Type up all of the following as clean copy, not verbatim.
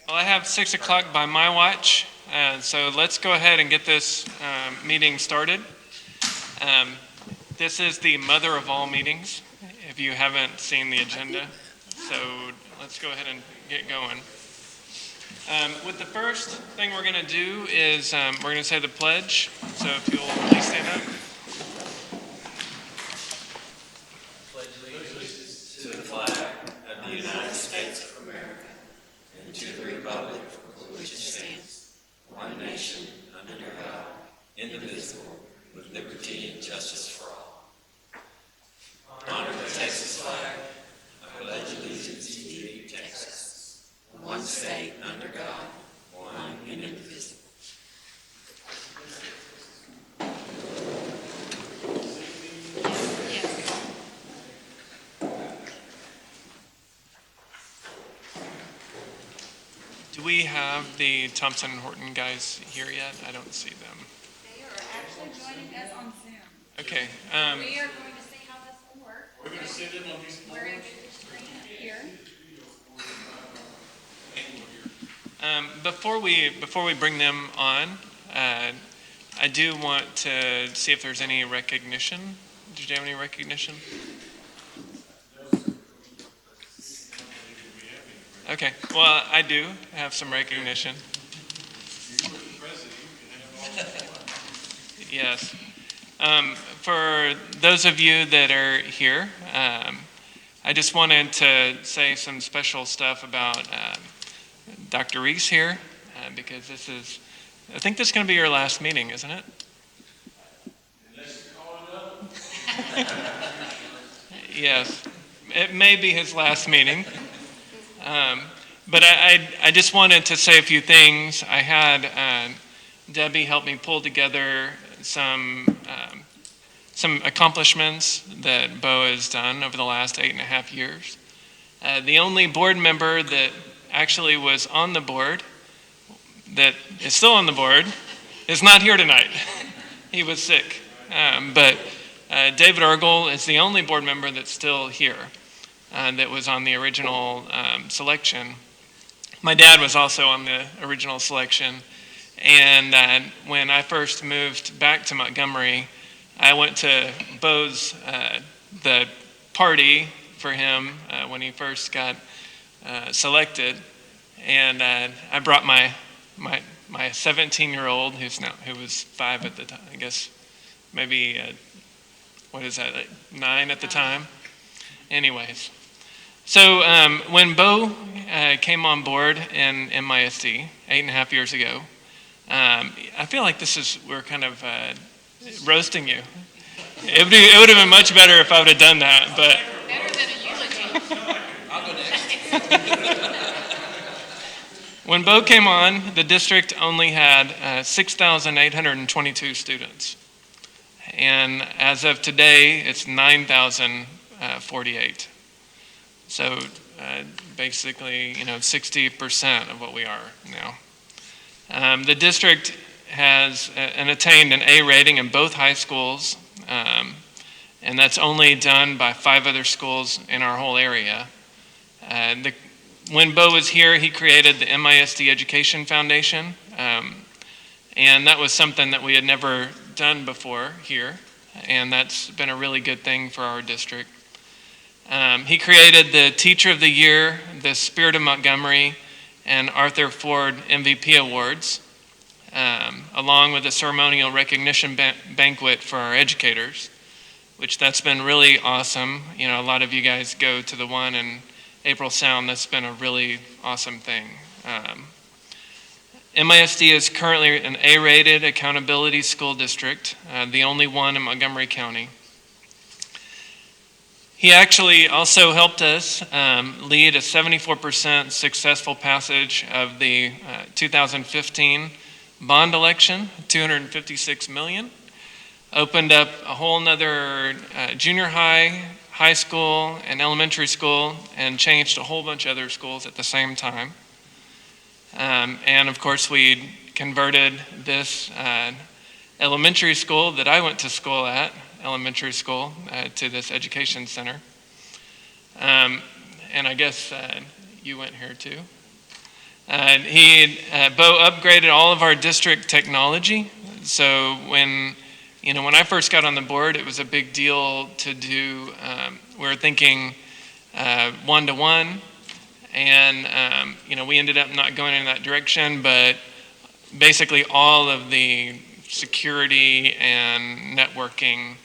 Well, I have 6 o'clock by my watch, so let's go ahead and get this meeting started. This is the mother of all meetings, if you haven't seen the agenda. So let's go ahead and get going. With the first thing we're going to do is we're going to say the pledge. So if you'll please stand up. Pledge allegiance to the flag of the United States of America and to the republic for which it stands, one nation under God, indivisible, with liberty and justice for all. Honor the Texas flag. I pledge allegiance to you, Texas, one state under God, one and indivisible. Do we have the Thompson and Horton guys here yet? I don't see them. They are actually joining us on Zoom. Okay. We are going to see how this will work. We're going to send them on these We're going to get your screen up here. Before we bring them on, I do want to see if there's any recognition. Did you have any recognition? Okay. Well, I do have some recognition. Yes. For those of you that are here, I just wanted to say some special stuff about Dr. Reese here, because I think this is going to be your last meeting, isn't it? Unless you call it up. Yes, it may be his last meeting. But I just wanted to say a few things. I had Debbie help me pull together some accomplishments that Bo has done over the last 8.5 years. The only board member that actually was on the board, that is still on the board, is not here tonight. He was sick. But David Argel is the only board member that's still here that was on the original selection. My dad was also on the original selection. And when I first moved back to Montgomery, I went to Bo's, the party for him when he first got selected, and I brought my 17-year-old who was 5 at the time, I guess maybe like 9 at the time. Anyways, so when Bo came on board in MISD 8.5 years ago, I feel like we're kind of roasting you. It would have been much better if I would have done that, but. Better than a eulogy. I'll go next. When Bo came on, the district only had 6,822 students. And as of today, it's 9,048. So basically, 60% of what we are now. The district has attained an A rating in both high schools, and that's only done by 5 other schools in our whole area. When Bo was here, he created the MISD Education Foundation, and that was something that we had never done before here, and that's been a really good thing for our district. He created the Teacher of the Year, the Spirit of Montgomery, and Arthur Ford MVP Awards, along with a ceremonial recognition banquet for our educators, which that's been really awesome. A lot of you guys go to the one in April Sound. That's been a really awesome thing. MISD is currently an A-rated accountability school district, the only one in Montgomery County. He actually also helped us lead a 74% successful passage of the 2015 bond election, $256 million. Opened up a whole nother junior high school, and elementary school, and changed a whole bunch of other schools at the same time. And of course, we converted this elementary school that I went to school at, elementary school, to this education center. And I guess you went here too. Bo upgraded all of our district technology. So when I first got on the board, it was a big deal to do, we were thinking one-to-one, and we ended up not going in that direction, but basically all of the security and networking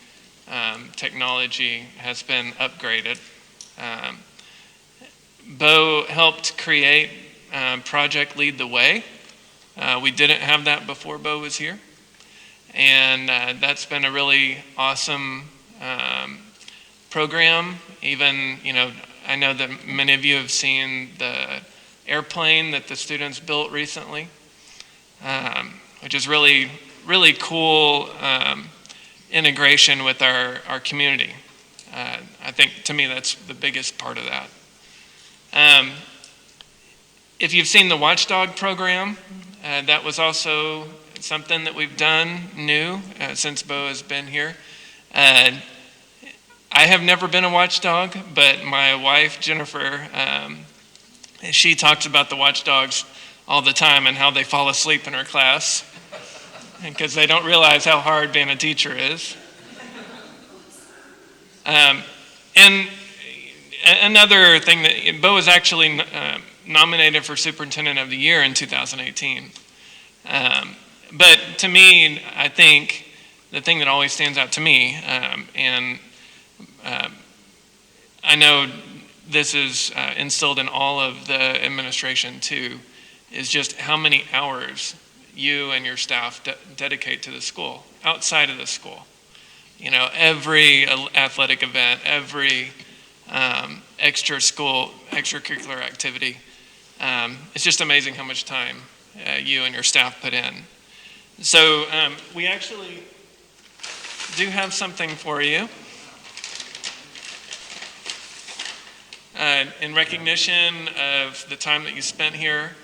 technology has been upgraded. Bo helped create Project Lead the Way. We didn't have that before Bo was here. And that's been a really awesome program. Even, I know that many of you have seen the airplane that the students built recently, which is really, really cool integration with our community. I think, to me, that's the biggest part of that. If you've seen the Watchdog program, that was also something that we've done new since Bo has been here. I have never been a watchdog, but my wife, Jennifer, she talks about the watchdogs all the time and how they fall asleep in her class because they don't realize how hard being a teacher is. And another thing, that Bo was actually nominated for Superintendent of the Year in 2018. But to me, I think the thing that always stands out to me, and I know this is instilled in all of the administration too, is just how many hours you and your staff dedicate to the school, outside of the school. Every athletic event, every extracurricular activity. It's just amazing how much time you and your staff put in. So we actually do have something for you. In recognition of the time that you spent here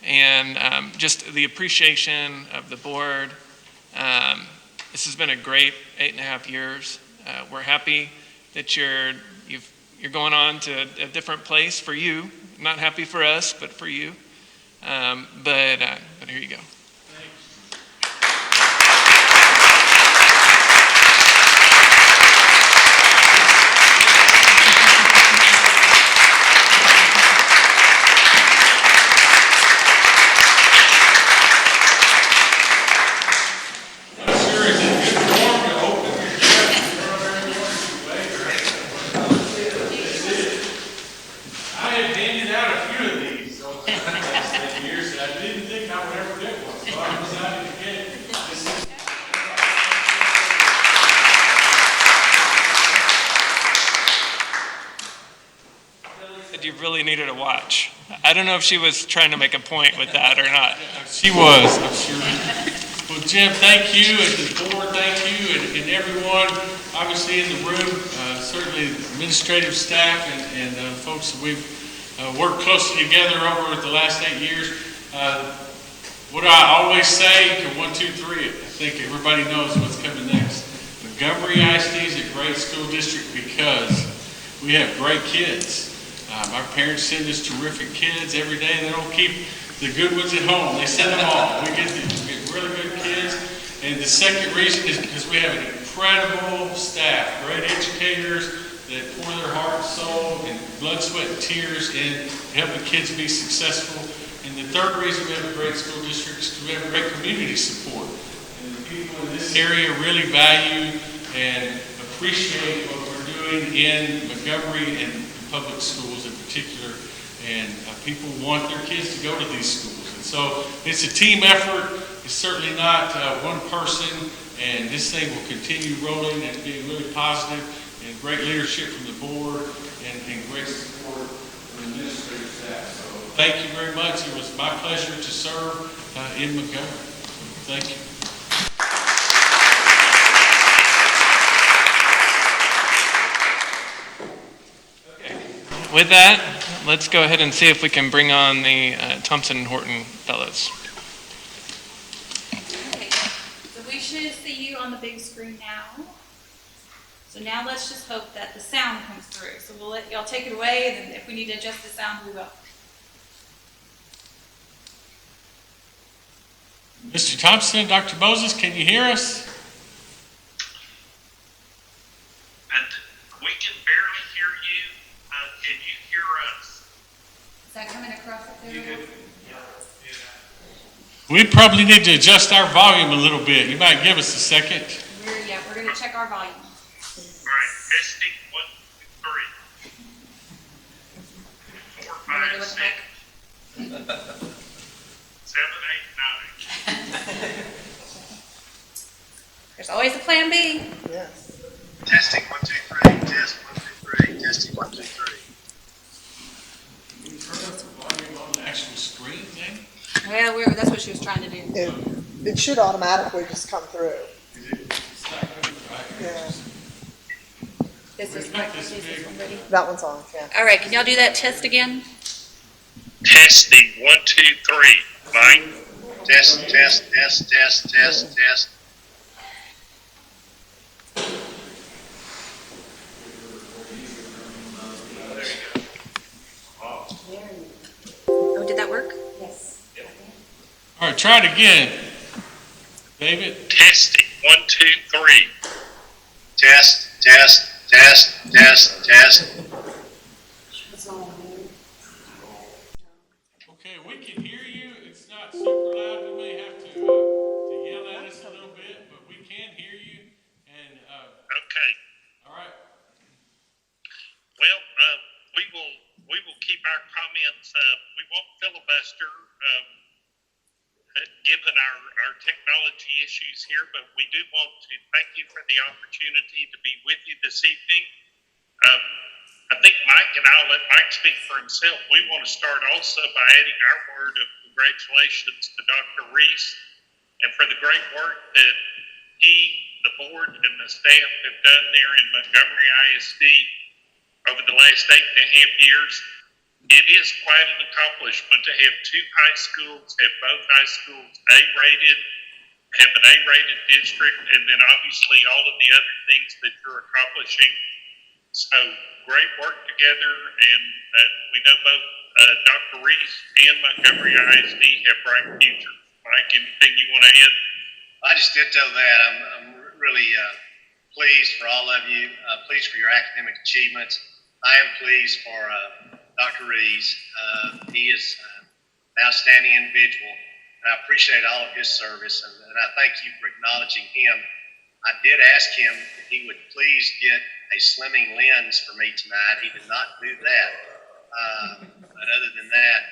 and just the appreciation of the board. This has been a great 8.5 years. We're happy that you're going on to a different place for you. Not happy for us, but for you. But here you go. You really needed a watch. I don't know if she was trying to make a point with that or not. She was, I'm sure. Well, Jim, thank you, and the board, thank you, and everyone, obviously in the room, certainly administrative staff and folks that we've worked closely together over the last 8 years. What I always say, 1, 2, 3, I think everybody knows what's coming next. Montgomery ISD is a great school district because we have great kids. Our parents send us terrific kids every day. They don't keep the good ones at home. They send them all. We get really good kids. And the second reason is because we have an incredible staff, great educators that pour their heart and soul and blood, sweat, and tears in helping kids be successful. And the third reason we have a great school district is because we have great community support. And the people in this area really value and appreciate what we're doing in Montgomery and public schools in particular, and people want their kids to go to these schools. And so it's a team effort. It's certainly not one person, and this thing will continue rolling and being really positive, and great leadership from the board and great support from the administrative staff. So thank you very much. It was my pleasure to serve in Montgomery. Thank you. With that, let's go ahead and see if we can bring on the Thompson and Horton Fellows. Okay, so we should see you on the big screen now. So now let's just hope that the sound comes through. So we'll let y'all take it away, and then if we need to adjust the sound, we will. Mr. Thompson, Dr. Moses, can you hear us? And we can barely hear you. Can you hear us? Is that coming across up there? We probably need to adjust our volume a little bit. You might give us a second. We're gonna check our volume. All right, testing 1, 2, 3. 4, 5, 6, 7, 8, 9. There's always a plan B. Yes. Testing 1, 2, 3. Test 1, 2, 3. Testing 1, 2, 3. Can you turn up the volume on the actual screen then? Well, that's what she was trying to do. It should automatically just come through. It's not coming right. Yeah. This is one ready. That one's on, yeah. All right, can y'all do that test again? Testing 1, 2, 3. Mike. Test, test, test, test, test, test. Oh, did that work? All right, try it again. David? Testing 1, 2, 3. Test, test, test, test, test. Okay, we can hear you. It's not super loud. You may have to yell at us a little bit, but we can hear you. And, Okay. all right. Well, we will keep our comments. We won't filibuster, given our technology issues here, but we do want to thank you for the opportunity to be with you this evening. I think Mike and I'll let Mike speak for himself. We want to start also by adding our word of congratulations to Dr. Reese and for the great work that he, the board, and the staff have done there in Montgomery ISD over the last 8.5 years. It is quite an accomplishment to have 2 high schools, have both high schools A-rated, have an A-rated district, and then obviously all of the other things that you're accomplishing. So great work together, and we know both Dr. Reese and Montgomery ISD have bright futures. Mike, anything you want to add? I just ditto that. I'm really pleased for all of you, pleased for your academic achievements. I am pleased for Dr. Reese. He is an outstanding individual, and I appreciate all of his service, and I thank you for acknowledging him. I did ask him if he would please get a slimming lens for me tonight. He did not do that. But other than that,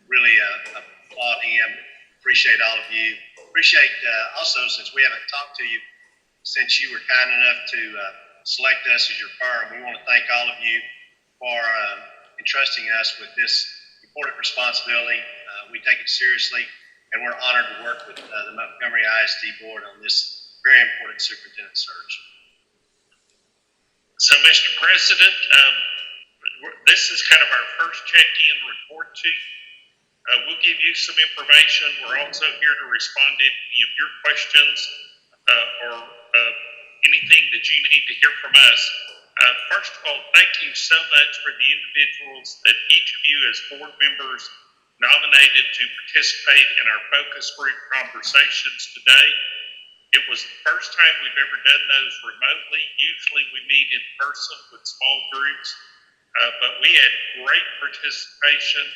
really applaud him. Appreciate all of you. Appreciate also, since we haven't talked to you, since you were kind enough to select us as your firm, we want to thank all of you for entrusting us with this important responsibility. We take it seriously, and we're honored to work with the Montgomery ISD board on this very important superintendent search. So, Mr. President, this is kind of our first check-in report to you. We'll give you some information. We're also here to respond to any of your questions or anything that you need to hear from us. First of all, thank you so much for the individuals that each of you as board members nominated to participate in our focus group conversations today. It was the first time we've ever done those remotely. Usually we meet in person with small groups, but we had great participation.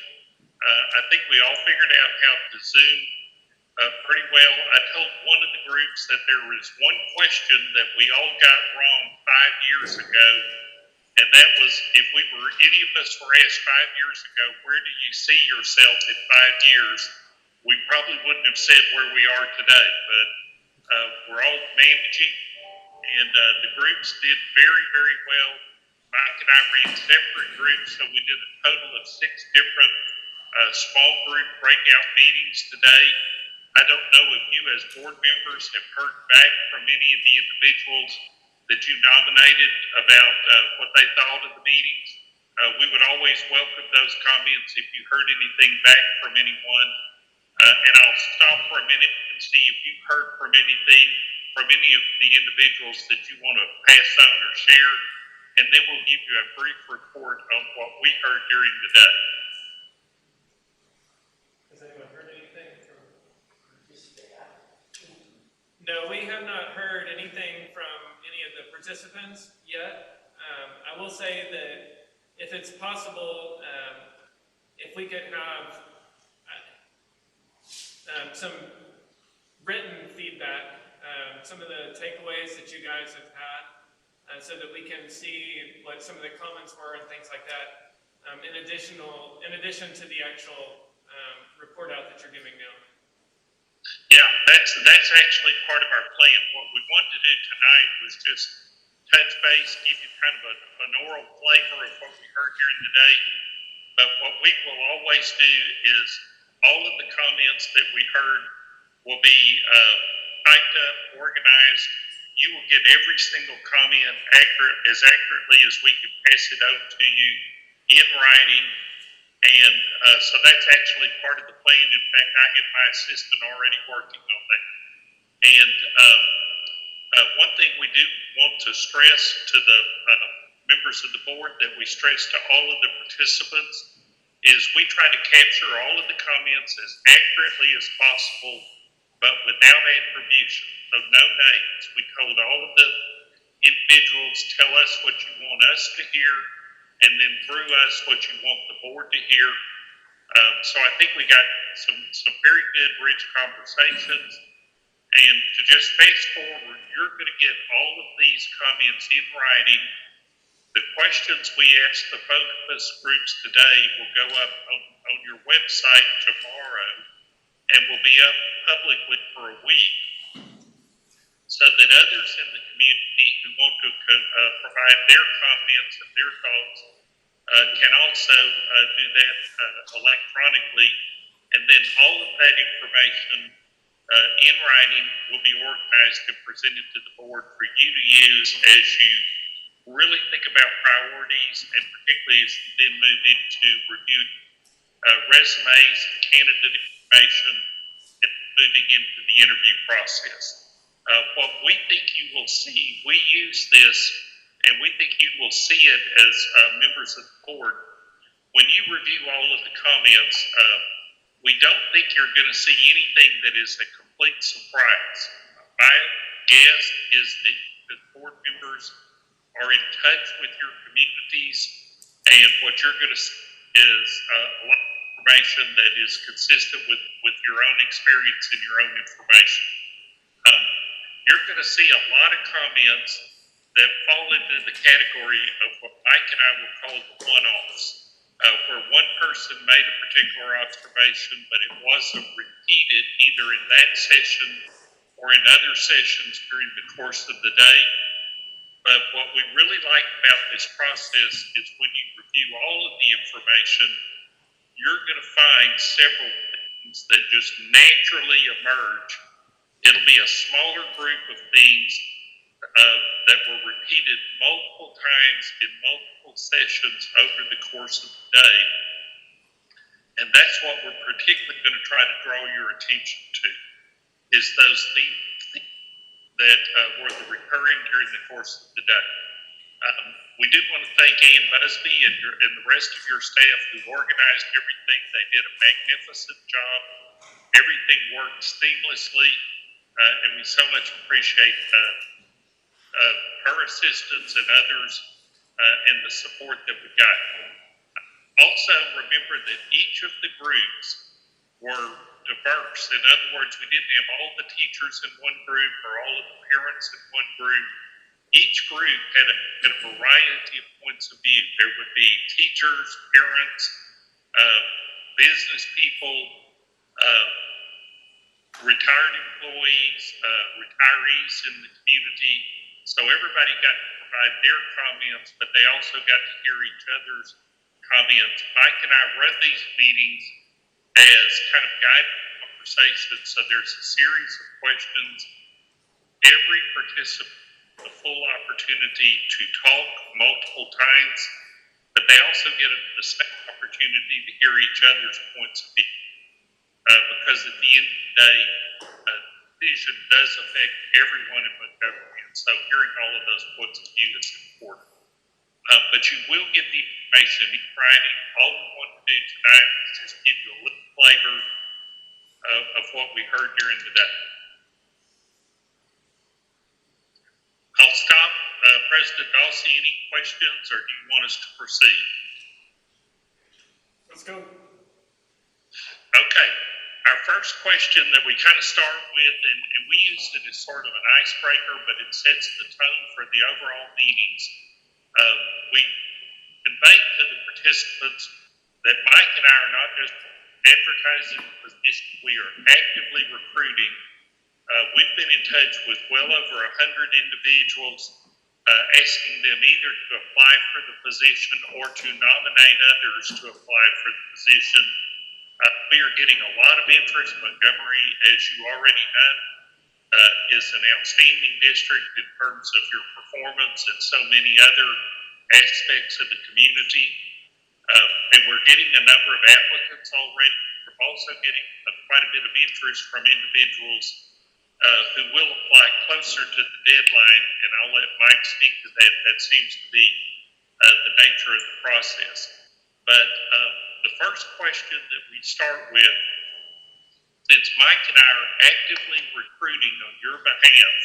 I think we all figured out how to Zoom pretty well. I told one of the groups that there was one question that we all got wrong 5 years ago, and that was if any of us were asked 5 years ago, where do you see yourself in 5 years? We probably wouldn't have said where we are today, but we're all managing, and the groups did very, very well. Mike and I ran separate groups, so we did a total of 6 different small group breakout meetings today. I don't know if you as board members have heard back from any of the individuals that you nominated about what they thought of the meetings. We would always welcome those comments if you heard anything back from anyone. And I'll stop for a minute and see if you've heard from anything from any of the individuals that you want to pass on or share. And then we'll give you a brief report on what we heard during the day. Has anyone heard anything from No, we have not heard anything from any of the participants yet. I will say that if it's possible, if we could have some written feedback, some of the takeaways that you guys have had, so that we can see what some of the comments were and things like that, in addition to the actual report out that you're giving now. Yeah, that's actually part of our plan. What we wanted to do tonight was just touch base, give you kind of an oral flavor of what we heard during the day. But what we will always do is all of the comments that we heard will be typed up, organized. You will get every single comment as accurately as we can pass it out to you in writing. And so that's actually part of the plan. In fact, I have my assistant already working on that. And one thing we do want to stress to the members of the board that we stress to all of the participants is we try to capture all of the comments as accurately as possible, but without attribution. So no names. We told all of the individuals, tell us what you want us to hear, and then through us what you want the board to hear. So I think we got some very good, rich conversations. And to just fast forward, you're going to get all of these comments in writing. The questions we asked the focus groups today will go up on your website tomorrow and will be up publicly for a week, so that others in the community who want to provide their comments and their thoughts can also do that electronically. And then all of that information in writing will be organized and presented to the board for you to use as you really think about priorities, and particularly as you then move into reviewing resumes, candidate information, and moving into the interview process. What we think you will see, we use this, and we think you will see it as members of the board. When you review all of the comments, we don't think you're going to see anything that is a complete surprise. My guess is that the board members are in touch with your communities, and what you're going to see is a lot of information that is consistent with your own experience and your own information. You're going to see a lot of comments that fall into the category of what Mike and I will call the one-offs, where one person made a particular observation, but it wasn't repeated either in that session or in other sessions during the course of the day. But what we really like about this process is when you review all of the information, you're going to find several things that just naturally emerge. It'll be a smaller group of things that were repeated multiple times in multiple sessions over the course of the day. And that's what we're particularly going to try to draw your attention to, is those things that were the recurring during the course of the day. We do want to thank Ann Busby and the rest of your staff who organized everything. They did a magnificent job. Everything worked seamlessly, and we so much appreciate her assistance and others and the support that we got. Also, remember that each of the groups were diverse. In other words, we didn't have all the teachers in one group or all of the parents in one group. Each group had a variety of points of view. There would be teachers, parents, business people, retired employees, retirees in the community. So everybody got to provide their comments, but they also got to hear each other's comments. Mike and I run these meetings as kind of guided conversations. So there's a series of questions. Every participant a full opportunity to talk multiple times, but they also get the second opportunity to hear each other's points of view. Because at the end of the day, decision does affect everyone in Montgomery, and so hearing all of those points of view is important. But you will get the information in writing. All we want to do tonight is just give you a little flavor of what we heard during the day. questions, or do you want us to proceed? Let's go. Okay, our first question that we kind of start with, and we used it as sort of an icebreaker, but it sets the tone for the overall meetings. We convey to the participants that Mike and I are not just advertising the position, we are actively recruiting. We've been in touch with well over 100 individuals, asking them either to apply for the position or to nominate others to apply for the position. We are getting a lot of interest. Montgomery, as you already know, is an outstanding district in terms of your performance and so many other aspects of the community. And we're getting a number of applicants already. We're also getting quite a bit of interest from individuals who will apply closer to the deadline, and I'll let Mike speak to that. That seems to be the nature of the process. But the first question that we start with, since Mike and I are actively recruiting on your behalf,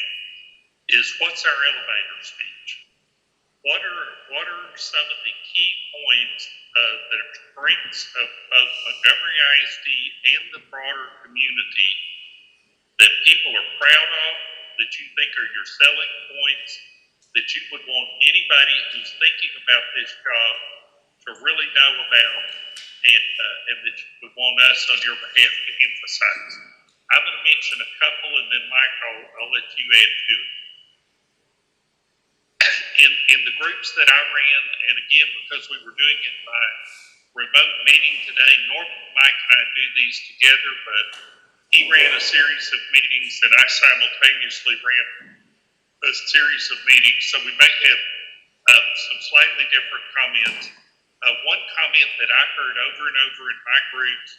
is what's our elevator speech? What are some of the key points that are strengths of Montgomery ISD and the broader community that people are proud of, that you think are your selling points, that you would want anybody who's thinking about this job to really know about, and that you would want us on your behalf to emphasize? I'm going to mention a couple, and then Mike, I'll let you add to it. In the groups that I ran, and again, because we were doing it by remote meeting today, normally Mike and I do these together, but he ran a series of meetings and I simultaneously ran a series of meetings, so we may have some slightly different comments. One comment that I heard over and over in my groups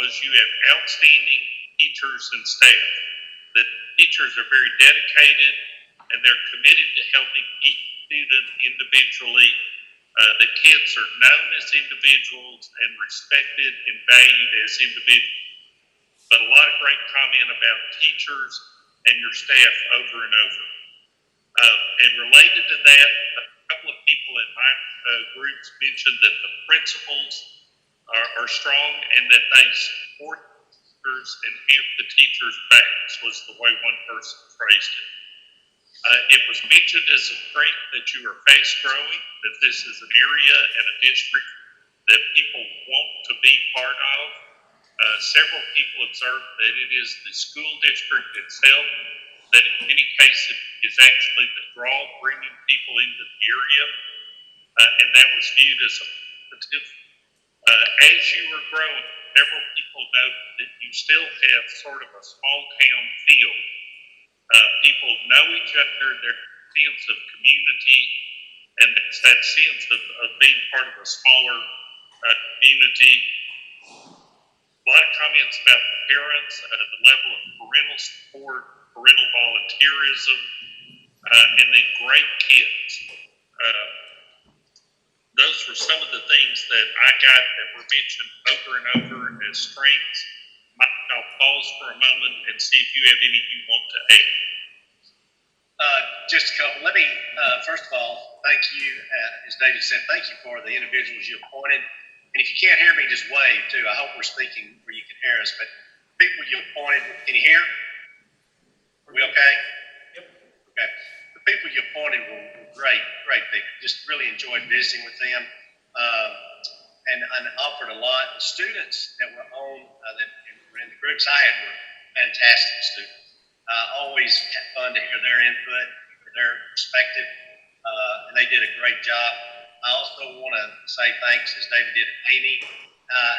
was you have outstanding teachers and staff. That teachers are very dedicated and they're committed to helping each student individually. The kids are known as individuals and respected and valued as individuals. But a lot of great comment about teachers and your staff over and over. And related to that, a couple of people in my groups mentioned that the principals are strong and that they support teachers and have the teachers' backs, was the way one person phrased it. It was mentioned as a strength that you are fast growing, that this is an area and a district that people want to be part of. Several people observed that it is the school district itself that in many cases is actually the draw bringing people into the area, and that was viewed as a positive. As you are growing, several people note that you still have sort of a small town feel. People know each other, there's a sense of community, and it's that sense of being part of a smaller community. A lot of comments about the parents, the level of parental support, parental volunteerism, and then great kids. Those were some of the things that I got that were mentioned over and over as strengths. Mike, I'll pause for a moment and see if you have any you want to add. Just a couple. Let me, first of all, thank you, as David said, thank you for the individuals you appointed. And if you can't hear me, just wave too. I hope we're speaking where you can hear us. But people you appointed, can you hear? Are we okay? Yep. Okay. The people you appointed were great people. Just really enjoyed visiting with them, and offered a lot. The students that were on, that were in the groups I had were fantastic students. Always had fun to hear their input, their perspective, and they did a great job. I also want to say thanks, as David did, to Amy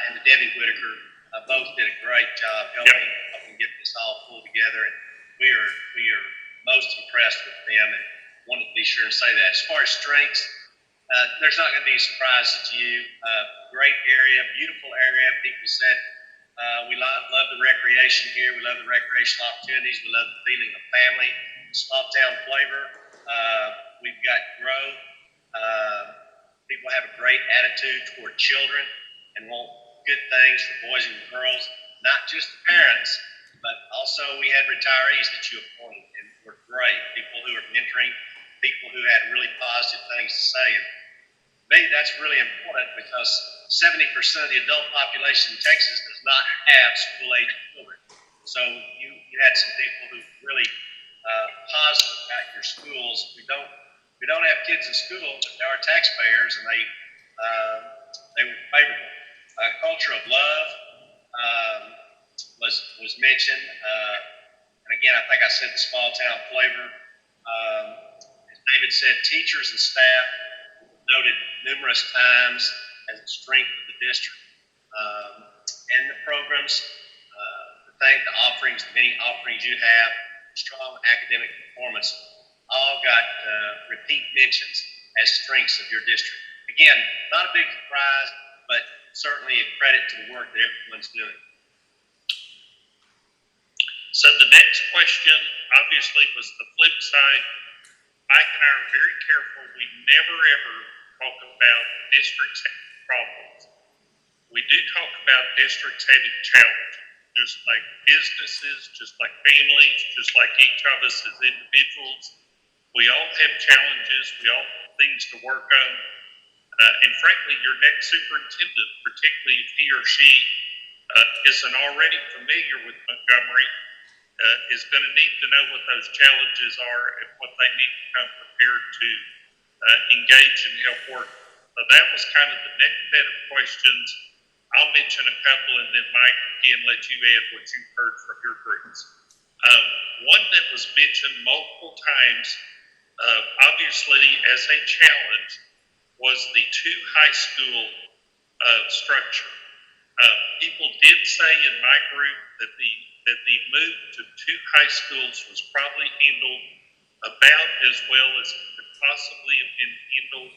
and to Debbie Whitaker. Both did a great job helping get this all pulled together, and we are most impressed with them, and wanted to be sure and say that. As far as strengths, there's not going to be a surprise to you. Great area, beautiful area. People said we love the recreation here. We love the recreational opportunities. We love the feeling of family, small town flavor. We've got growth. People have a great attitude toward children and want good things for boys and girls, not just the parents, but also we had retirees that you appointed and were great. People who are mentoring people who had really positive things to say. And to me, that's really important because 70% of the adult population in Texas does not have school-age children. So you had some people who really positive about your schools. We don't have kids in school, but they are taxpayers, and they were favorable. Culture of love was mentioned, and again, I think I said the small town flavor. As David said, teachers and staff noted numerous times as a strength of the district, and the programs, the offerings, the many offerings you have, strong academic performance, all got repeat mentions as strengths of your district. Again, not a big surprise, but certainly a credit to the work that everyone's doing. So the next question, obviously, was the flip side. Mike and I are very careful. We never, ever talk about districts having problems. We do talk about districts having challenges, just like businesses, just like families, just like each of us as individuals. We all have challenges. We all have things to work on. And frankly, your next superintendent, particularly if he or she isn't already familiar with Montgomery, is going to need to know what those challenges are and what they need to come prepared to engage and help work. So that was kind of the next set of questions. I'll mention a couple, and then Mike, again, let you add what you've heard from your groups. One that was mentioned multiple times, obviously as a challenge, was the two high school structure. People did say in my group that the move to two high schools was probably handled about as well as it could possibly have been handled.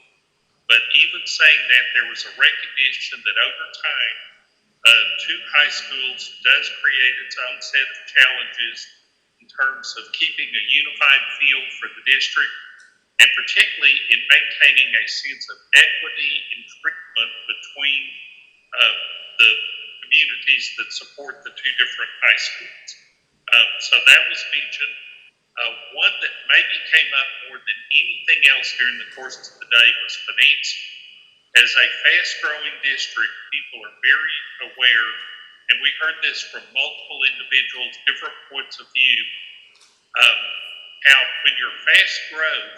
But even saying that, there was a recognition that over time, two high schools does create its own set of challenges in terms of keeping a unified feel for the district, and particularly in maintaining a sense of equity and treatment between the communities that support the two different high schools. So that was mentioned. One that maybe came up more than anything else during the course of the day was financing. As a fast-growing district, people are very aware, and we heard this from multiple individuals, different points of view, how when you're fast growth,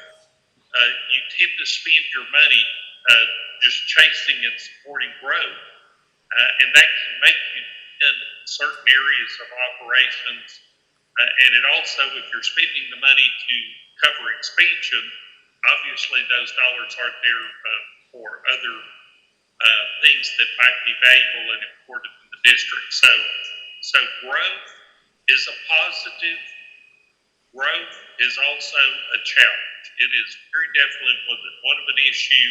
you tend to spend your money just chasing and supporting growth. And that can make you in certain areas of operations. And it also, if you're spending the money to cover expansion, obviously those dollars aren't there for other things that might be valuable and important in the district. So growth is a positive. Growth is also a challenge. It is very definitely one of an issue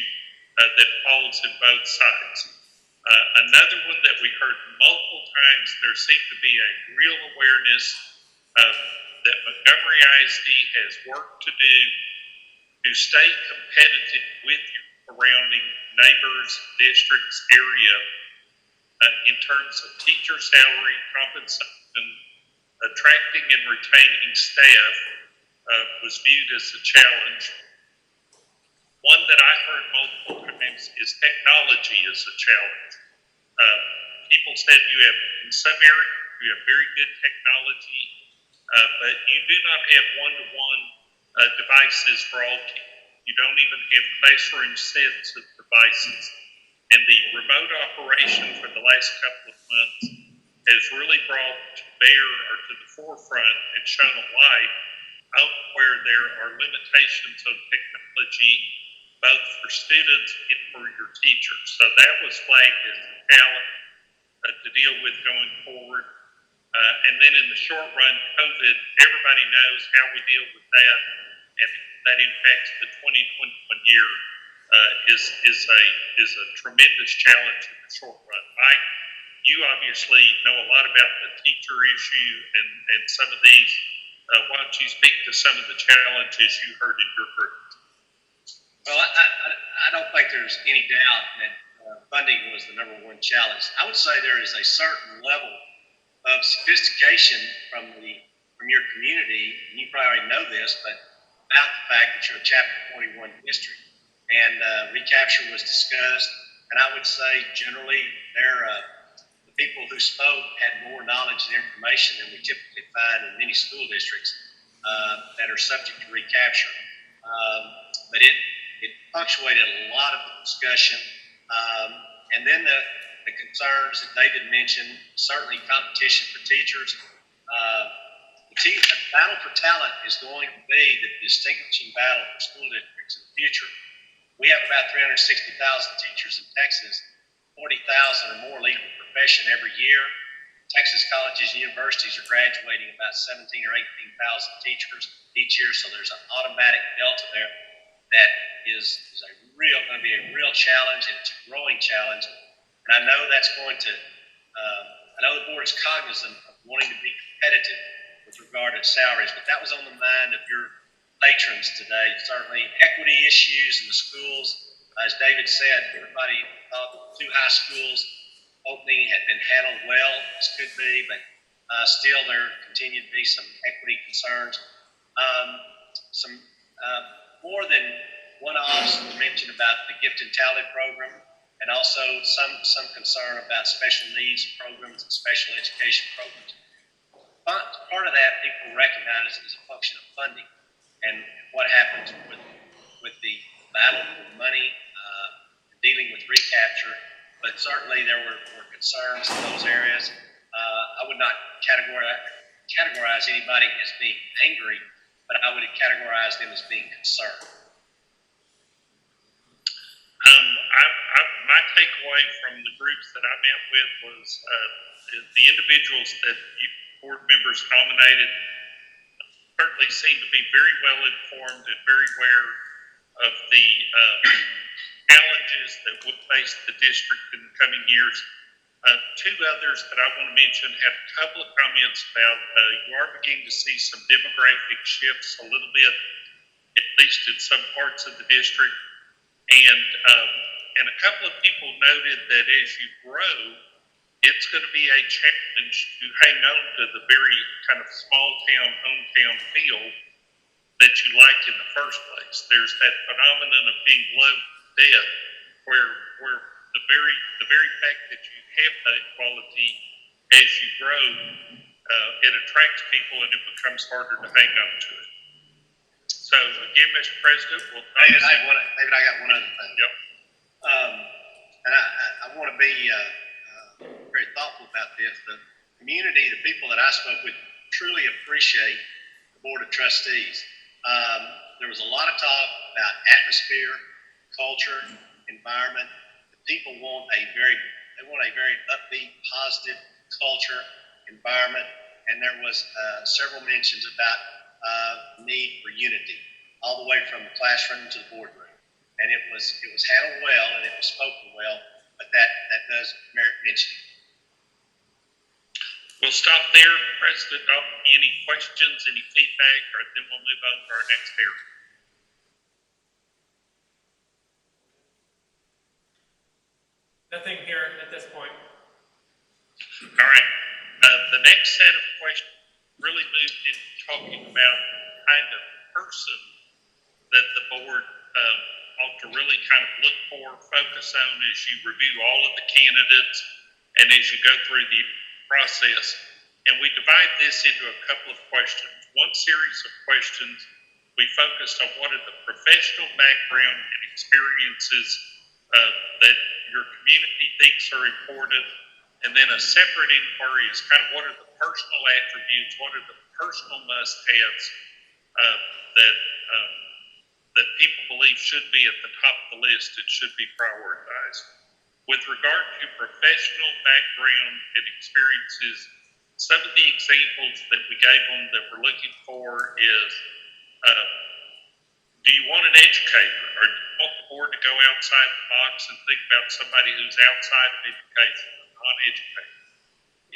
that falls in both sides. Another one that we heard multiple times, there seemed to be a real awareness that Montgomery ISD has work to do to stay competitive with your surrounding neighbors, districts, area in terms of teacher salary, compensation, attracting and retaining staff was viewed as a challenge. One that I heard multiple times is technology is a challenge. People said in some areas, you have very good technology, but you do not have one-to-one devices for all kids. You don't even have classroom sets of devices. And the remote operation for the last couple of months has really brought to bear or to the forefront and shown a light out where there are limitations on technology, both for students and for your teachers. So that was flagged as a challenge to deal with going forward. And then in the short run, COVID, everybody knows how we deal with that, and that impacts the 2021 year is a tremendous challenge in the short run. Mike, you obviously know a lot about the teacher issue and some of these. Why don't you speak to some of the challenges you heard in your group? Well, I don't think there's any doubt that funding was the number one challenge. I would say there is a certain level of sophistication from your community, and you probably already know this, but about the fact that you're a Chapter 41 district. And recapture was discussed, and I would say generally the people who spoke had more knowledge and information than we typically find in many school districts that are subject to recapture. But it punctuated a lot of the discussion. And then the concerns that David mentioned, certainly competition for teachers. The battle for talent is going to be the distinguishing battle for school districts in the future. We have about 360,000 teachers in Texas, 40,000 or more leave the profession every year. Texas colleges and universities are graduating about 17 or 18,000 teachers each year, so there's an automatic delta there that is going to be a real challenge, and it's a growing challenge. And I know that's going to, I know the board is cognizant of wanting to be competitive with regard to salaries, but that was on the mind of your patrons today. Certainly equity issues in the schools. As David said, everybody thought the two high schools opening had been handled well, as could be, but still there continue to be some equity concerns. More than one-offs were mentioned about the gift and tally program, and also some concern about special needs programs and special education programs. But part of that people recognize is a function of funding and what happens with the battle for money, dealing with recapture. But certainly there were concerns in those areas. I would not categorize anybody as being angry, but I would categorize them as being concerned. My takeaway from the groups that I met with was the individuals that you board members nominated certainly seem to be very well informed and very aware of the challenges that would face the district in the coming years. Two others that I want to mention have a couple of comments about you are beginning to see some demographic shifts a little bit, at least in some parts of the district. And a couple of people noted that as you grow, it's going to be a challenge to hang on to the very kind of small town, hometown feel that you like in the first place. There's that phenomenon of being loved to death where the very fact that you have that quality as you grow, it attracts people and it becomes harder to hang on to it. So again, Mr. President, David, I got one other thing. Yep. And I want to be very thoughtful about this. The community, the people that I spoke with, truly appreciate the Board of Trustees. There was a lot of talk about atmosphere, culture, environment. The people want a very upbeat, positive culture, environment, and there was several mentions about need for unity, all the way from the classroom to the boardroom. And it was handled well and it was spoken well, but that does merit mentioning. We'll stop there, President. Any questions, any feedback, or then we'll move on to our next area. Nothing here at this point. All right. The next set of questions really moved into talking about the kind of person that the board ought to really kind of look for, focus on as you review all of the candidates and as you go through the process. And we divide this into a couple of questions. One series of questions, we focused on what are the professional background and experiences that your community thinks are important. And then a separate inquiry is kind of what are the personal attributes, what are the personal must-haves that people believe should be at the top of the list and should be prioritized. With regard to professional background and experiences, some of the examples that we gave them that we're looking for is, do you want an educator, or do you want the board to go outside the box and think about somebody who's outside of education, non-educated?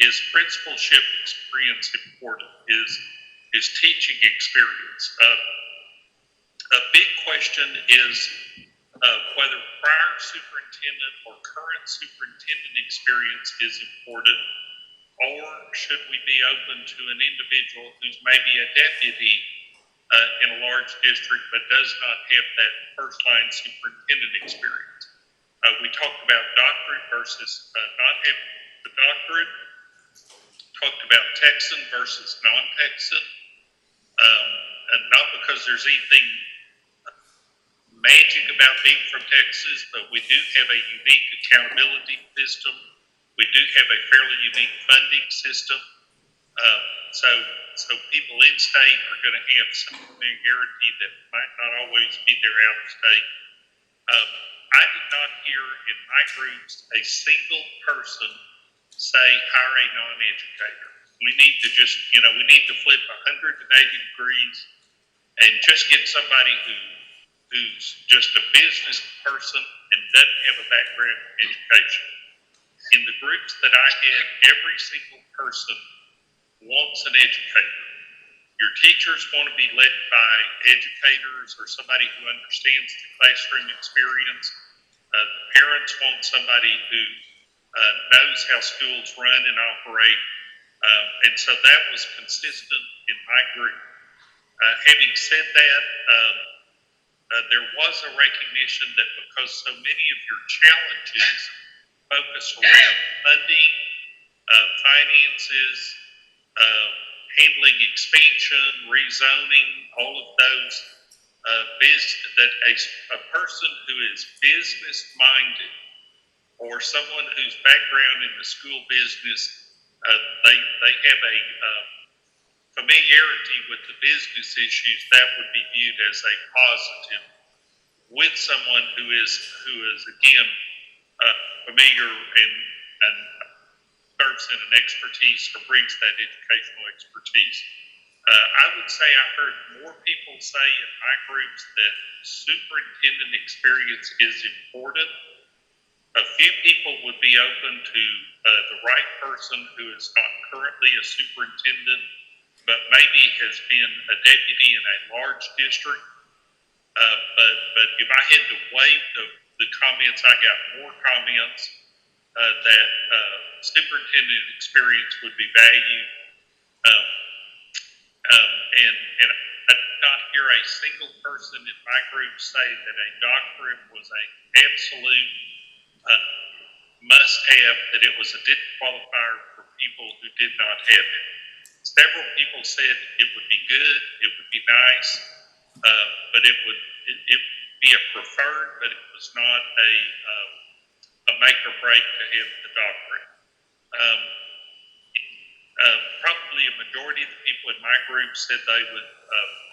Is principalship experience important? Is teaching experience? A big question is whether prior superintendent or current superintendent experience is important, or should we be open to an individual who's maybe a deputy in a large district, but does not have that first line superintendent experience. We talked about doctorate versus not having the doctorate, talked about Texan versus non-Texan, and not because there's anything magic about being from Texas, but we do have a unique accountability system. We do have a fairly unique funding system. So people in state are going to have some familiarity that might not always be there out of state. I did not hear in my groups a single person say hire a non-educator. We need to just, we need to flip 180 degrees and just get somebody who's just a business person and doesn't have a background in education. In the groups that I had, every single person wants an educator. Your teachers want to be led by educators or somebody who understands the classroom experience. The parents want somebody who knows how schools run and operate. And so that was consistent in my group. Having said that, there was a recognition that because so many of your challenges focus around funding, finances, handling expansion, rezoning, all of those, that a person who is business minded or someone whose background in the school business, they have a familiarity with the business issues, that would be viewed as a positive with someone who is again familiar and serves in an expertise or brings that educational expertise. I would say I heard more people say in my groups that superintendent experience is important. A few people would be open to the right person who is not currently a superintendent, but maybe has been a deputy in a large district. But if I had to weigh the comments, I got more comments that superintendent experience would be valued. And I did not hear a single person in my group say that a doctorate was an absolute must-have, that it was a disqualifier for people who did not have it. Several people said it would be good, it would be nice, but it would be a preferred, but it was not a make or break to have the doctorate. Probably a majority of the people in my group said they would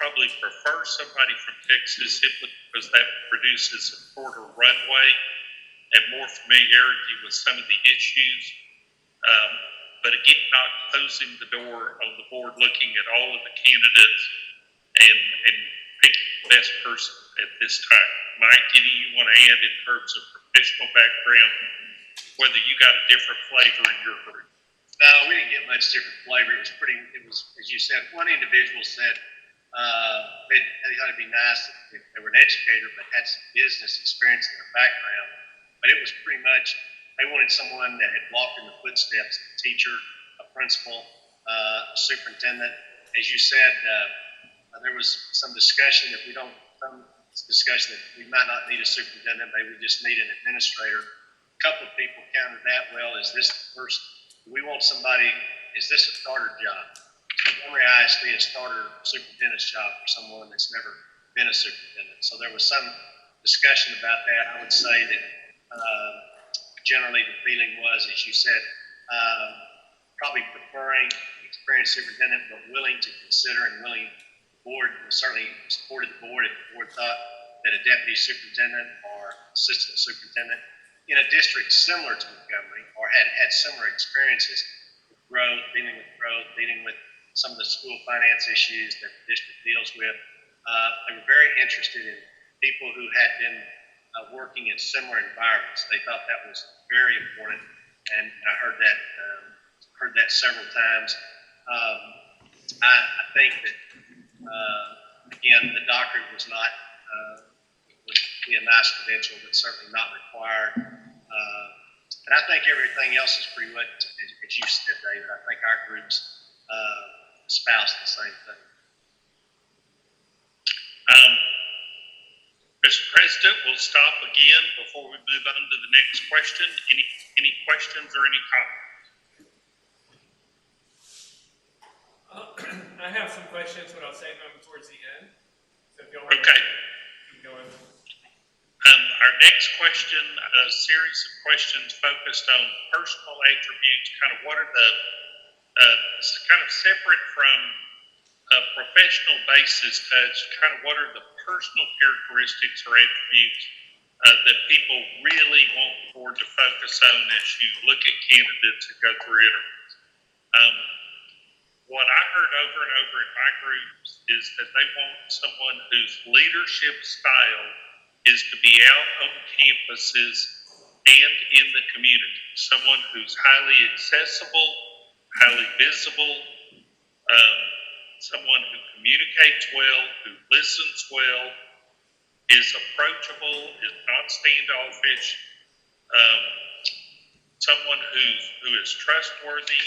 probably prefer somebody from Texas simply because that produces a shorter runway and more familiarity with some of the issues. But again, not closing the door on the board, looking at all of the candidates and picking the best person at this time. Mike, any you want to add in terms of professional background, whether you got a different flavor in your group? No, we didn't get much different flavor. It was, as you said, one individual said they thought it'd be nice if they were an educator, but had some business experience in their background. But it was pretty much, they wanted someone that had walked in the footsteps of a teacher, a principal, a superintendent. As you said, there was some discussion that we might not need a superintendent, maybe we just need an administrator. A couple of people countered that, well, is this the first, we want somebody, is this a starter job? Montgomery ISD a starter superintendent's job for someone that's never been a superintendent. So there was some discussion about that. I would say that generally the feeling was, as you said, probably preferring an experienced superintendent, but willing to consider and willing, the board certainly supported the board if the board thought that a deputy superintendent or assistant superintendent in a district similar to Montgomery or had similar experiences with growth, dealing with some of the school finance issues that the district deals with. They were very interested in people who had been working in similar environments. They thought that was very important, and I heard that several times. I think that again, the doctorate was not would be a nice credential, but certainly not required. And I think everything else is pretty much, as you said, David. I think our groups espouse the same thing. President, we'll stop again before we move on to the next question. Any questions or any comments? I have some questions, but I'll save them towards the end. So if y'all want Okay. keep going. Our next question, a series of questions focused on personal attributes, kind of what are the, kind of separate from a professional basis touch, kind of what are the personal characteristics or attributes that people really want the board to focus on as you look at candidates and go through interviews. What I heard over and over in my groups is that they want someone whose leadership style is to be out on campuses and in the community. Someone who's highly accessible, highly visible, someone who communicates well, who listens well, is approachable, is not standoffish, someone who is trustworthy,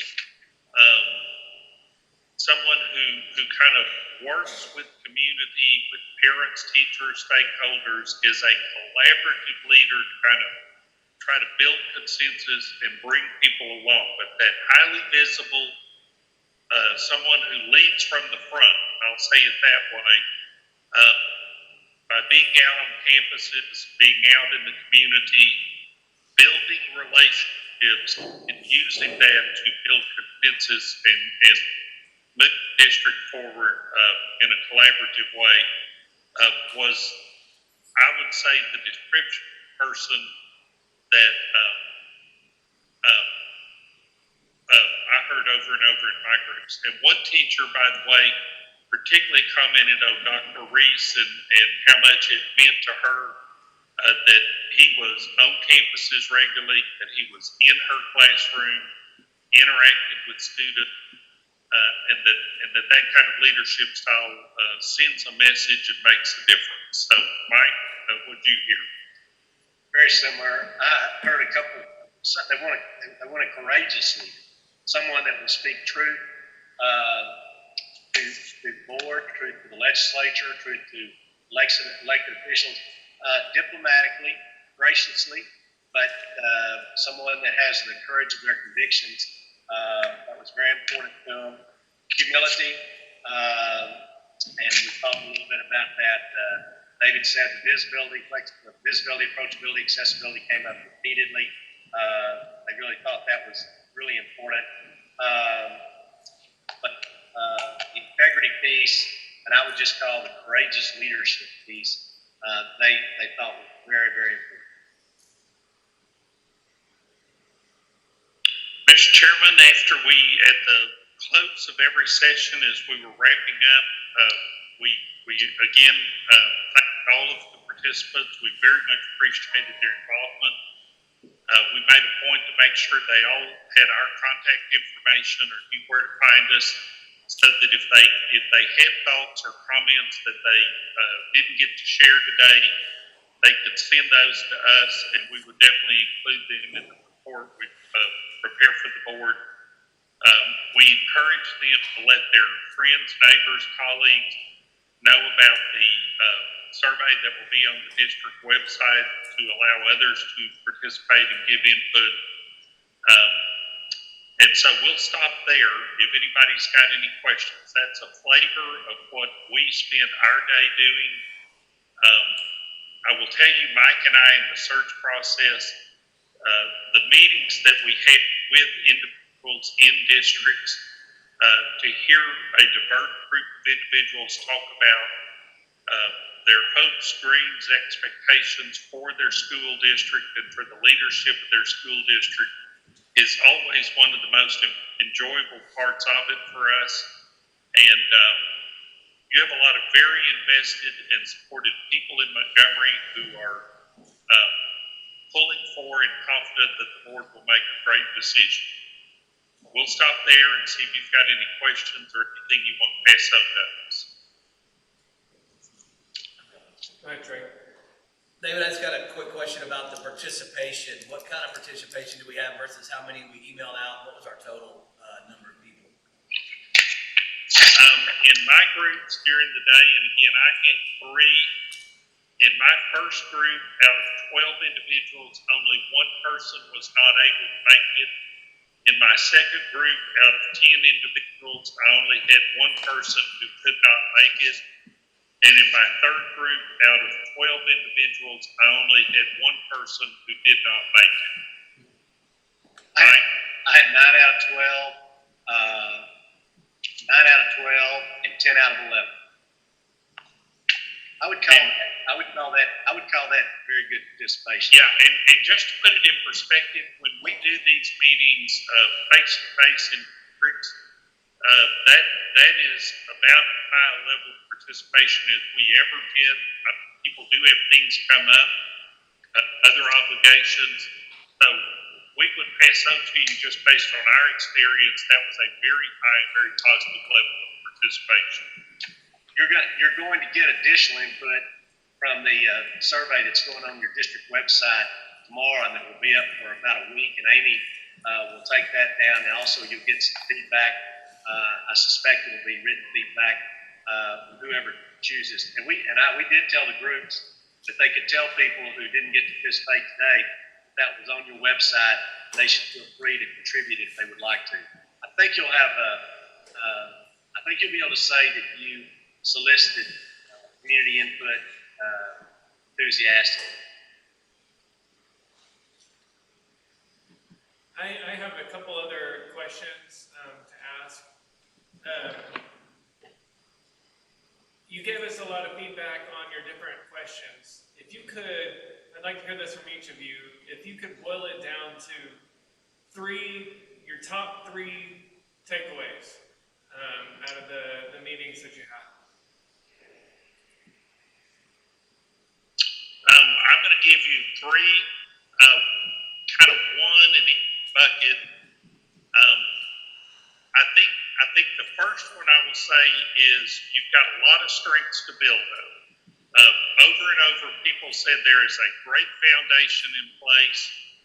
someone who kind of works with community, with parents, teachers, stakeholders, is a collaborative leader to kind of try to build consensus and bring people along. But that highly visible, someone who leads from the front, I'll say it that way, by being out on campuses, being out in the community, building relationships and using that to build consensus and move the district forward in a collaborative way was, I would say, the description person that I heard over and over in my groups. And one teacher, by the way, particularly commented on Dr. Reese and how much it meant to her that he was on campuses regularly, that he was in her classroom, interacted with students, and that kind of leadership style sends a message and makes a difference. So, Mike, what did you hear? Very similar. I heard a couple. They want a courageous leader, someone that will speak truth to the board, truth to the legislature, truth to elected officials, diplomatically, graciously, but someone that has the courage of their convictions. That was very important to them. Humility, and we talked a little bit about that. David said the visibility, approachability, accessibility came up repeatedly. They really thought that was really important. But the integrity piece, and I would just call the courageous leadership piece, they thought was very, very important. Mr. Chairman, after we, at the close of every session, as we were wrapping up, we again thanked all of the participants. We very much appreciated their involvement. We made a point to make sure they all had our contact information or knew where to find us, so that if they had thoughts or comments that they didn't get to share today, they could send those to us, and we would definitely include them in the report we prepare for the board. We encourage them to let their friends, neighbors, colleagues know about the survey that will be on the district website to allow others to participate and give input. And so we'll stop there. If anybody's got any questions, that's a flavor of what we spend our day doing. I will tell you, Mike and I, in the search process, the meetings that we had with individuals in districts, to hear a diverse group of individuals talk about their hopes, dreams, expectations for their school district and for the leadership of their school district is always one of the most enjoyable parts of it for us. And you have a lot of very invested and supported people in Montgomery who are pulling for and confident that the board will make a great decision. We'll stop there and see if you've got any questions or anything you want to pass on to us. Go ahead, Trey. David, I just got a quick question about the participation. What kind of participation do we have versus how many we emailed out? What was our total number of people? In my groups during the day, and again, I had 3 In my first group, out of 12 individuals, only one person was not able to make it. In my second group, out of 10 individuals, I only had one person who could not make it. And in my third group, out of 12 individuals, I only had one person who did not make it. I had 9 out of 12, 9 out of 12, and 10 out of 11. I would call that very good participation. Yeah, and just to put it in perspective, when we do these meetings face to face in districts, that is about as high a level of participation as we ever get. People do have things come up, other obligations. So we would pass on to you just based on our experience. That was a very high, very positive level of participation. You're going to get additional input from the survey that's going on your district website tomorrow, and that will be up for about a week. And Amy will take that down, and also you'll get some feedback. I suspect it'll be written feedback from whoever chooses. And we did tell the groups that they could tell people who didn't get to participate today that was on your website. They should feel free to contribute if they would like to. I think you'll have I think you'll be able to say that you solicited community input enthusiastically. I have a couple other questions to ask. You gave us a lot of feedback on your different questions. If you could, I'd like to hear this from each of you. If you could boil it down to your top 3 takeaways out of the meetings that you had. I'm going to give you 3, kind of one in each bucket. I think the first one I will say is you've got a lot of strengths to build on. Over and over, people said there is a great foundation in place,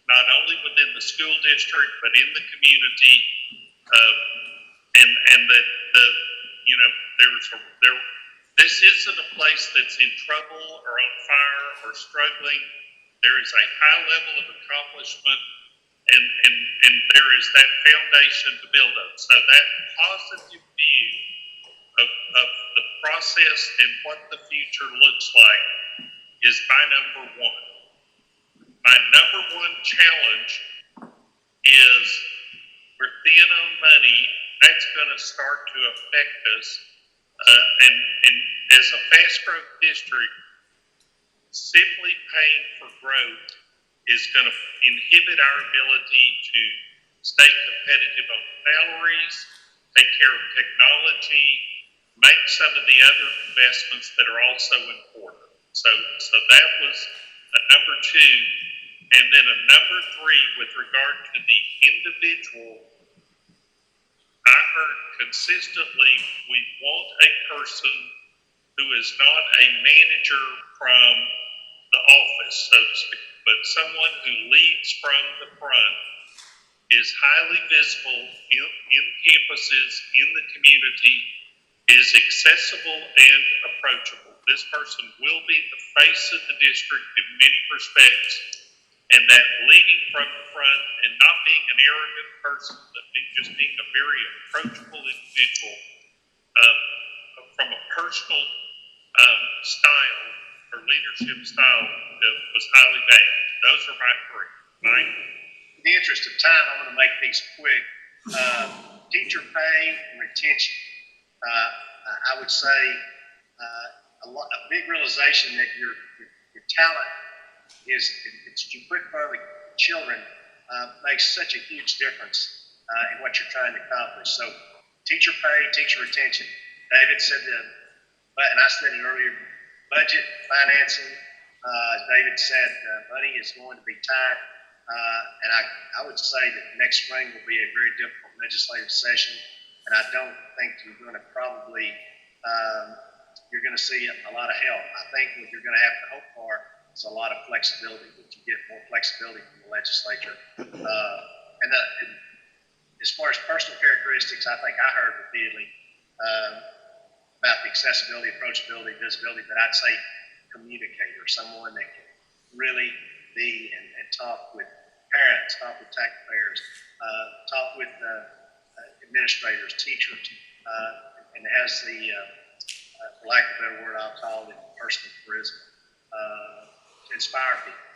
not only within the school district, but in the community, and that this isn't a place that's in trouble or on fire or struggling. There is a high level of accomplishment, and there is that foundation to build on. So that positive view of the process and what the future looks like is my number one. My number one challenge is we're thin on money. That's going to start to affect us. And as a fast growth district, simply paying for growth is going to inhibit our ability to stay competitive on salaries, take care of technology, make some of the other investments that are also important. So that was a number 2. And then a number 3 with regard to the individual, I heard consistently, we want a person who is not a manager from the office, so to speak, but someone who leads from the front, is highly visible in campuses, in the community, is accessible and approachable. This person will be the face of the district in many respects, and that leading from the front and not being an arrogant person, but just being a very approachable individual from a personal style or leadership style that was highly valued. Those are my 3. Right? In the interest of time, I'm going to make these quick. Teacher pay and retention. I would say a big realization that your talent is, you put in front of the children, makes such a huge difference in what you're trying to accomplish. So teacher pay, teacher retention. David said and I said it earlier, budget, financing. As David said, money is going to be tight. And I would say that next spring will be a very difficult legislative session. And I don't think you're going to you're going to see a lot of help. I think what you're going to have to hope for is a lot of flexibility, that you get more flexibility from the legislature. And as far as personal characteristics, I think I heard repeatedly about the accessibility, approachability, visibility, but I'd say communicator, someone that can really be and talk with parents, talk with taxpayers, talk with administrators, teachers, and has the, for lack of a better word, I'll call it personal charisma, to inspire people.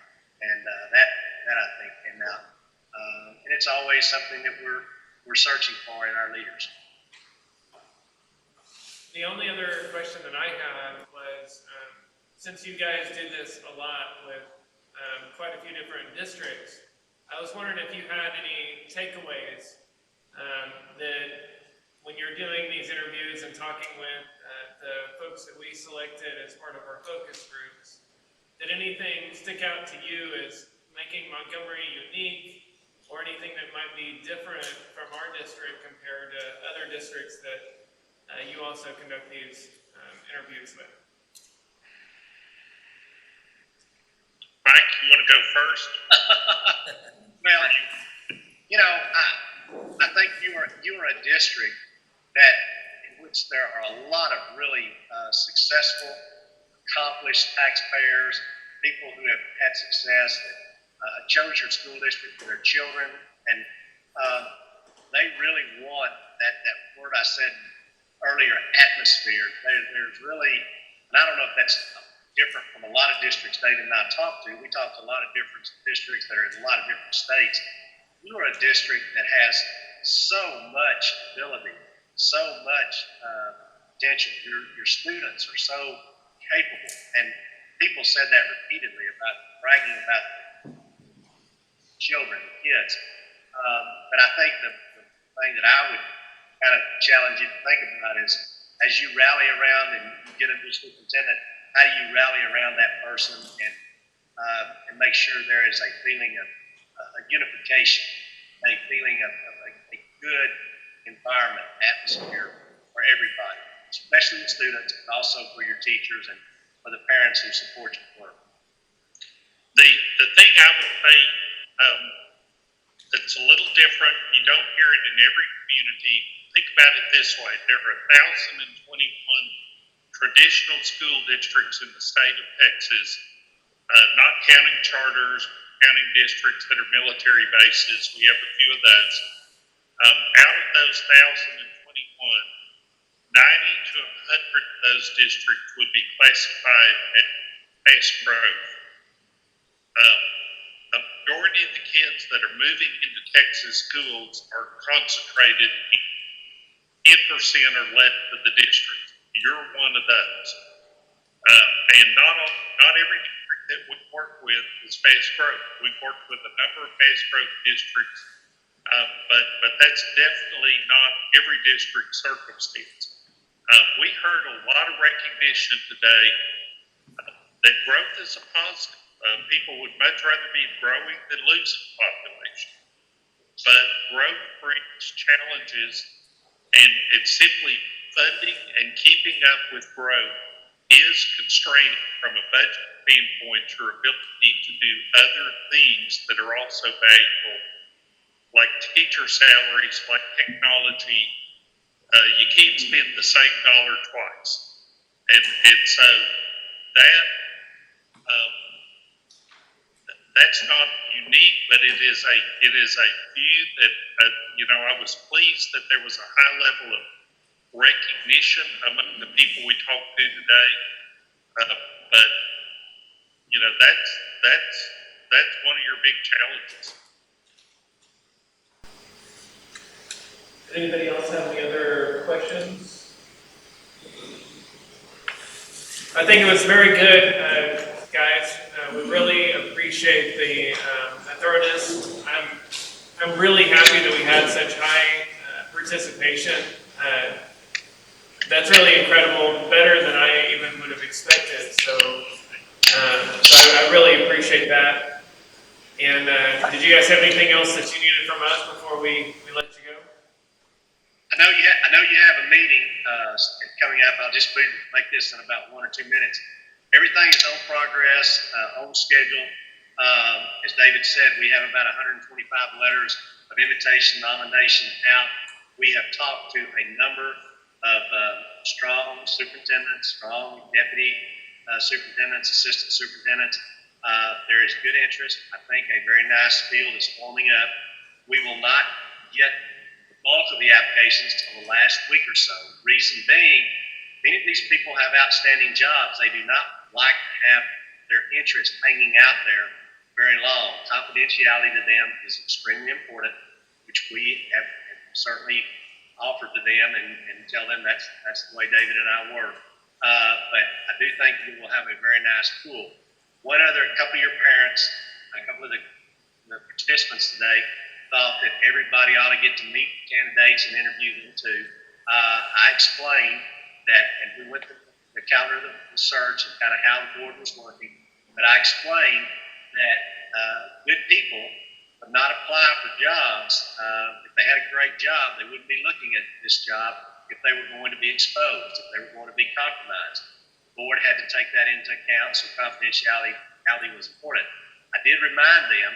And that I think came out. And it's always something that we're searching for in our leaders. The only other question that I had was, since you guys did this a lot with quite a few different districts, I was wondering if you had any takeaways that when you're doing these interviews and talking with the folks that we selected as part of our focus groups, did anything stick out to you as making Montgomery unique, or anything that might be different from our district compared to other districts that you also conduct these interviews with? Mike, you want to go first? Well, you know, I think you are a district that in which there are a lot of really successful, accomplished taxpayers, people who have had success that chose your school district for their children, and they really want that word I said earlier, atmosphere. There's really, and I don't know if that's different from a lot of districts David and I talked to. We talked to a lot of different districts that are in a lot of different states. You are a district that has so much ability, so much potential. Your students are so capable, and people said that repeatedly about bragging about children, kids. But I think the thing that I would kind of challenge you to think about is, as you rally around and you get a new superintendent, how do you rally around that person and make sure there is a feeling of unification, a feeling of a good environment, atmosphere for everybody, especially the students, but also for your teachers and for the parents who support your work. The thing I would say that's a little different, you don't hear it in every community. Think about it this way: there are 1,021 traditional school districts in the state of Texas, not counting charters, counting districts that are military bases. We have a few of those. Out of those 1,021, 90 to 100 of those districts would be classified as fast growth. A majority of the kids that are moving into Texas schools are concentrated in 10% or less of the district. You're one of those. And not every district that we work with is fast growth. We've worked with a number of fast growth districts, but that's definitely not every district circumstance. We heard a lot of recognition today that growth is a positive. People would much rather be growing than losing population. But growth brings challenges, and it's simply funding and keeping up with growth is constraining from a budget standpoint your ability to do other things that are also valuable, like teacher salaries, like technology. You can't spend the same dollar twice. And so that's not unique, but it is a view that I was pleased that there was a high level of recognition among the people we talked to today. But that's one of your big challenges. Anybody else have any other questions? I think it was very good, guys. We really appreciate the thoroughness. I'm really happy that we had such high participation. That's really incredible, better than I even would have expected. So I really appreciate that. And did you guys have anything else that you needed from us before we let you go? I know you have a meeting coming up. I'll just make this in about 1 or 2 minutes. Everything is on progress, on schedule. As David said, we have about 125 letters of invitation, nomination out. We have talked to a number of strong superintendents, strong deputy superintendents, assistant superintendents. There is good interest. I think a very nice field is forming up. We will not get the bulk of the applications till the last week or so. Reason being, many of these people have outstanding jobs. They do not like to have their interest hanging out there very long. Confidentiality to them is extremely important, which we have certainly offered to them and tell them that's the way David and I work. But I do think we will have a very nice pool. A couple of your parents, a couple of the participants today thought that everybody ought to get to meet candidates and interview them too. I explained that, and we went through the calendar of the search and kind of how the board was working, but I explained that good people would not apply for jobs. If they had a great job, they wouldn't be looking at this job if they were going to be exposed, if they were going to be compromised. The board had to take that into account, so confidentiality was important. I did remind them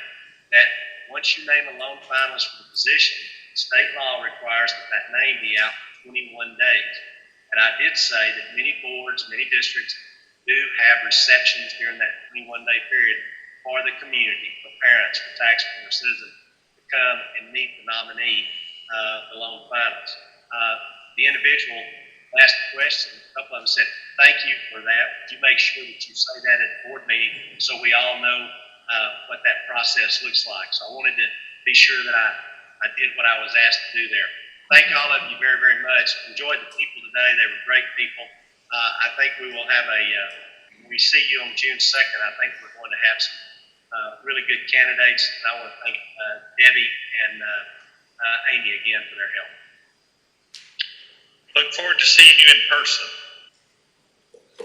that once you name a lone finalist for the position, state law requires that name be out for 21 days. And I did say that many boards, many districts do have receptions during that 21-day period for the community, for parents, for taxpayers, citizens to come and meet the nominee, the lone finalist. The individual asked the question, a couple of them said, thank you for that. Would you make sure that you say that at the board meeting so we all know what that process looks like? So I wanted to be sure that I did what I was asked to do there. Thank all of you very, very much. Enjoyed the people today. They were great people. I think we will have when we see you on June 2nd, I think we're going to have some really good candidates. And I want to thank Debbie and Amy again for their help. Look forward to seeing you in person.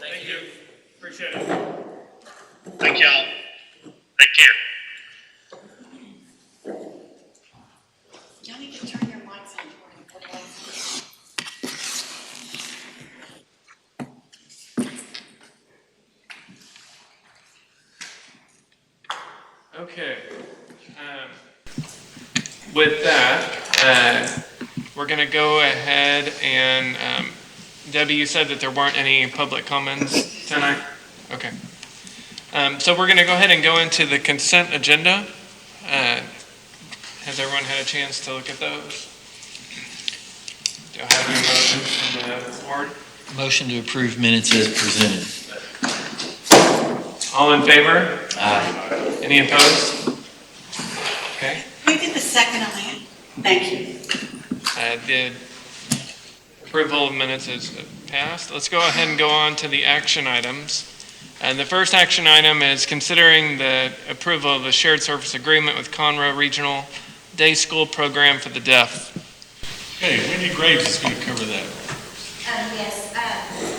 Thank you. Appreciate it. Thank y'all. Take care. Y'all need to turn your mics on. Okay. With that, we're going to go ahead and, Debbie, you said that there weren't any public comments tonight? Okay. So we're going to go ahead and go into the consent agenda. Has everyone had a chance to look at those? Do I have any motions from the board? Motion to approve minutes as presented. All in favor? Aye. Any opposed? Okay. Who did the second on that? Thank you. The approval of minutes is passed. Let's go ahead and go on to the action items. And the first action item is considering the approval of the shared service agreement with Conroe Regional Day School Program for the Deaf. Okay, Wendy Graves is going to cover that. Yes,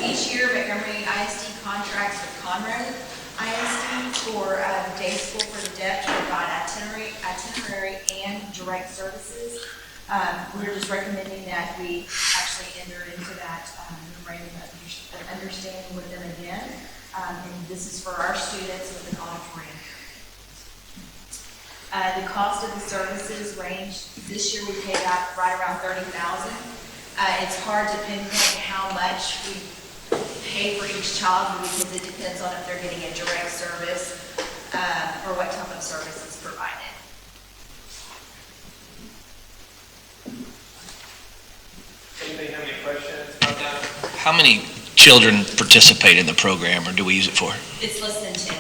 each year Montgomery ISD contracts with Conroe ISD for day school for the deaf to provide itinerary and direct services. We're just recommending that we actually enter into that memorandum of understanding with them again. And this is for our students with an auditorium. The cost of the services range, this year we paid out right around $30,000. It's hard to pinpoint how much we pay for each child because it depends on if they're getting a direct service or what type of service is provided. Anybody have any questions about that? How many children participate in the program, or do we use it for? It's less than 10.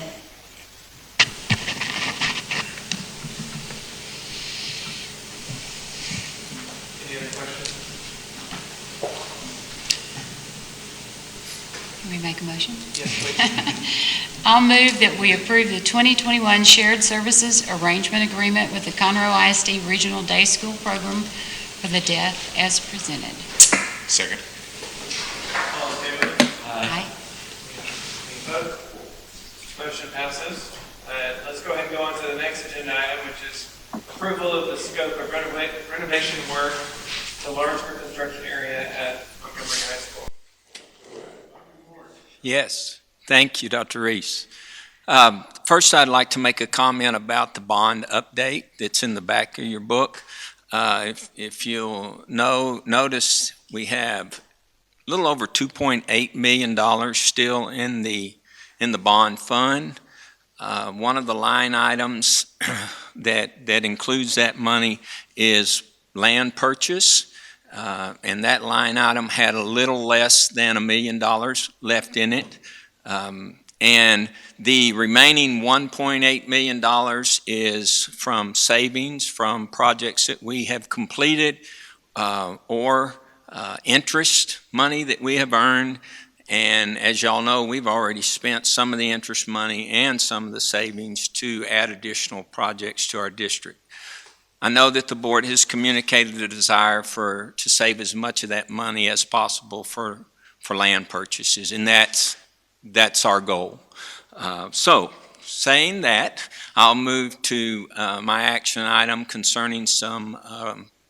Any other questions? Can we make a motion? Yes, please. I'll move that we approve the 2021 Shared Services Arrangement Agreement with the Conroe ISD Regional Day School Program for the Deaf as presented. Second. All in favor? Aye. Any opposed? Motion passes. Let's go ahead and go on to the next agenda item, which is approval of the scope of renovation work to larger construction area at Montgomery High School. Yes, thank you, Dr. Reese. First, I'd like to make a comment about the bond update that's in the back of your book. If you'll notice, we have a little over $2.8 million still in the in the bond fund. One of the line items that includes that money is land purchase, and that line item had a little less than $1 million left in it. And the remaining $1.8 million is from savings from projects that we have completed or interest money that we have earned. And as y'all know, we've already spent some of the interest money and some of the savings to add additional projects to our district. I know that the board has communicated a desire to save as much of that money as possible for land purchases, and that's our goal. So, saying that, I'll move to my action item concerning some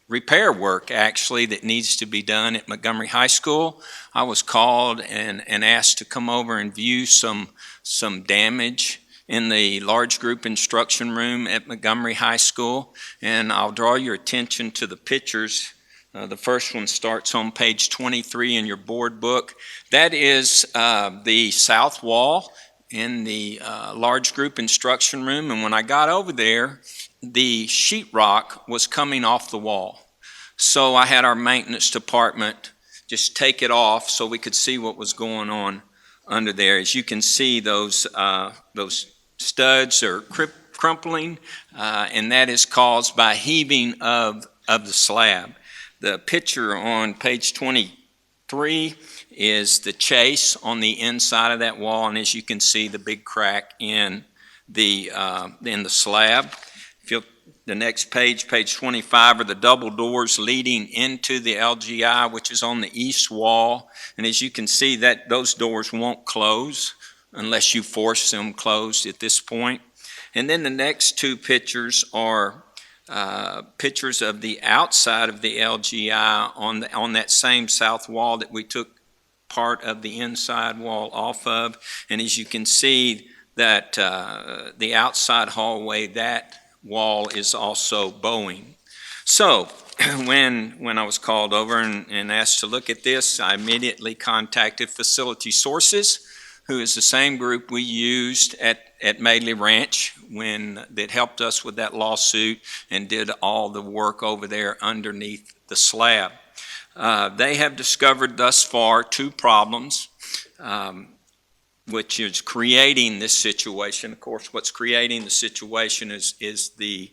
repair work, actually, that needs to be done at Montgomery High School. I was called and asked to come over and view some damage in the large group instruction room at Montgomery High School, and I'll draw your attention to the pictures. The first one starts on page 23 in your board book. That is the south wall in the large group instruction room, and when I got over there, the sheetrock was coming off the wall. So I had our maintenance department just take it off so we could see what was going on under there. As you can see, those studs are crumpling, and that is caused by heaving of the slab. The picture on page 23 is the chase on the inside of that wall, and as you can see, the big crack in the slab. The next page, page 25, are the double doors leading into the LGI, which is on the east wall. And as you can see, that those doors won't close unless you force them closed at this point. And then the next two pictures are pictures of the outside of the LGI on that same south wall that we took part of the inside wall off of. And as you can see, that the outside hallway, that wall is also bowing. So when I was called over and asked to look at this, I immediately contacted Facility Sources, who is the same group we used at Madeley Ranch that helped us with that lawsuit and did all the work over there underneath the slab. They have discovered thus far two problems, which is creating this situation. Of course, what's creating the situation is the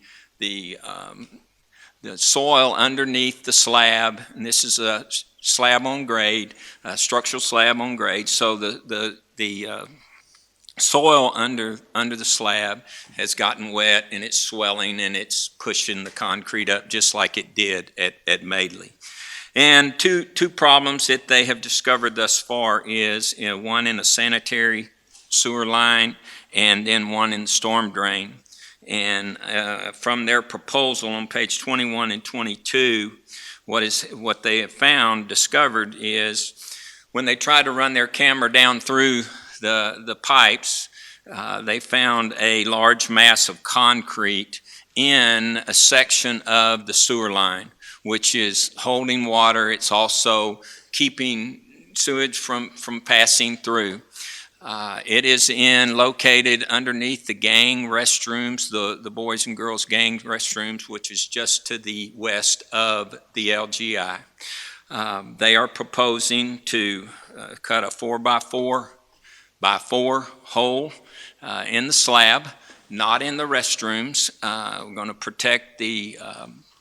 soil underneath the slab, and this is a slab on grade, structural slab on grade. So the soil under the slab has gotten wet, and it's swelling, and it's pushing the concrete up just like it did at Madeley. And two problems that they have discovered thus far is one in a sanitary sewer line and then one in the storm drain. And from their proposal on page 21 and 22, what they have discovered is when they tried to run their camera down through the pipes, they found a large mass of concrete in a section of the sewer line, which is holding water. It's also keeping sewage from passing through. It is located underneath the gang restrooms, the boys and girls gang restrooms, which is just to the west of the LGI. They are proposing to cut a 4x4 hole in the slab, not in the restrooms. We're going to protect the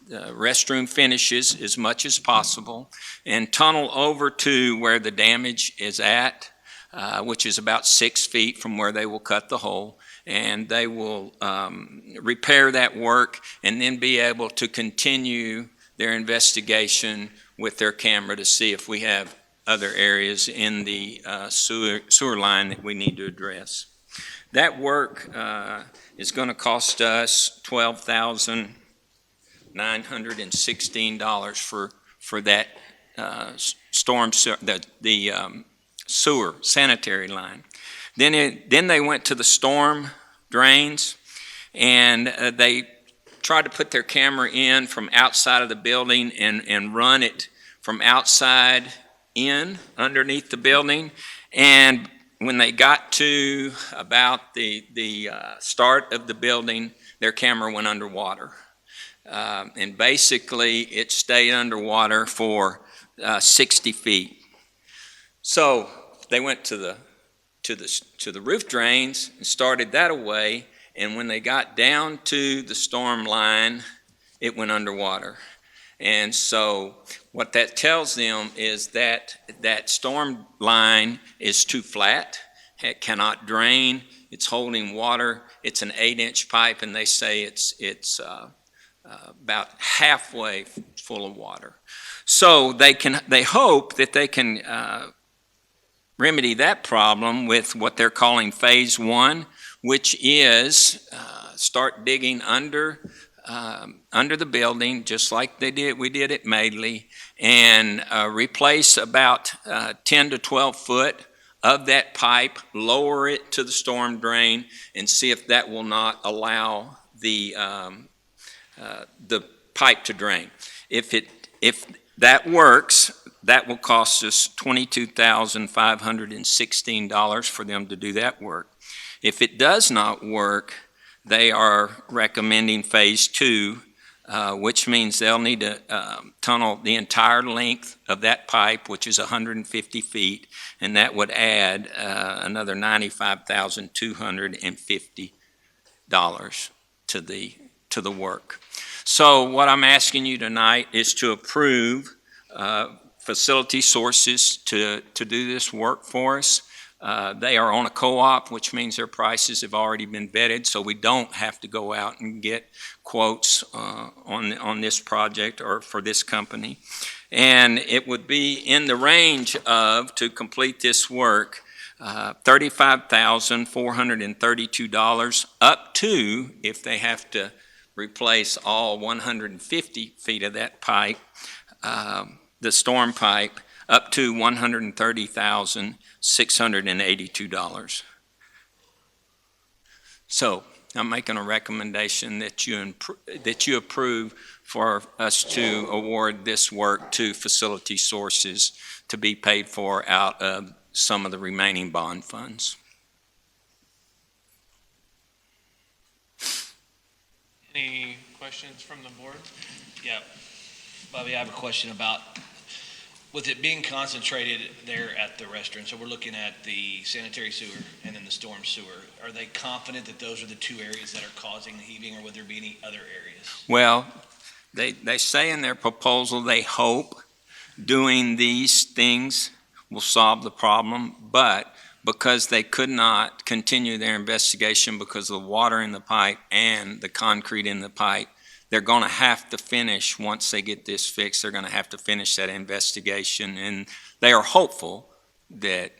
restroom finishes as much as possible and tunnel over to where the damage is at, which is about 6 feet from where they will cut the hole. And they will repair that work and then be able to continue their investigation with their camera to see if we have other areas in the sewer line that we need to address. That work is going to cost us $12,916 for that sewer sanitary line. Then they went to the storm drains, and they tried to put their camera in from outside of the building and run it from outside in underneath the building. And when they got to about the start of the building, their camera went underwater. And basically, it stayed underwater for 60 feet. So they went to the roof drains and started that away, and when they got down to the storm line, it went underwater. And so what that tells them is that that storm line is too flat, it cannot drain, it's holding water, it's an 8-inch pipe, and they say it's about halfway full of water. So they hope that they can remedy that problem with what they're calling phase 1, which is start digging under the building, just like we did at Madeley, and replace about 10 to 12 foot of that pipe, lower it to the storm drain, and see if that will not allow the pipe to drain. If that works, that will cost us $22,516 for them to do that work. If it does not work, they are recommending phase 2, which means they'll need to tunnel the entire length of that pipe, which is 150 feet, and that would add another $95,250 to the work. So what I'm asking you tonight is to approve Facility Sources to do this work for us. They are on a co-op, which means their prices have already been vetted, so we don't have to go out and get quotes on this project or for this company. And it would be in the range of, to complete this work, $35,432 up to, if they have to replace all 150 feet of that pipe, the storm pipe, up to $130,682. So I'm making a recommendation that you approve for us to award this work to Facility Sources to be paid for out of some of the remaining bond funds. Any questions from the board? Yeah. Bobby, I have a question about, with it being concentrated there at the restaurant, so we're looking at the sanitary sewer and then the storm sewer. Are they confident that those are the two areas that are causing the heaving, or would there be any other areas? Well, they say in their proposal they hope doing these things will solve the problem, but because they could not continue their investigation because of the water in the pipe and the concrete in the pipe, they're going to have to finish, once they get this fixed, they're going to have to finish that investigation, and they are hopeful that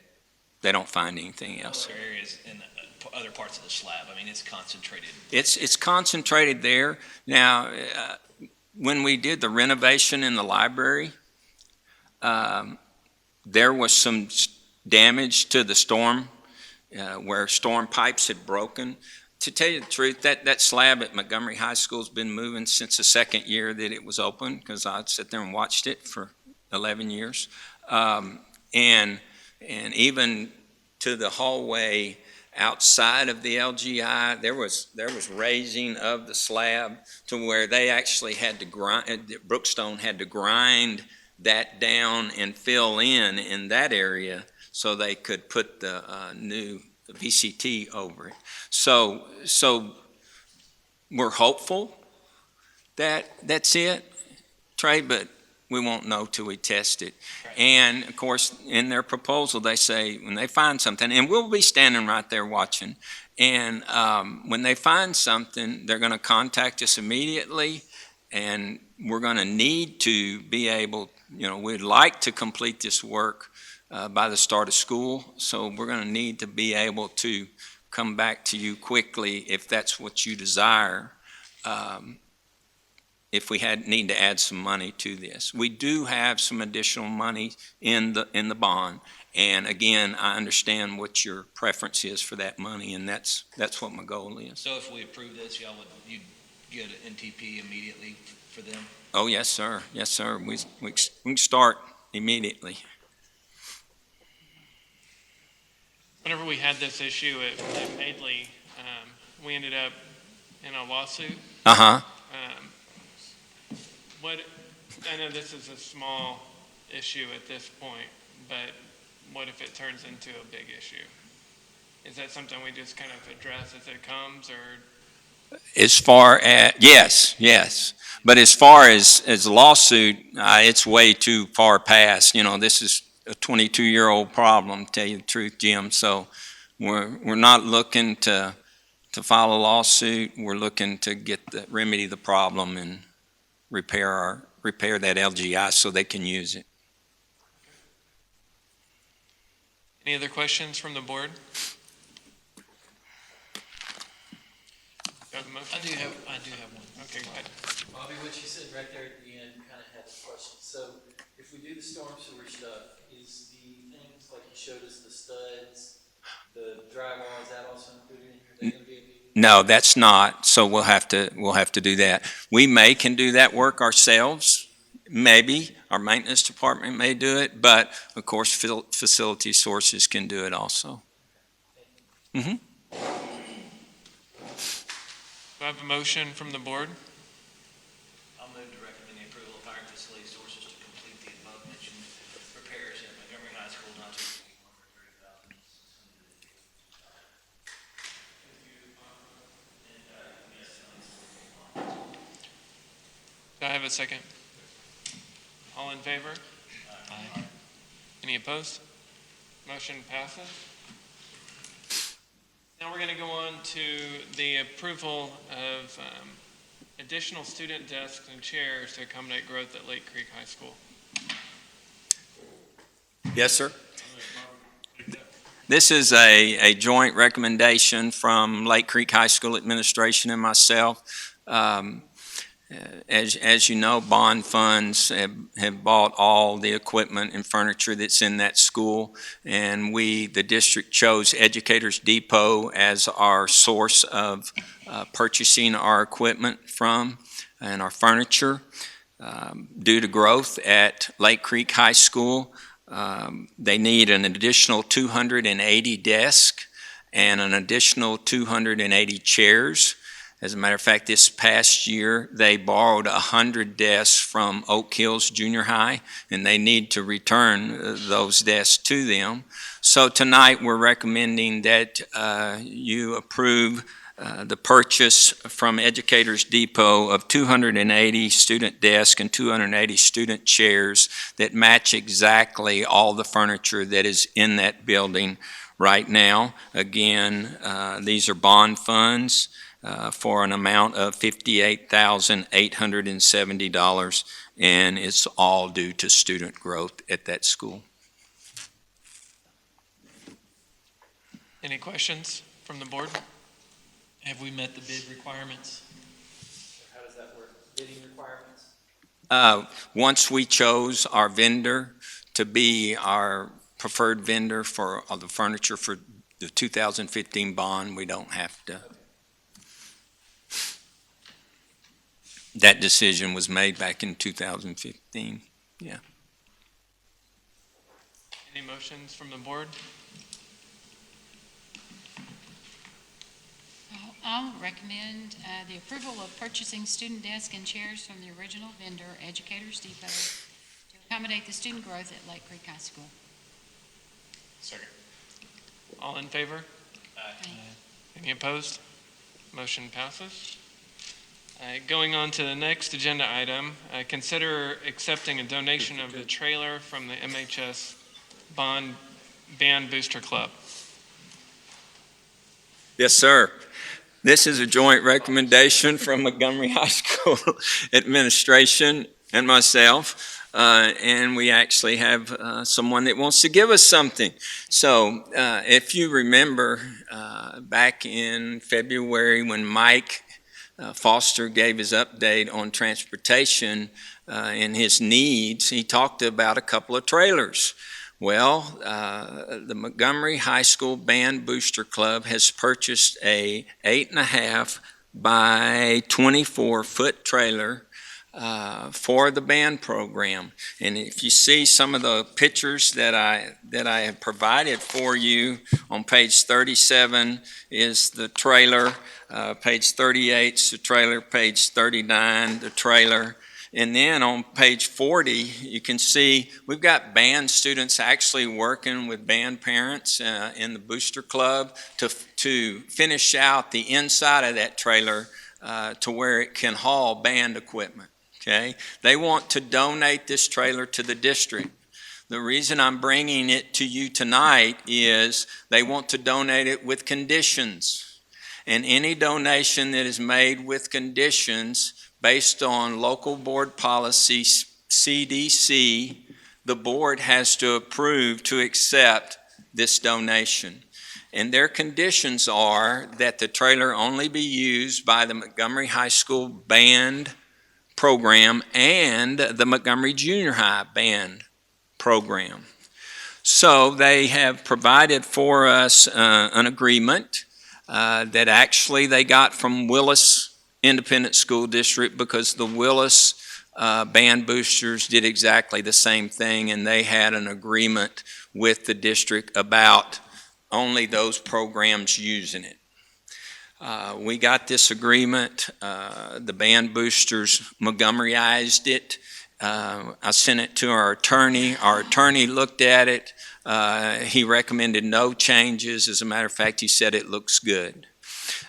they don't find anything else. Other areas in the other parts of the slab, I mean, it's concentrated. It's concentrated there. Now, when we did the renovation in the library, there was some damage to the storm, where storm pipes had broken. To tell you the truth, that slab at Montgomery High School has been moving since the second year that it was open, because I sat there and watched it for 11 years. And even to the hallway outside of the LGI, there was raising of the slab to where they actually had to grind, Brookstone had to grind that down and fill in that area so they could put the new VCT over it. So we're hopeful that that's it, Trey, but we won't know till we test it. And of course, in their proposal, they say when they find something, and we'll be standing right there watching, and when they find something, they're going to contact us immediately, and we're going to need to be able, we'd like to complete this work by the start of school, so we're going to need to be able to come back to you quickly if that's what you desire, if we need to add some money to this. We do have some additional money in the bond, and again, I understand what your preference is for that money, and that's what my goal is. So if we approve this, you'd get an NTP immediately for them? Oh, yes, sir. Yes, sir. We can start immediately. whenever we had this issue at Madeley, we ended up in a lawsuit. Uh-huh. I know this is a small issue at this point, but what if it turns into a big issue? Is that something we just kind of address as it comes, or? As far as, yes. But as far as lawsuit, it's way too far past. This is a 22-year-old problem, to tell you the truth, Jim. So we're not looking to file a lawsuit. We're looking to remedy the problem and repair that LGI so they can use it. Any other questions from the board? Do you have a motion? I do have one. Okay, go ahead. Bobby, what you said right there at the end kind of had a question. So if we do the storm sewer stuff, is the things like you showed us, the studs, the drywall, is that also included in here? Are they gonna be included? No, that's not. So we'll have to do that. We can do that work ourselves. Maybe our maintenance department may do it, but of course facility sources can do it also. Mm-hmm. Do I have a motion from the board? I'll move to recommend the approval of hiring facility sources to complete the above mentioned repairs at Montgomery High School, not to exceed $130,000. Do I have a second? All in favor? Aye. Any opposed? Motion passes. Now we're going to go on to the approval of additional student desks and chairs to accommodate growth at Lake Creek High School. Yes, sir. This is a joint recommendation from Lake Creek High School administration and myself. As you know, bond funds have bought all the equipment and furniture that's in that school, and the district chose Educators Depot as our source of purchasing our equipment from and our furniture. Due to growth at Lake Creek High School, they need an additional 280 desks and an additional 280 chairs. As a matter of fact, this past year, they borrowed 100 desks from Oak Hills Junior High, and they need to return those desks to them. So tonight, we're recommending that you approve the purchase from Educators Depot of 280 student desks and 280 student chairs that match exactly all the furniture that is in that building right now. Again, these are bond funds. For an amount of $58,870, and it's all due to student growth at that school. Any questions from the board? Have we met the bid requirements? How does that work? Bidding requirements? Once we chose our vendor to be our preferred vendor for the furniture for the 2015 bond, we don't have to. That decision was made back in 2015, yeah. Any motions from the board? I'll recommend the approval of purchasing student desks and chairs from the original vendor, Educators Depot, to accommodate the student growth at Lake Creek High School. Second. All in favor? Aye. Any opposed? Motion passes. Going on to the next agenda item, consider accepting a donation of the trailer from the MHS Band Booster Club. Yes, sir. This is a joint recommendation from Montgomery High School administration and myself, and we actually have someone that wants to give us something. So if you remember back in February when Mike Foster gave his update on transportation and his needs, he talked about a couple of trailers. Well, the Montgomery High School Band Booster Club has purchased a 8.5 by 24 foot trailer for the band program. And if you see some of the pictures that I have provided for you, on page 37 is the trailer, page 38 is the trailer, page 39 the trailer. And then on page 40, you can see we've got band students actually working with band parents in the Booster Club to finish out the inside of that trailer to where it can haul band equipment. Okay? They want to donate this trailer to the district. The reason I'm bringing it to you tonight is they want to donate it with conditions. And any donation that is made with conditions based on local board policy CDC, the board has to approve to accept this donation. And their conditions are that the trailer only be used by the Montgomery High School band program and the Montgomery Junior High band program. So they have provided for us an agreement that actually they got from Willis Independent School District, because the Willis band boosters did exactly the same thing, and they had an agreement with the district about only those programs using it. We got this agreement. The band boosters Montgomeryized it. I sent it to our attorney. Our attorney looked at it. He recommended no changes. As a matter of fact, he said it looks good.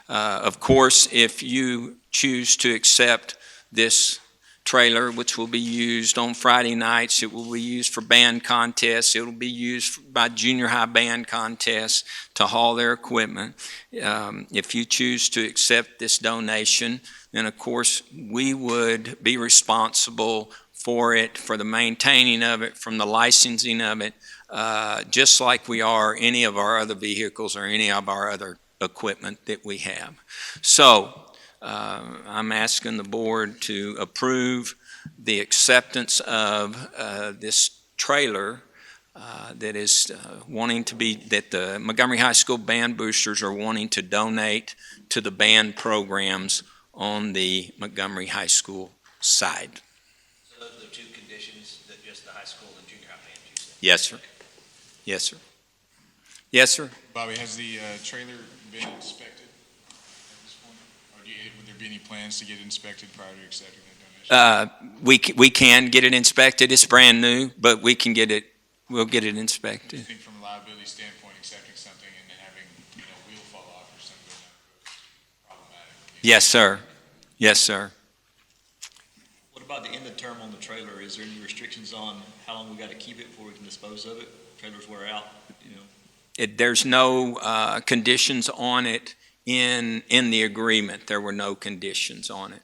Of course, if you choose to accept this trailer, which will be used on Friday nights, it will be used for band contests, it will be used by junior high band contests to haul their equipment. If you choose to accept this donation, then of course we would be responsible for it, for the maintaining of it, from the licensing of it, just like we are any of our other vehicles or any of our other equipment that we have. So I'm asking the board to approve the acceptance of this trailer that is wanting to be, that the Montgomery High School band boosters are wanting to donate to the band programs on the Montgomery High School side. So those are the two conditions, that just the high school and junior high band use it? Yes, sir. Yes, sir. Yes, sir. Bobby, has the trailer been inspected at this point? Or would there be any plans to get it inspected prior to accepting that donation? We can get it inspected. It's brand new, but we can get it, we'll get it I inspected. think from a liability standpoint, accepting something and then having, wheel fall off or something is problematic. Yes, sir. Yes, sir. What about the end of term on the trailer? Is there any restrictions on how long we got to keep it before we can dispose of it? Trailers wear out, There's no conditions on it in the agreement. There were no conditions on it.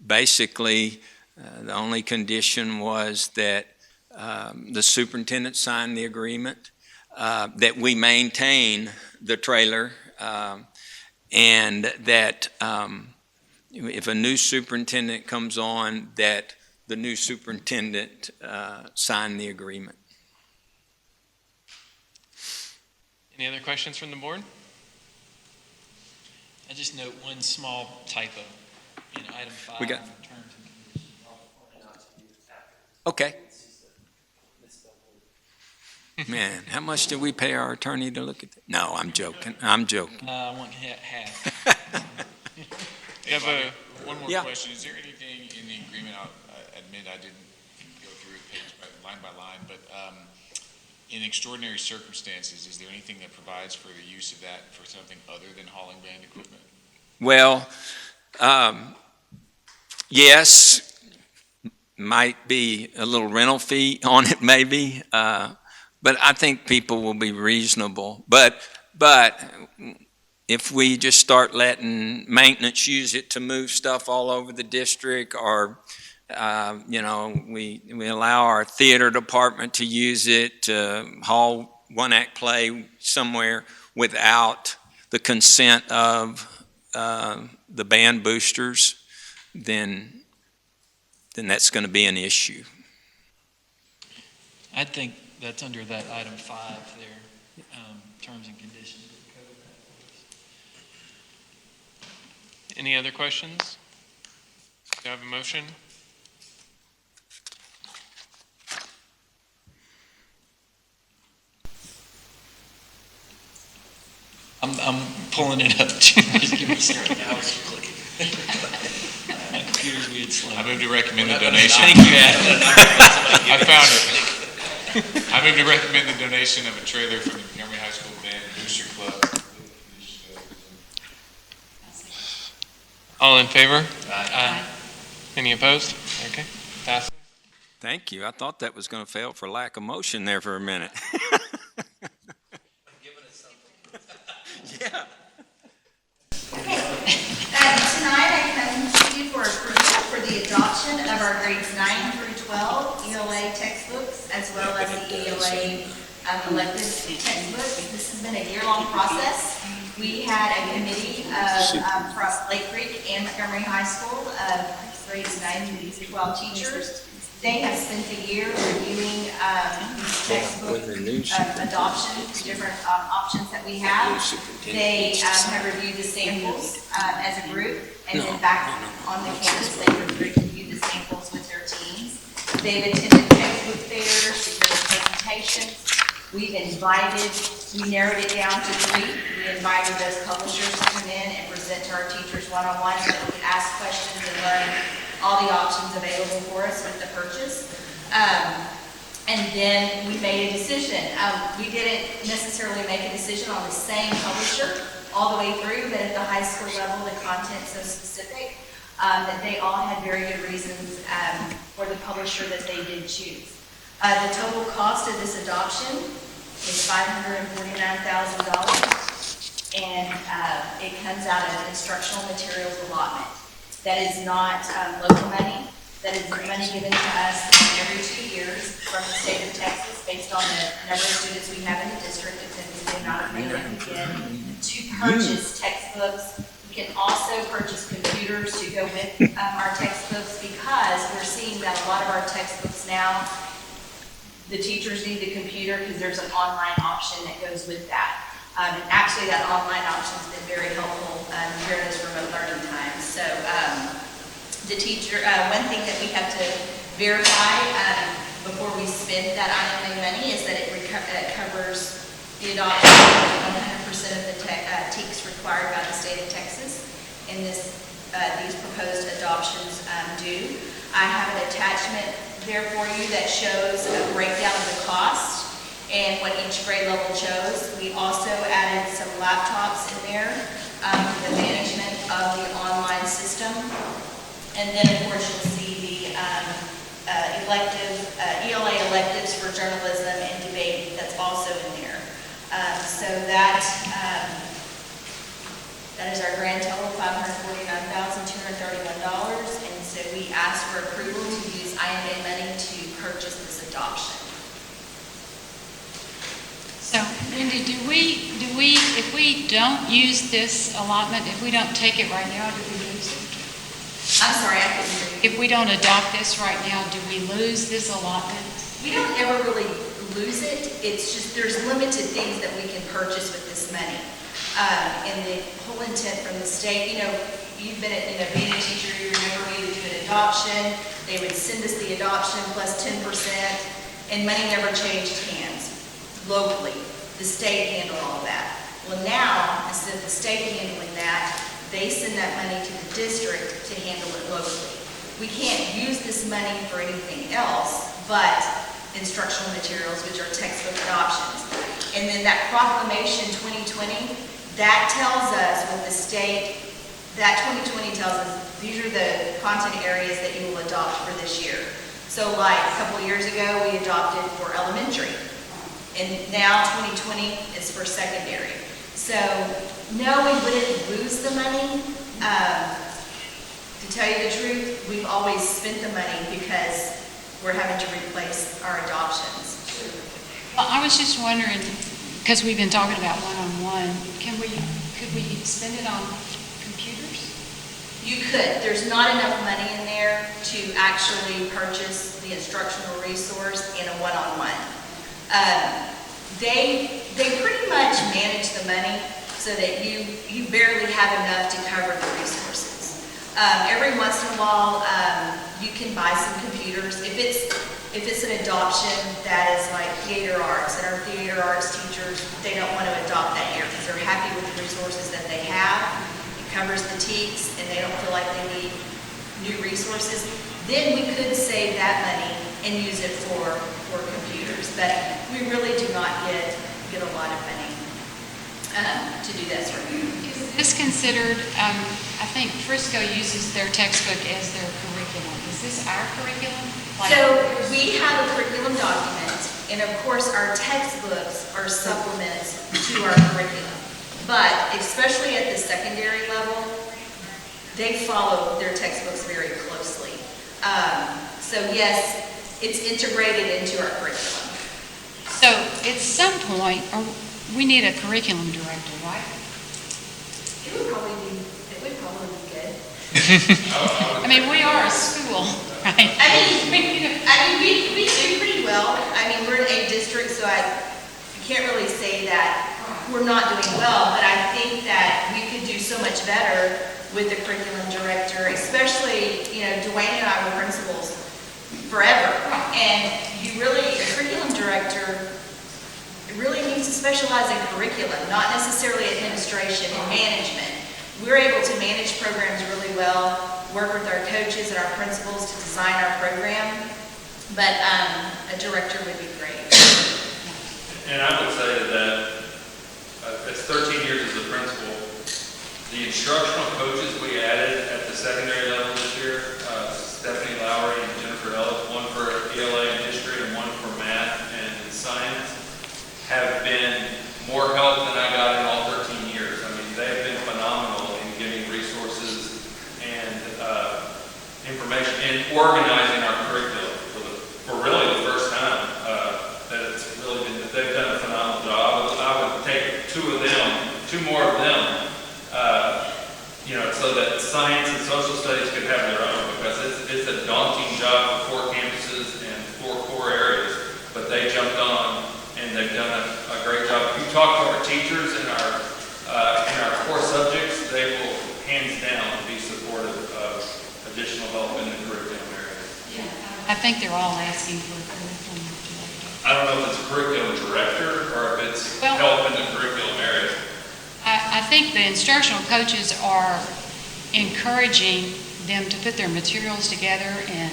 Basically, the only condition was that the superintendent signed the agreement, that we maintain the trailer, and that if a new superintendent comes on, that the new superintendent sign the agreement. Any other questions from the board? I just note one small typo in item 5. We got- terms and conditions. Okay. Man, how much did we pay our attorney to look at that? No, I'm joking. I'm joking. I want half. Hey, Bobby, one more Yeah. question. Is there anything in the agreement, I'll admit I didn't go through it line by line, but in extraordinary circumstances, is there anything that provides for the use of that for something other than hauling band equipment? Well, yes, might be a little rental fee on it maybe, but I think people will be reasonable. But if we just start letting maintenance use it to move stuff all over the district, or we allow our theater department to use it to haul one-act play somewhere without the consent of the band boosters, then that's going to be an issue. I think that's under that item 5 there, terms and conditions. Any other questions? Do I have a motion? I'm pulling it up. Just give me a second. My computer's weird slow. I move to recommend the donation. Thank you, Adam. I found it. I move to recommend the donation of a trailer from the Montgomery High School Band Booster Club. All in favor? Aye. Any opposed? Okay, passes. Thank you. I thought that was going to fail for lack of motion there for a minute. Yeah. Tonight I come to you for approval for the adoption of our grades 9 through 12 ELA textbooks, as well as the ELA elective textbooks. This has been a year-long process. We had a committee of from Lake Creek and Montgomery High School of grades 9 through 12 teachers. They have spent the year reviewing textbook adoption, different options that we have. They have reviewed the samples as a group, and then back on the campus, they reviewed the samples with their teams. They've attended textbook fairs, different presentations. We narrowed it down to 3. We invited those publishers to come in and present to our teachers one-on-one so that we could ask questions and learn all the options available for us with the purchase. And then we made a decision. We didn't necessarily make a decision on the same publisher all the way through, but at the high school level, the content's so specific that they all had very good reasons for the publisher that they did choose. The total cost of this adoption is $549,000, and it comes out of instructional materials allotment. That is not local money. That is money given to us every 2 years from the state of Texas based on the number of students we have in the district and the amount of money that we get to purchase textbooks. We can also purchase computers to go with our textbooks, because we're seeing that a lot of our textbooks now, the teachers need the computer because there's an online option that goes with that. And actually, that online option has been very helpful during this remote learning time. So the teacher, one thing that we have to verify before we spend that IMA money is that it covers the adoption of 100% of the TEKS required by the state of Texas, and these proposed adoptions do. I have an attachment there for you that shows a breakdown of the cost and what each grade level chose. We also added some laptops in there for the management of the online system. And then, of course, you'll see the ELA electives for journalism and debate that's also in there. So that is our grand total, $549,231. And so we asked for approval to use IMA money to purchase this adoption. So, Wendy, if we don't use this allotment, if we don't take it right now, do we lose it? I'm sorry, I couldn't hear you. If we don't adopt this right now, do we lose this allotment? We don't ever really lose it. It's just there's limited things that we can purchase with this money. And the whole intent from the state, you've been being a teacher, you remember we would do an adoption. They would send us the adoption plus 10%, and money never changed hands locally. The state handled all of that. Well, now, instead of the state handling that, they send that money to the district to handle it locally. We can't use this money for anything else but instructional materials, which are textbook adoptions. And then that proclamation 2020, that tells us what the state, that 2020 tells us these are the content areas that you will adopt for this year. So like a couple of years ago, we adopted for elementary. And now 2020 is for secondary. So no, we wouldn't lose the money. To tell you the truth, we've always spent the money because we're having to replace our adoptions. Well, I was just wondering, because we've been talking about one-on-one, could we spend it on computers? You could. There's not enough money in there to actually purchase the instructional resource in a one-on-one. They pretty much manage the money so that you barely have enough to cover the resources. Every once in a while, you can buy some computers. If it's an adoption that is like theater arts, and our theater arts teachers, they don't want to adopt that year because they're happy with the resources that they have. It covers the TEKS, and they don't feel like they need new resources. Then we could save that money and use it for computers. But we really do not get a lot of money to do that sort of thing. Is this considered, I think Frisco uses their textbook as their curriculum. Is this our curriculum? So we have a curriculum document, and of course our textbooks are supplements to our curriculum. But especially at the secondary level, they follow their textbooks very closely. So yes, it's integrated into our curriculum. So at some point, we need a curriculum director, right? It would probably be good. I mean, we are a school, right? We do pretty well. I mean, we're an A district, so I can't really say that we're not doing well, but I think that we could do so much better with the curriculum director, especially, Dwayne and I were principals forever. And a curriculum director really needs to specialize in curriculum, not necessarily administration and management. We're able to manage programs really well, work with our coaches and our principals to design our program, but a director would be great. And I would say that it's 13 years as a principal. The instructional coaches we added at the secondary level this year, Stephanie Lowry and Jennifer Ellis, one for ELA and history and one for math and science, have been more help than I got in all 13 years. I mean, they've been phenomenal in giving resources and information and organizing our curriculum for really the first time that it's really been, they've done a phenomenal job. I would take two more of them, so that science and social studies could have their own, because it's a daunting job for 4 campuses and 4 core areas, but they jumped on and they've done a great job. If you talk to our teachers in our core subjects, they will hands down be supportive of additional help in the curriculum area. Yeah. I think they're all asking for a curriculum director. I don't know if it's a curriculum director or if it's help in the curriculum area. I think the instructional coaches are encouraging them to put their materials together and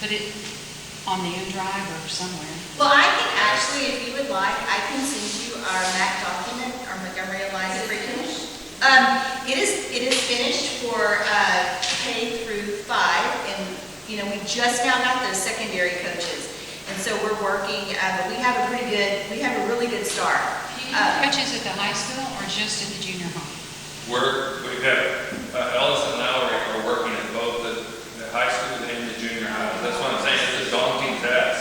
put it on the Drive or somewhere. Well, I can actually, if you would like, I can send you our MAC document, our Montgomery ISD curriculum. It is finished for K through 5, and we just now got those secondary coaches, and so we're working. But we have a really good start. Do you have coaches at the high school or just at the junior high? We've got Ellis and Lowry are working at both the high school and the junior high. That's what I'm saying. It's a daunting task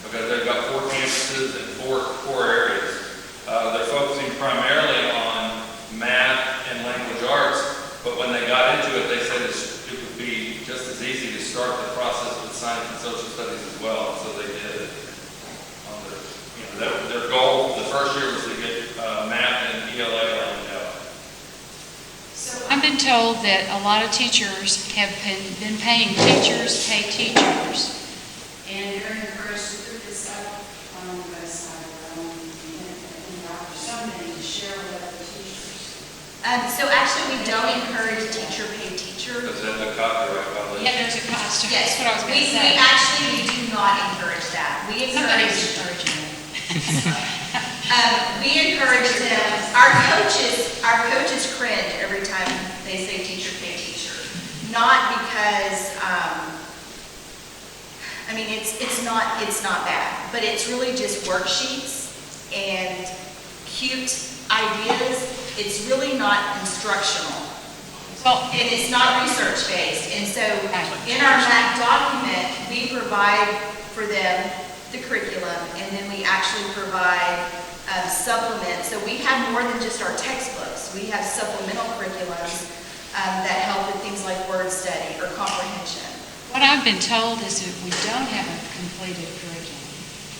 because they've got 4 campuses and 4 core areas. They're focusing primarily on math and language arts, but when they got into it, they said it would be just as easy to start the process with science and social studies as well. So they did. Their goal the first year was to get math and ELA lined up. I've been told that a lot of teachers have been paying teachers pay teachers. And they're encouraged to put this up on the website or something to share with other teachers. So actually, we don't encourage teacher pay teacher. Because that's a copyright violation. Yeah, there's a cost. Yes, That's what I was going to say. We do not encourage that. Somebody's encouraging it. We encourage them. Our coaches cringe every time they say teacher pay teacher. Not because, it's not bad, but it's really just worksheets and cute ideas. It's really not instructional. And it's not research based. And so in our MAC document, we provide for them the curriculum, and then we actually provide supplements. So we have more than just our textbooks. We have supplemental curriculums that help with things like word study or comprehension. What I've been told is that we don't have a completed curriculum.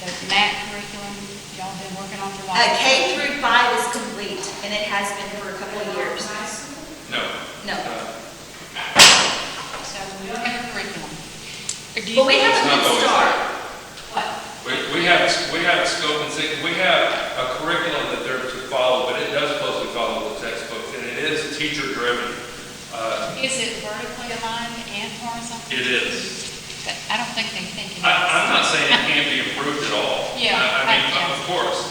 The MAC curriculum y'all been working on for a while. K through 5 is complete, and it has been for a couple of years. No. No. We don't have a curriculum. Or do you But we think- have a good start. What? We have a scope and we have a curriculum that they're to follow, but it does closely follow the textbooks, and it is teacher-driven. Is it vertically aligned and horizontal? It is. But I don't think they think it is. I'm not saying it can't be improved at all. Yeah, I mean, yeah. of course.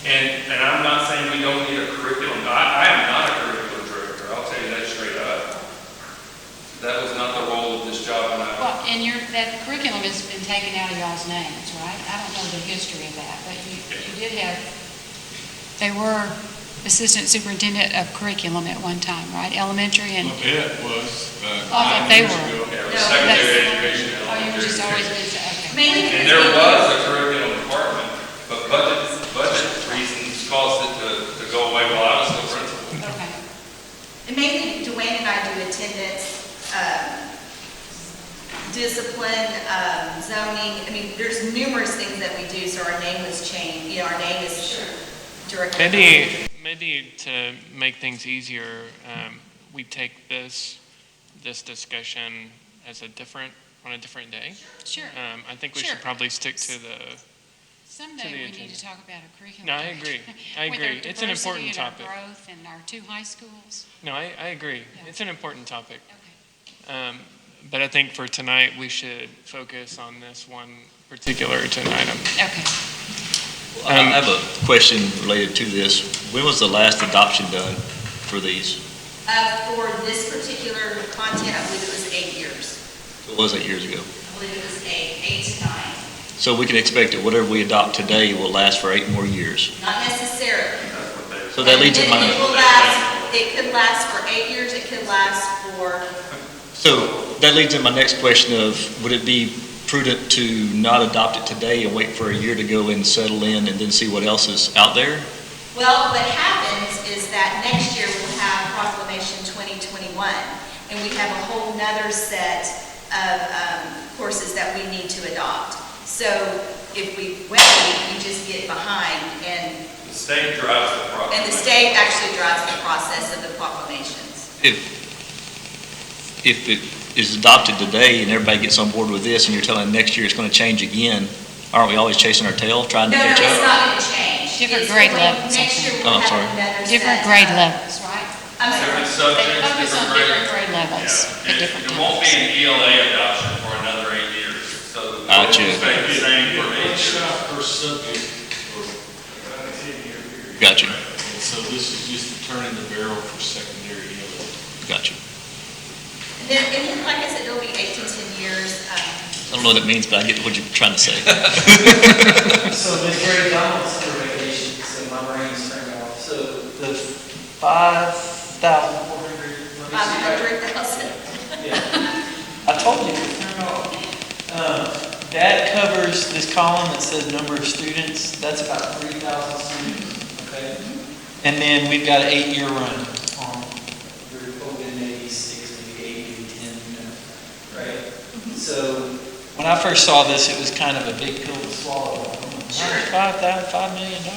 And I'm not saying we don't need a curriculum. I am not a curriculum director. I'll tell you that straight up. That was not the role of this job when I was. Well, and that curriculum has been taken out of y'all's names, right? I don't know the history of that, but you did have, they were assistant superintendent of curriculum at one time, right? Elementary and. It was, I thought they were. Yeah, it was secondary education. Oh, you were just always been, okay. Mainly And there was a curriculum department, but budget reasons caused it to go away while I was still principal. Okay. And maybe Dwayne and I do attendance, discipline, zoning. I mean, there's numerous things that we do, so our name was changed. You know, our name is directly. Maybe to make things easier, we take this discussion as on a different day. Sure. I think we Sure. should probably stick to the. Someday we agenda. need to talk about a curriculum. No, I agree. I agree. With our It's an important diversity and topic. our growth and our 2 high schools. No, I agree. Yeah. It's an important topic. Okay. But I think for tonight, we should focus on this one particular agenda item. Okay. I have a question related to this. When was the last adoption done for these? For this particular content, I believe it was 8 years. It was 8 years ago. I believe it was 8 to 9. So we can expect that whatever we adopt today will last for 8 more years. Not necessarily. So that leads in my, It could last for 8 years, it could last for, so that leads in my next question of, would it be prudent to not adopt it today and wait for a year to go and settle in and then see what else is out there? well, what happens is that next year we'll have Proclamation 2021, and we have a whole nother set of courses that we need to adopt. So if we wait, we just get behind, and The state drives the process. the state actually drives the process of the proclamations. If it is adopted today and everybody gets on board with this and you're telling them next year it's going to change again, aren't we always chasing our tail trying to No, catch it's up? not going to change. Different It's grade going- levels, I Next year think. we'll Oh, I'm have sorry. another Different set grade of- levels, right? I'm sorry. Different They subjects, focus on different grade levels Yeah, at different it won't be times. an ELA adoption for another 8 years, so the Gotcha. will stay the same for 8 years. workshop per subject for about a 10-year period. Gotcha. And so this is just turning the barrel for secondary ELA. Gotcha. And then, like I said, it'll be 8 to 10 years. I don't know what that means, but I get what you're trying to say. So Ms. Graves, I'm on summer vacation, so my brain's turned off. So the 5,400. 500,000. Yeah. I told you, it's turned off. That covers this column that says number of students. That's about 3,000 students, okay? And then we've got an 8-year run on, we're hoping maybe 6, maybe 8, maybe 10, right? So when I first saw this, it was kind of a big pill to swallow. Sure. $5 million. $500,000.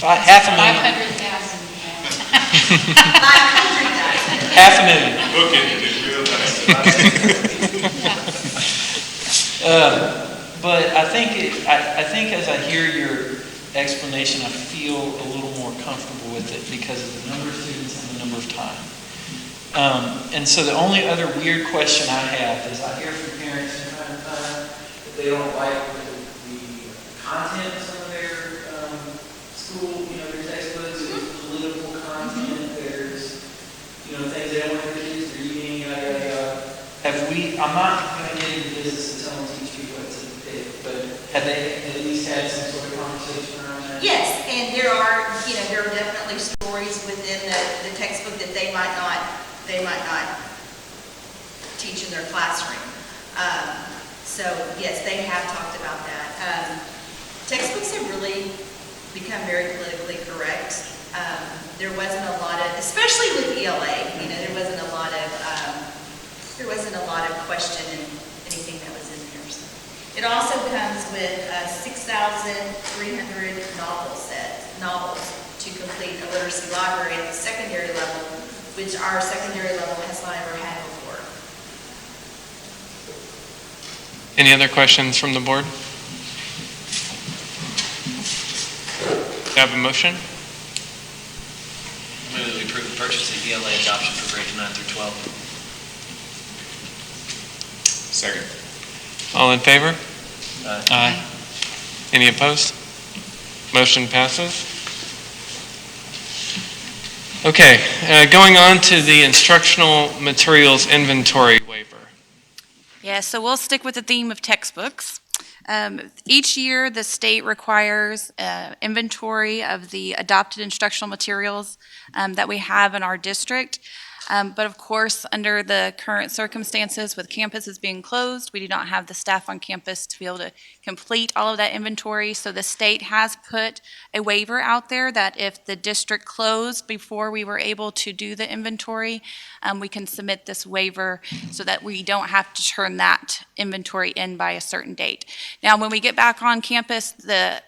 500,000. 500,000. $500,000. Look at it, it's real nice. But I think as I hear your explanation, I feel a little more comfortable with it because of the number of students and the number of time. And so the only other weird question I have is I hear from parents from time to time that they don't like the content of some of their school, their textbooks, there's political content, there's, things they don't want their kids reading, yada, yada, yada. I'm not going to get into business and tell them to teach people what to pick, but have they at least had some sort of conversation around that? Yes, and there are definitely stories within the textbook that they might not teach in their classroom. So yes, they have talked about that. Textbooks have really become very politically correct. There wasn't a lot of, especially with ELA, there wasn't a lot of question in anything that was in there. So. It also comes with 6,300 novels to complete a literacy library at the secondary level, which our secondary level has not ever had before. Any other questions from the board? Do I have a motion? Move that we approve the purchase of ELA adoption for grades 9 through 12. Second. All in favor? Aye. Any opposed? Motion passes. Okay, going on to the instructional materials inventory waiver. Yeah, so we'll stick with the theme of textbooks. Each year, the state requires inventory of the adopted instructional materials that we have in our district. But of course, under the current circumstances with campuses being closed, we do not have the staff on campus to be able to complete all of that inventory. So the state has put a waiver out there that if the district closed before we were able to do the inventory, we can submit this waiver so that we don't have to turn that inventory in by a certain date. Now, when we get back on campus, the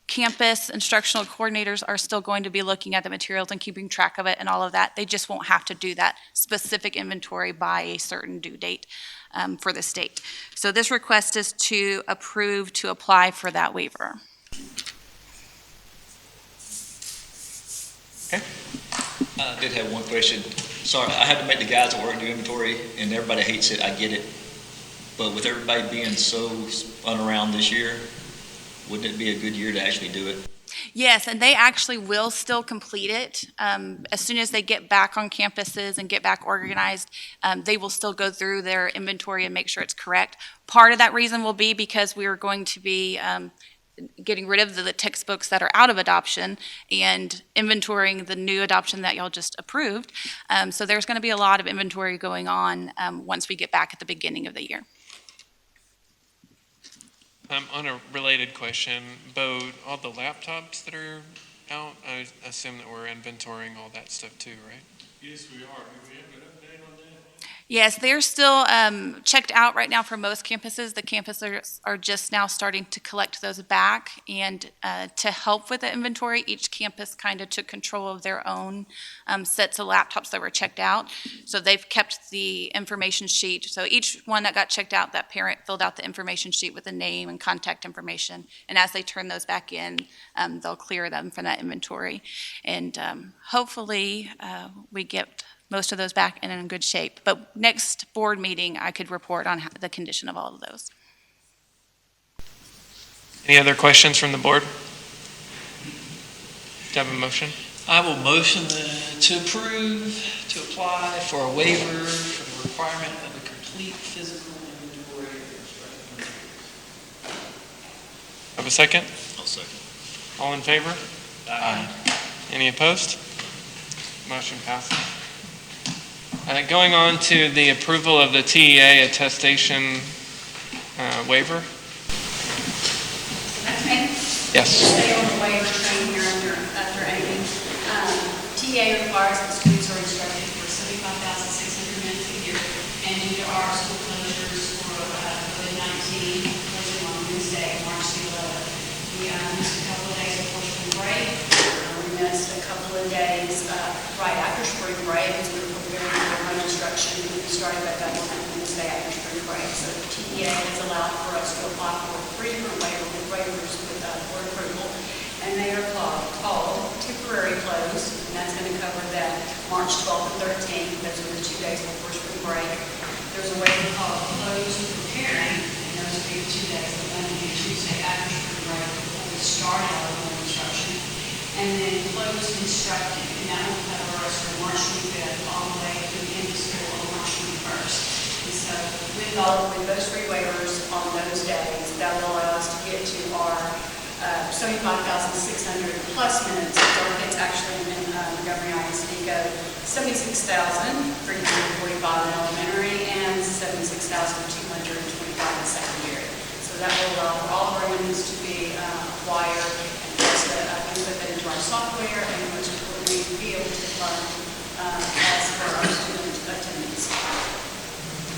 campus instructional coordinators are still going to be looking at the materials and keeping track of it and all of that. They just won't have to do that specific inventory by a certain due date for the state. So this request is to approve to apply for that waiver. Okay. I did have one question. Sorry, I had to make the guys that work do inventory, and everybody hates it, I get it. But with everybody being so spun around this year, wouldn't it be a good year to actually do it? Yes, and they actually will still complete it. As soon as they get back on campuses and get back organized, they will still go through their inventory and make sure it's correct. Part of that reason will be because we are going to be getting rid of the textbooks that are out of adoption and inventorying the new adoption that y'all just approved. So there's going to be a lot of inventory going on once we get back at the beginning of the year. On a related question, Bo, all the laptops that are out, I assume that we're inventorying all that stuff too, right? Yes, we are. Do we have an update on that? Yes, they're still checked out right now for most campuses. The campuses are just now starting to collect those back. And to help with the inventory, each campus kind of took control of their own sets of laptops that were checked out. So they've kept the information sheet. So each one that got checked out, that parent filled out the information sheet with the name and contact information. And as they turn those back in, they'll clear them from that inventory. And hopefully we get most of those back and in good shape. But next board meeting, I could report on the condition of all of those. Any other questions from the board? Do you have a motion? I will motion to approve, to apply for a waiver for the requirement of a complete physical inventory of instructional materials. Have a second? I'll second. All in favor? Aye. Any opposed? Motion passes. Going on to the approval of the TEA attestation waiver. That's me. Yes. Stay on the waiver train here under Amy. TA requires that students are instructed for 75,600 minutes a year, and due to our school closures for COVID-19, closing on Wednesday, March the 11th, we missed a couple of days before spring break. We missed a couple of days right after spring break as we were preparing for home instruction. We started back up on Wednesday after spring break. So the TEA has allowed for us to apply for 3 different waivers with board approval, and they are called temporary closed, and that's going to cover that March 12th and 13th. Those are the 2 days before spring break. There's a waiver called closed preparing, and those will be the 2 days, the Monday and Tuesday after spring break before we start our home instruction, and then closed instructing, and that will cover us from March 25th all the way to the end of school on March 21st. And so with those 3 waivers on those days, that will allow us to get to our 75,600 plus minutes. It's actually in Montgomery ISD go 76,345 in elementary and 76,225 in secondary. So that will allow for all of our units to be acquired and for us to input that into our software, and most importantly, be able to fund as for our student attendance.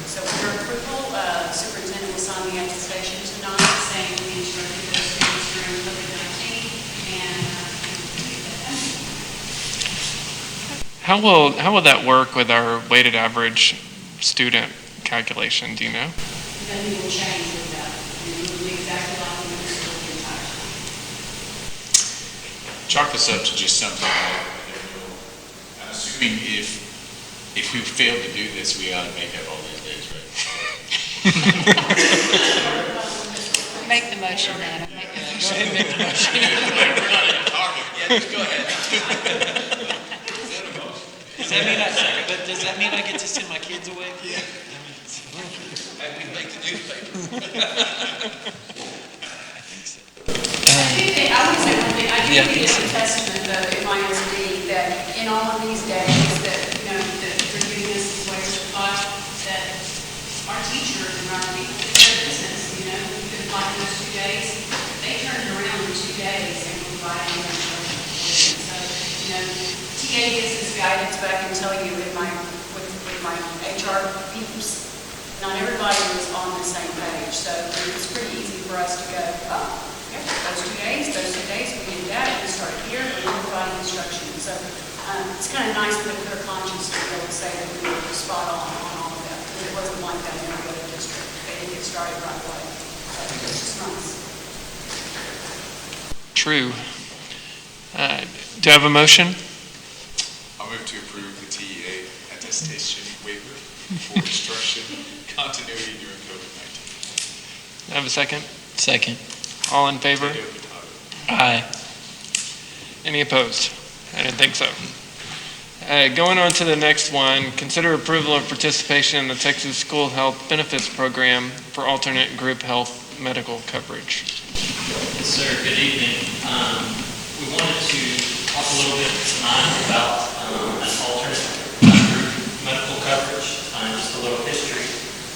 So with your approval, the superintendent will sign the attestation tonight saying we instructed those students during COVID-19 and How will that work with our weighted average student calculation? Do you know? nothing will change with that. It will be exactly like the middle school the entire time. Chalk this up to just something that I'm assuming if we fail to do this, we ought to make up all these days, right? Make the motion, Adam, make the motion. Go ahead and make the motion. We're not even talking. Yeah, just go ahead. Does that mean I get to send my kids away? Yeah. And we make the newspaper. I would say one thing, I do think it's a testament though, in my SD, that in all of these days that, that they're giving us this waivers for class, that our teachers and our people, their business, we could apply for those 2 days, they turned it around in 2 days and provided them. So, TA gives us guidance, but I can tell you with my HR peeps, not everybody was on the same page, so it was pretty easy for us to go, oh, yeah, those 2 days, we did that, we started here, and we're providing instruction. So it's kind of nice with a clear conscience to be able to say that we were spot on all of that. It wasn't like that in every other district. They didn't get started right away. So it's just nice. True. Do I have a motion? I'll move to approve the TEA attestation waiver for instruction continuity during COVID-19. I have a second? Second. All in favor? Aye. Any opposed? I didn't think so. Going on to the next one, consider approval of participation in the Texas School Health Benefits Program for alternate group health medical coverage. Yes, sir. Good evening. We wanted to talk a little bit tonight about an alternate group medical coverage. Just a little history.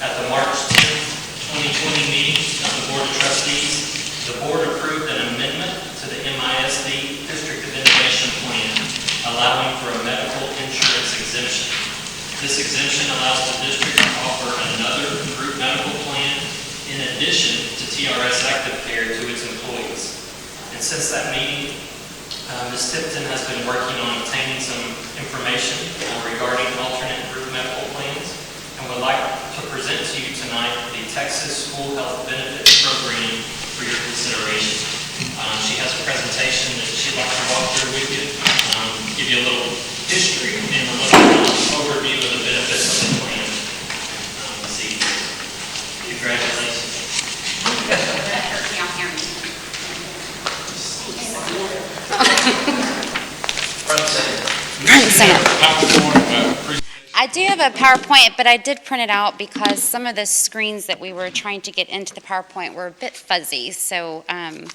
At the March 10th, 2020 meeting of the Board of Trustees, the board approved an amendment to the MISD District of Innovation Plan, allowing for a medical insurance exemption. This exemption allows the district to offer another group medical plan in addition to TRS Active Care to its employees. And since that meeting, Ms. Tipton has been working on obtaining some information regarding alternate group medical plans, and would like to present to you tonight the Texas School Health Benefits Program for your consideration. She has a presentation that she'd like to walk through with you, give you a little history and a little overview of the benefits of the plan this evening. Congratulations. I do have a PowerPoint, but I did print it out because some of the screens that we were trying to get into the PowerPoint were a bit fuzzy, so I'm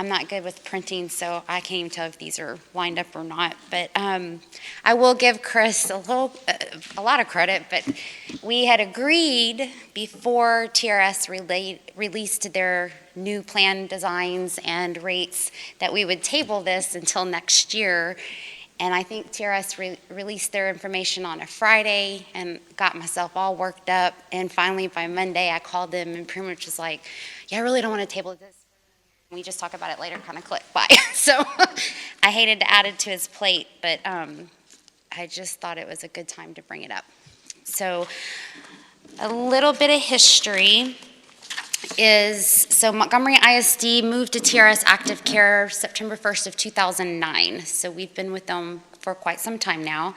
not good with printing, so I can't even tell if these are lined up or not. But I will give Chris a lot of credit, but we had agreed before TRS released their new plan designs and rates that we would table this until next year. And I think TRS released their information on a Friday and got myself all worked up. And finally, by Monday, I called them and pretty much was like, yeah, I really don't want to table this. We just talk about it later, kind of click by. So I hated to add it to his plate, but I just thought it was a good time to bring it up. So a little bit of history is, so Montgomery ISD moved to TRS Active Care September 1st of 2009. So we've been with them for quite some time now.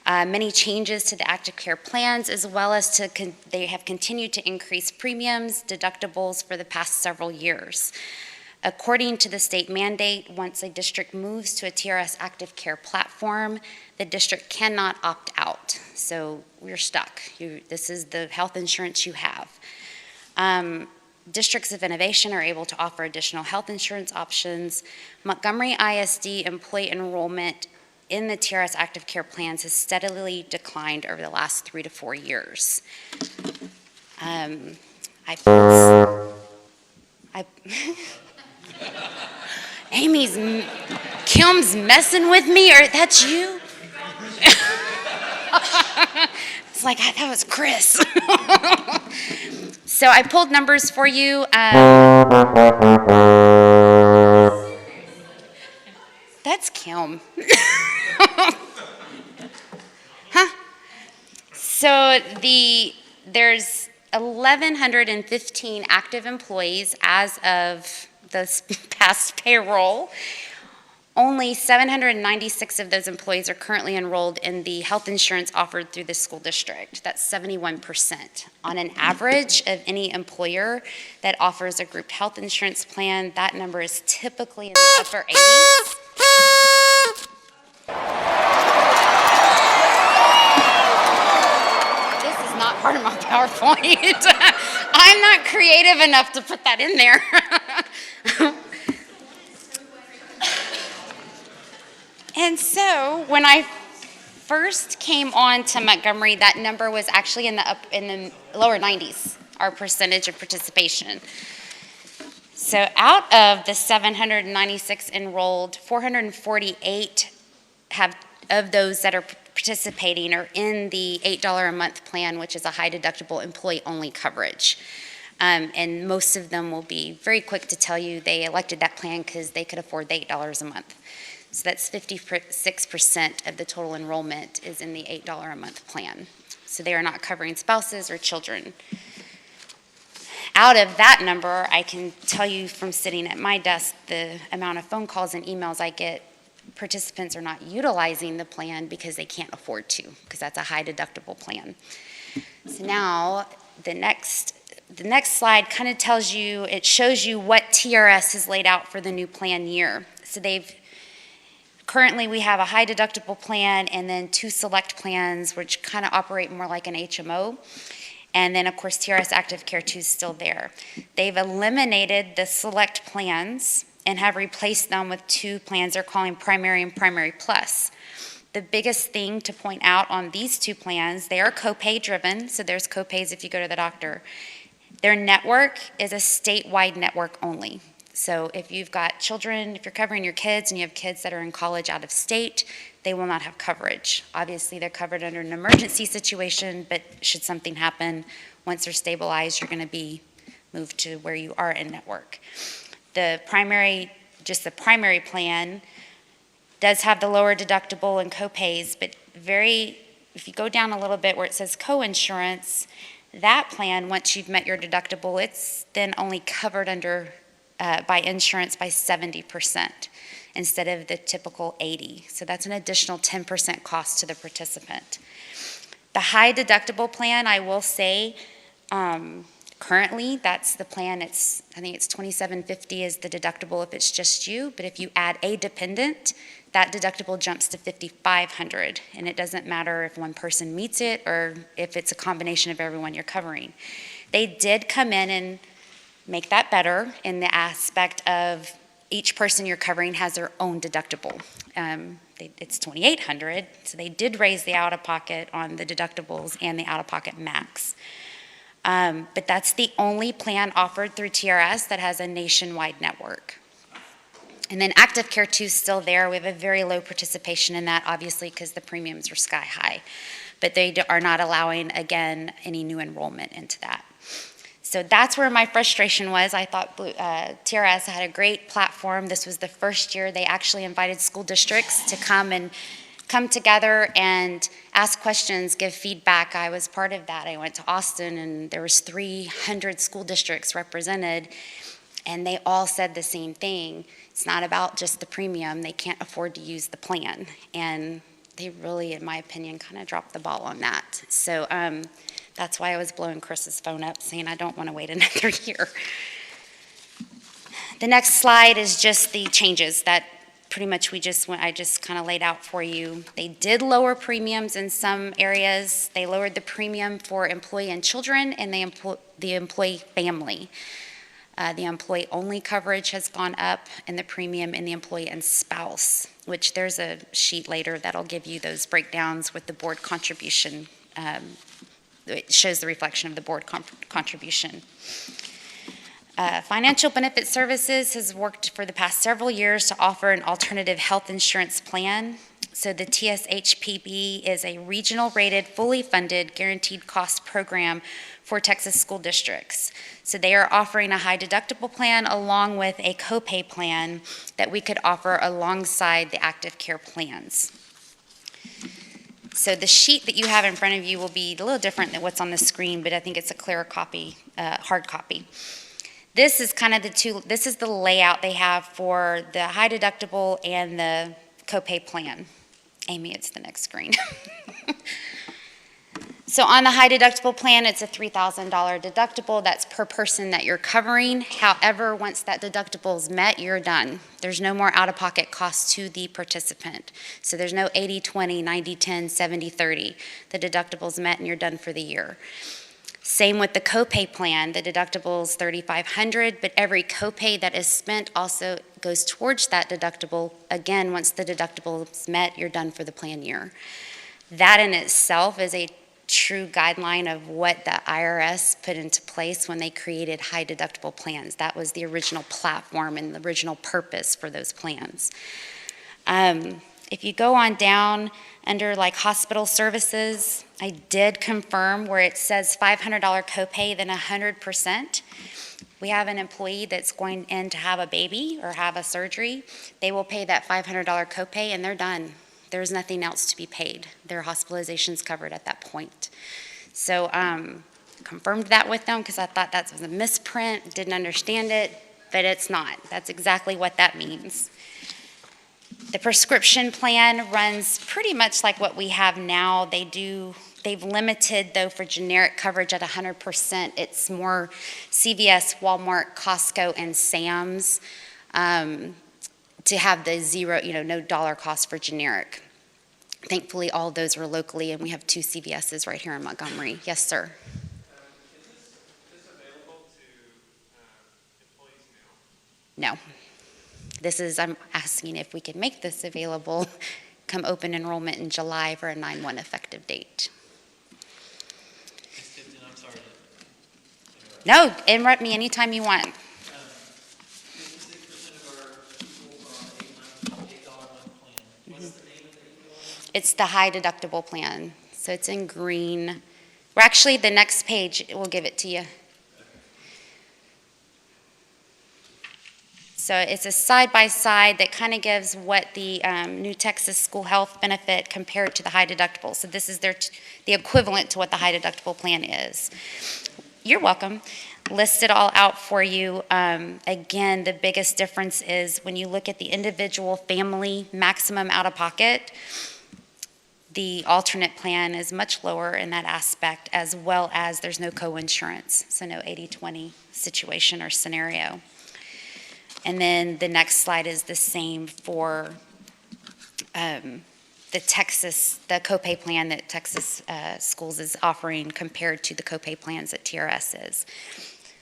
Many changes to the active care plans, as well as they have continued to increase premiums, deductibles for the past several years. According to the state mandate, once a district moves to a TRS active care platform, the district cannot opt out. So we're stuck. This is the health insurance you have. Districts of innovation are able to offer additional health insurance options. Montgomery ISD employee enrollment in the TRS active care plans has steadily declined over the last 3 to 4 years. Kim's messing with me, or that's you? It's like, that was Chris. So I pulled numbers for you. That's Kim. Huh? So there's 1,115 active employees as of this past payroll. Only 796 of those employees are currently enrolled in the health insurance offered through the school district. That's 71%. On an average of any employer that offers a group health insurance plan, that number is typically in the upper 80s. This is not part of my PowerPoint. I'm not creative enough to put that in there. And so when I first came on to Montgomery, that number was actually in the lower 90s, our percentage of participation. So out of the 796 enrolled, 448 of those that are participating are in the $8 a month plan, which is a high deductible employee-only coverage. And most of them will be very quick to tell you they elected that plan because they could afford the $8 a month. So that's 56% of the total enrollment is in the $8 a month plan. So they are not covering spouses or children. Out of that number, I can tell you from sitting at my desk, the amount of phone calls and emails I get, participants are not utilizing the plan because they can't afford to, because that's a high deductible plan. So now the next slide kind of tells you, it shows you what TRS has laid out for the new plan year. So currently we have a high deductible plan and then 2 select plans which kind of operate more like an HMO. And then of course TRS Active Care 2 is still there. They've eliminated the select plans and have replaced them with 2 plans they're calling Primary and Primary Plus. The biggest thing to point out on these 2 plans, they are copay driven, so there's copays if you go to the doctor. Their network is a statewide network only. So if you've got children, if you're covering your kids and you have kids that are in college out of state, they will not have coverage. Obviously, they're covered under an emergency situation, but should something happen, once they're stabilized, you're going to be moved to where you are in network. The primary plan does have the lower deductible and copays, but if you go down a little bit where it says co-insurance, that plan, once you've met your deductible, it's then only covered by insurance by 70% instead of the typical 80%. So that's an additional 10% cost to the participant. The high deductible plan, I will say, currently that's the plan. I think it's $2,750 is the deductible if it's just you, but if you add a dependent, that deductible jumps to $5,500, and it doesn't matter if one person meets it or if it's a combination of everyone you're covering. They did come in and make that better in the aspect of each person you're covering has their own deductible. It's $2,800, so they did raise the out-of-pocket on the deductibles and the out-of-pocket max. But that's the only plan offered through TRS that has a nationwide network. And then Active Care 2 is still there. We have a very low participation in that, obviously, because the premiums are sky high. But they are not allowing, again, any new enrollment into that. So that's where my frustration was. I thought TRS had a great platform. This was the first year they actually invited school districts to come together and ask questions, give feedback. I was part of that. I went to Austin, and there was 300 school districts represented, and they all said the same thing. It's not about just the premium. They can't afford to use the plan. And they really, in my opinion, kind of dropped the ball on that. So that's why I was blowing Chris's phone up saying I don't want to wait another year. The next slide is just the changes that pretty much I just kind of laid out for you. They did lower premiums in some areas. They lowered the premium for employee and children and the employee family. The employee-only coverage has gone up, and the premium in the employee and spouse, which there's a sheet later that'll give you those breakdowns with the board contribution. It shows the reflection of the board contribution. Financial Benefit Services has worked for the past several years to offer an alternative health insurance plan. So the TSHPB is a regional rated, fully funded, guaranteed cost program for Texas school districts. So they are offering a high deductible plan along with a copay plan that we could offer alongside the active care plans. So the sheet that you have in front of you will be a little different than what's on the screen, but I think it's a clearer copy, hard copy. This is kind of this is the layout they have for the high deductible and the copay plan. Amy, it's the next screen. So on the high deductible plan, it's a $3,000 deductible. That's per person that you're covering. However, once that deductible is met, you're done. There's no more out-of-pocket costs to the participant. So there's no 80-20, 90-10, 70-30. The deductible is met and you're done for the year. Same with the copay plan. The deductible is $3,500, but every copay that is spent also goes towards that deductible. Again, once the deductible is met, you're done for the plan year. That in itself is a true guideline of what the IRS put into place when they created high deductible plans. That was the original platform and the original purpose for those plans. If you go on down under like hospital services, I did confirm where it says $500 copay, then 100%. We have an employee that's going in to have a baby or have a surgery. They will pay that $500 copay and they're done. There's nothing else to be paid. Their hospitalization's covered at that point. So confirmed that with them because I thought that was a misprint, didn't understand it, but it's not. That's exactly what that means. The prescription plan runs pretty much like what we have now. They've limited, though, for generic coverage at 100%. It's more CVS, Walmart, Costco, and Sam's. To have the zero, no dollar cost for generic. Thankfully, all of those are locally, and we have 2 CVS's right here in Montgomery. Yes, sir. Is this available to employees now? No. I'm asking if we could make this available come open enrollment in July for a 9/1 effective date. I'm sorry. No, interrupt me anytime you want. 56% of our people are on $8 month plan. What's the name of it? It's the high deductible plan. So it's in green. Well, actually, the next page, we'll give it to you. So it's a side-by-side that kind of gives what the New Texas School Health benefit compared to the high deductible. So this is the equivalent to what the high deductible plan is. You're welcome. List it all out for you. Again, the biggest difference is when you look at the individual family maximum out-of-pocket, the alternate plan is much lower in that aspect, as well as there's no co-insurance, so no 80-20 situation or scenario. And then the next slide is the same for the copay plan that Texas Schools is offering compared to the copay plans that TRS is.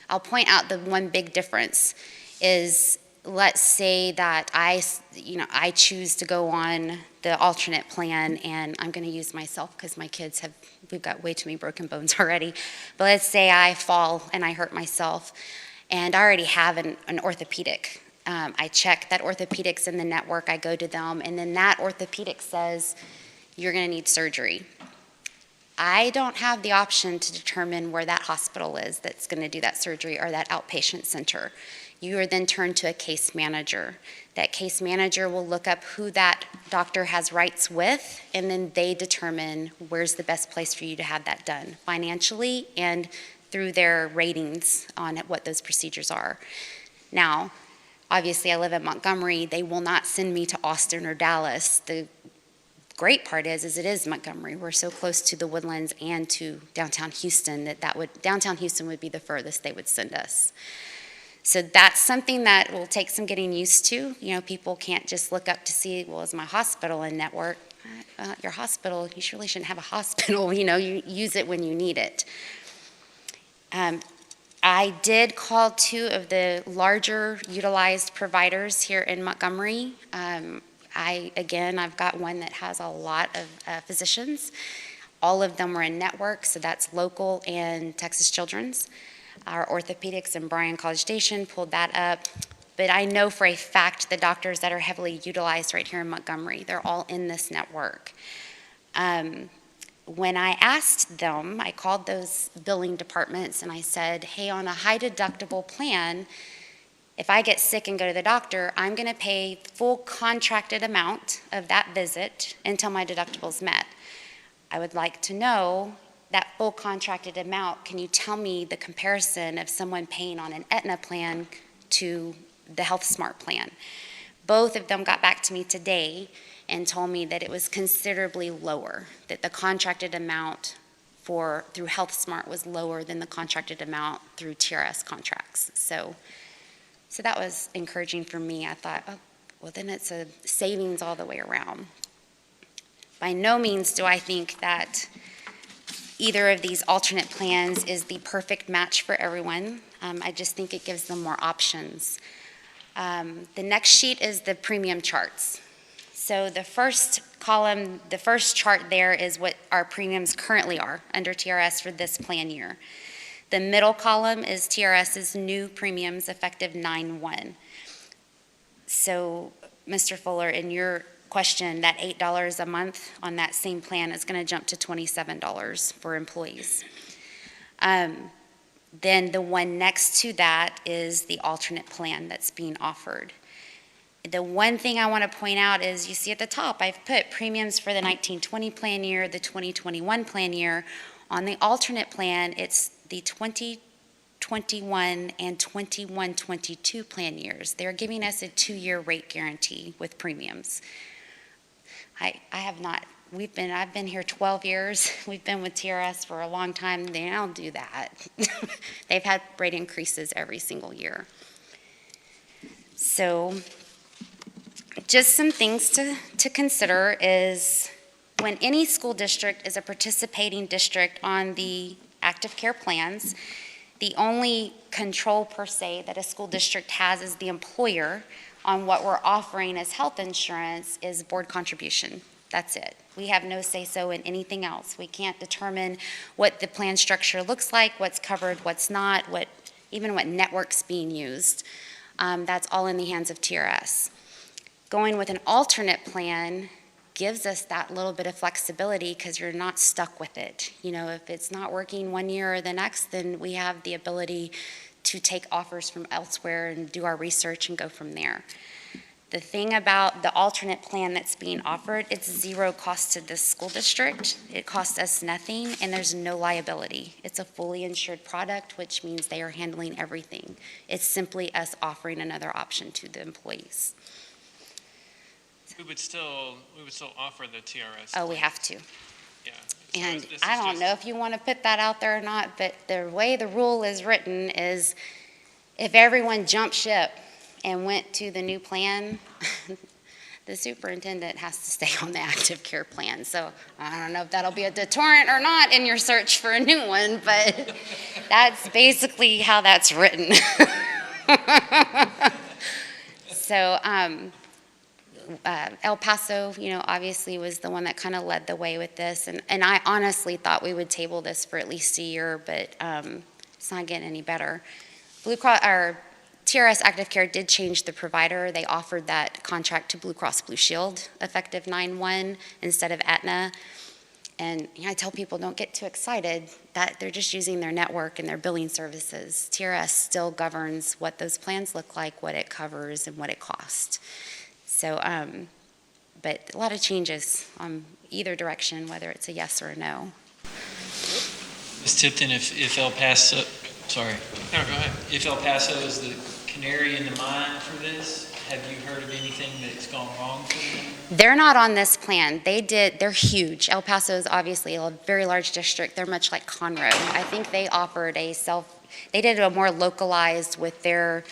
I'll point out the one big difference is, let's say that I choose to go on the alternate plan, and I'm going to use myself because my kids we've got way too many broken bones already. But let's say I fall and I hurt myself, and I already have an orthopedic. I check that orthopedic's in the network, I go to them, and then that orthopedic says, you're going to need surgery. I don't have the option to determine where that hospital is that's going to do that surgery or that outpatient center. You are then turned to a case manager. That case manager will look up who that doctor has rights with, and then they determine where's the best place for you to have that done financially and through their ratings on what those procedures are. Now, obviously I live in Montgomery. They will not send me to Austin or Dallas. The great part is it is Montgomery. We're so close to the Woodlands and to downtown Houston downtown Houston would be the furthest they would send us. So that's something that will take some getting used to. People can't just look up to see, well, is my hospital in network? Your hospital, you surely shouldn't have a hospital. You use it when you need it. I did call 2 of the larger utilized providers here in Montgomery. I've got one that has a lot of physicians. All of them are in network, so that's local and Texas Children's. Our orthopedics in Bryan College Station pulled that up. But I know for a fact the doctors that are heavily utilized right here in Montgomery, they're all in this network. When I asked them, I called those billing departments and I said, hey, on a high deductible plan, if I get sick and go to the doctor, I'm going to pay the full contracted amount of that visit until my deductible's met. I would like to know that full contracted amount. Can you tell me the comparison of someone paying on an Aetna plan to the Health Smart plan? Both of them got back to me today and told me that it was considerably lower, that the contracted amount through Health Smart was lower than the contracted amount through TRS contracts. So that was encouraging for me. I thought, oh, well, then it's a savings all the way around. By no means do I think that either of these alternate plans is the perfect match for everyone. I just think it gives them more options. The next sheet is the premium charts. So the first column, the first chart there is what our premiums currently are under TRS for this plan year. The middle column is TRS's new premiums effective 9/1. So, Mr. Fuller, in your question, that $8 a month on that same plan is going to jump to $27 for employees. Then the one next to that is the alternate plan that's being offered. The one thing I want to point out is you see at the top, I've put premiums for the 1920 plan year, the 2021 plan year. On the alternate plan, it's the 2021 and 21-22 plan years. They're giving us a 2-year rate guarantee with premiums. I have not, I've been here 12 years. We've been with TRS for a long time. They don't do that. They've had rate increases every single year. So just some things to consider is when any school district is a participating district on the active care plans, the only control per se that a school district has as the employer on what we're offering as health insurance is board contribution. That's it. We have no say-so in anything else. We can't determine what the plan structure looks like, what's covered, what's not, even what network's being used. That's all in the hands of TRS. Going with an alternate plan gives us that little bit of flexibility because you're not stuck with it. You know, if it's not working one year or the next, then we have the ability to take offers from elsewhere and do our research and go from there. The thing about the alternate plan that's being offered, it's zero cost to the school district. It costs us nothing, and there's no liability. It's a fully insured product, which means they are handling everything. It's simply us offering another option to the employees. We would still offer the TRS. Oh, we have to. Yeah. And I don't know if you want to put that out there or not, but the way the rule is written is if everyone jumped ship and went to the new plan, the superintendent has to stay on the active care plan. So I don't know if that'll be a deterrent or not in your search for a new one, but that's basically how that's written. So, El Paso, obviously was the one that kind of led the way with this. And I honestly thought we would table this for at least a year, but it's not getting any better. Blue Cross, or TRS Active Care did change the provider. They offered that contract to Blue Cross Blue Shield effective 9/1 instead of Aetna. And I tell people don't get too excited that they're just using their network and their billing services. TRS still governs what those plans look like, what it covers, and what it costs. So, but a lot of changes on either direction, whether it's a yes or a no. Ms. Tipton, if El Paso, sorry. No, go ahead. If El Paso is the canary in the mine for this, have you heard of anything that's gone wrong for them? They're not on this plan. They're huge. El Paso is obviously a very large district. They're much like Conroe. I think they offered they did a more localized with their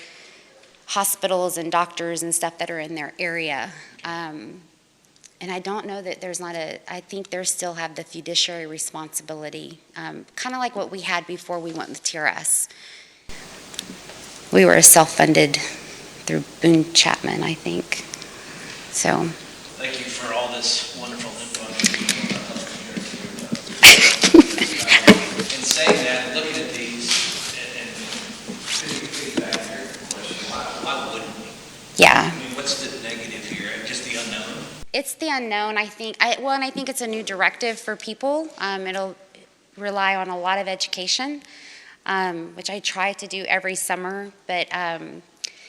hospitals and doctors and stuff that are in their area. And I don't know that I think they still have the fiduciary responsibility, kind of like what we had before we went with TRS. We were self-funded through Boone Chapman, I think. So. Thank you for all this wonderful info. In saying that, looking at these, and feedback to your question, why wouldn't we? Yeah. I mean, what's the negative here? Just the unknown? It's the unknown, I think. And I think it's a new directive for people. It'll rely on a lot of education, which I try to do every summer, but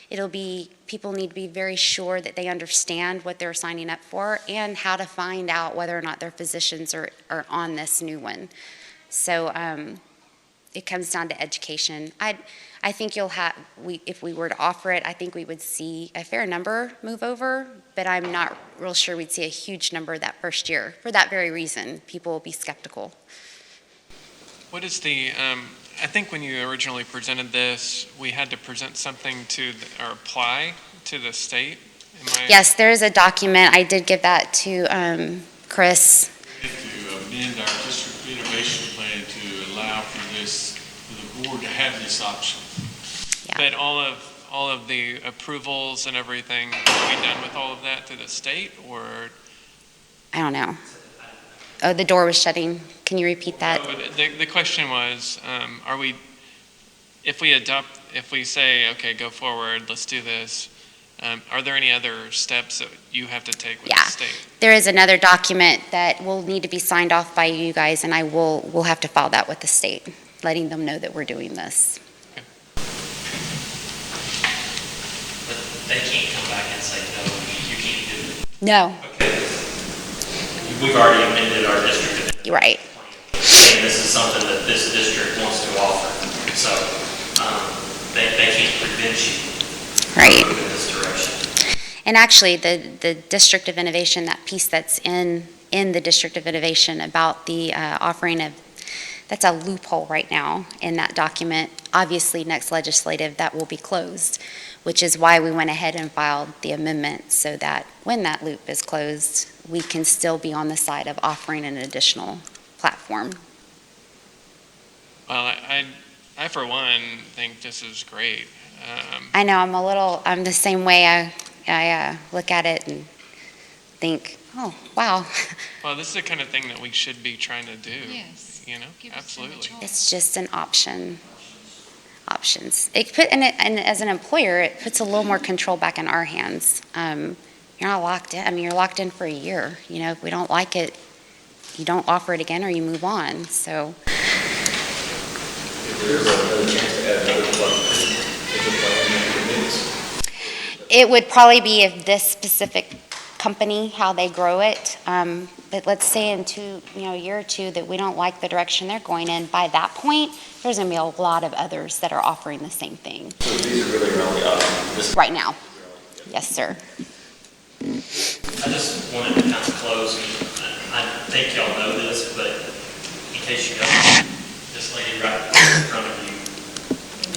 people need to be very sure that they understand what they're signing up for and how to find out whether or not their physicians are on this new one. So it comes down to education. I think if we were to offer it, I think we would see a fair number move over, but I'm not real sure we'd see a huge number that first year. For that very reason, people will be skeptical. What is I think when you originally presented this, we had to present something or apply to the state. Yes, there is a document. I did give that to Chris. To amend our district innovation plan to allow for the board to have this option. Yeah. But all of the approvals and everything, are we done with all of that to the state, or? I don't know. Oh, the door was shutting. Can you repeat that? The question was, if we say, okay, go forward, let's do this, are there any other steps that you have to take with the state? There is another document that will need to be signed off by you guys, and we'll have to file that with the state, letting them know that we're doing this. Okay. But they can't come back and say, no, you can't do it. No. Okay. We've already amended our district. You're right. And this is something that this district wants to offer. So they can't prevent you from moving in this direction. And actually, the District of Innovation, that piece that's in the District of Innovation about the offering of, that's a loophole right now in that document. Obviously, next legislative, that will be closed, which is why we went ahead and filed the amendment so that when that loop is closed, we can still be on the side of offering an additional platform. Well, I for one think this is great. I know I'm the same way. I look at it and think, oh, wow. Well, this is the kind of thing that we should be trying to do. Yes. Absolutely. It's just an options. And as an employer, it puts a little more control back in our hands. You're not locked in. I mean, you're locked in for a year. If we don't like it, you don't offer it again or you move on. So. It would probably be if this specific company, how they grow it. But let's say in a year or two that we don't like the direction they're going in. By that point, there's going to be a lot of others that are offering the same thing. So these are really your only options? Right now. Yes, sir. I just wanted to kind of close, and I think y'all know this, but in case you don't, this lady right in front of you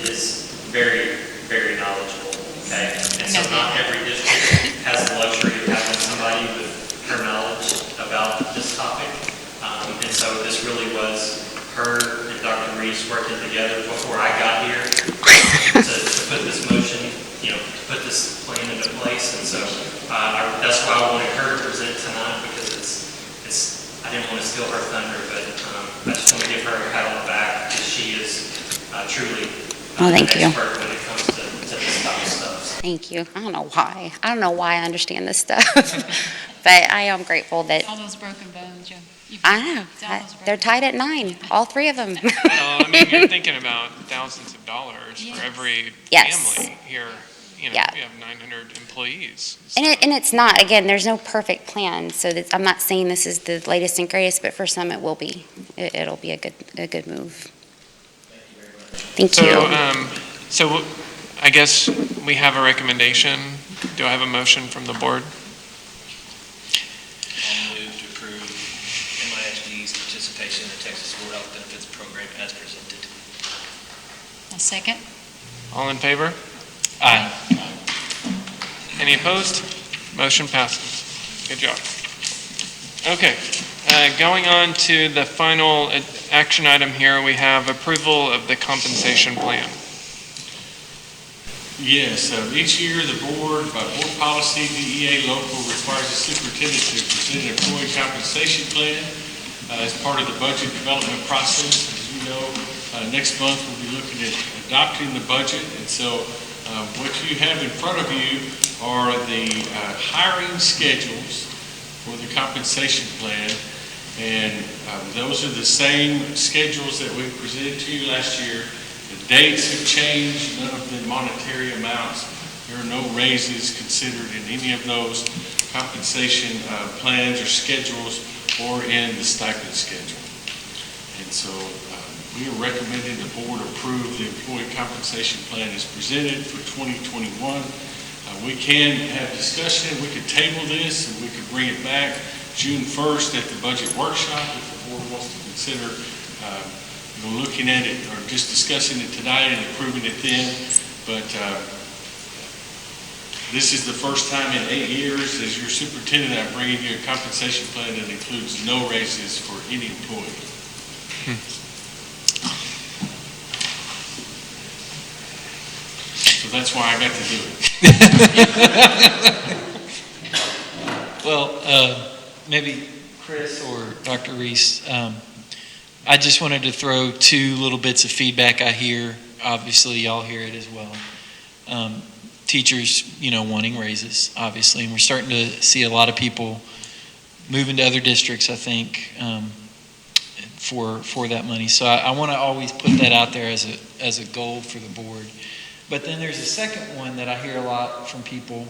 is very, very knowledgeable, okay? And so not every district has the luxury of having somebody with her knowledge about this topic. And so this really was her and Dr. Reese working together before I got here to put this motion, to put this plan into place. And so that's why I wanted her to present tonight, because I didn't want to steal her thunder, but I just want to give her a pat on the back, because she is truly an expert when it comes to this type of stuff. Thank you. I don't know why I understand this stuff, but I am grateful that. All those broken bones, I know. They're tied at 9, all 3 of them. Well, I mean, you're thinking about thousands of dollars for every family here. You have 900 employees. So. And it's not, again, there's no perfect plan. So I'm not saying this is the latest and greatest, but for some it will be. It'll be a good move. Thank you. So I guess we have a recommendation. Do I have a motion from the board? I'll move to approve MISD's participation in the Texas School Health Benefits Program as presented. A second. All in favor? Aye. Any opposed? Motion passes. Good job. Okay, going on to the final action item here, we have approval of the compensation plan. Yes, each year the board, by board policy, DEA local requires the superintendent to present an employee compensation plan as part of the budget development process. As you know, next month we'll be looking at adopting the budget, and so what you have in front of you are the hiring schedules for the compensation plan, and those are the same schedules that we presented to you last year. The dates have changed, none of the monetary amounts There are no raises considered in any of those compensation plans or schedules or in the stipend schedule. And so we are recommending the board approve the employee compensation plan as presented for 2021. We can have discussion, we could table this, and we could bring it back June 1st at the budget workshop if the board wants to consider looking at it or just discussing it tonight and approving it then. But this is the first time in 8 years as your superintendent I'm bringing you a compensation plan that includes no raises for any employee. So that's why I got to do it. Well, maybe Chris or Dr. Reese, I just wanted to throw 2 little bits of feedback I hear. Obviously, y'all hear it as well. Teachers, wanting raises, obviously, and we're starting to see a lot of people move into other districts, I think, for that money. So I want to always put that out there as a goal for the board. But then there's a second one that I hear a lot from people,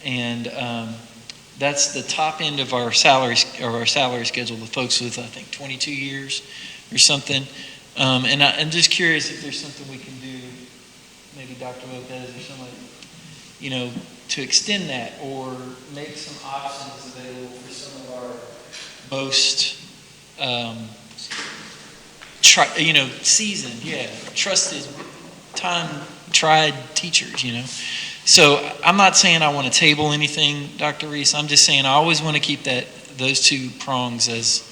and that's the top end of our salary schedule, the folks with, I think, 22 years or something. And I'm just curious if there's something we can do, maybe Dr. Lopez or somebody, to extend that or make some options available for some of our most, seasoned, trusted, tried teachers, So I'm not saying I want to table anything, Dr. Reese. I'm just saying I always want to keep those 2 prongs as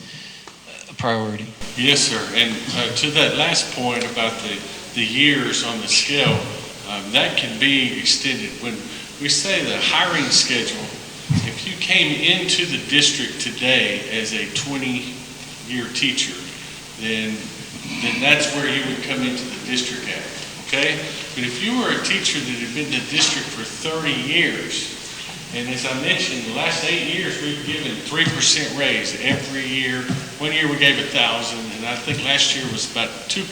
a priority. Yes, sir. And to that last point about the years on the scale, that can be extended. When we say the hiring schedule, if you came into the district today as a 20-year teacher, then that's where you would come into the district at, okay? But if you were a teacher that had been in the district for 30 years, and as I mentioned, the last 8 years, we've given 3% raise every year. One year we gave 1,000, and I think last year was about 2%.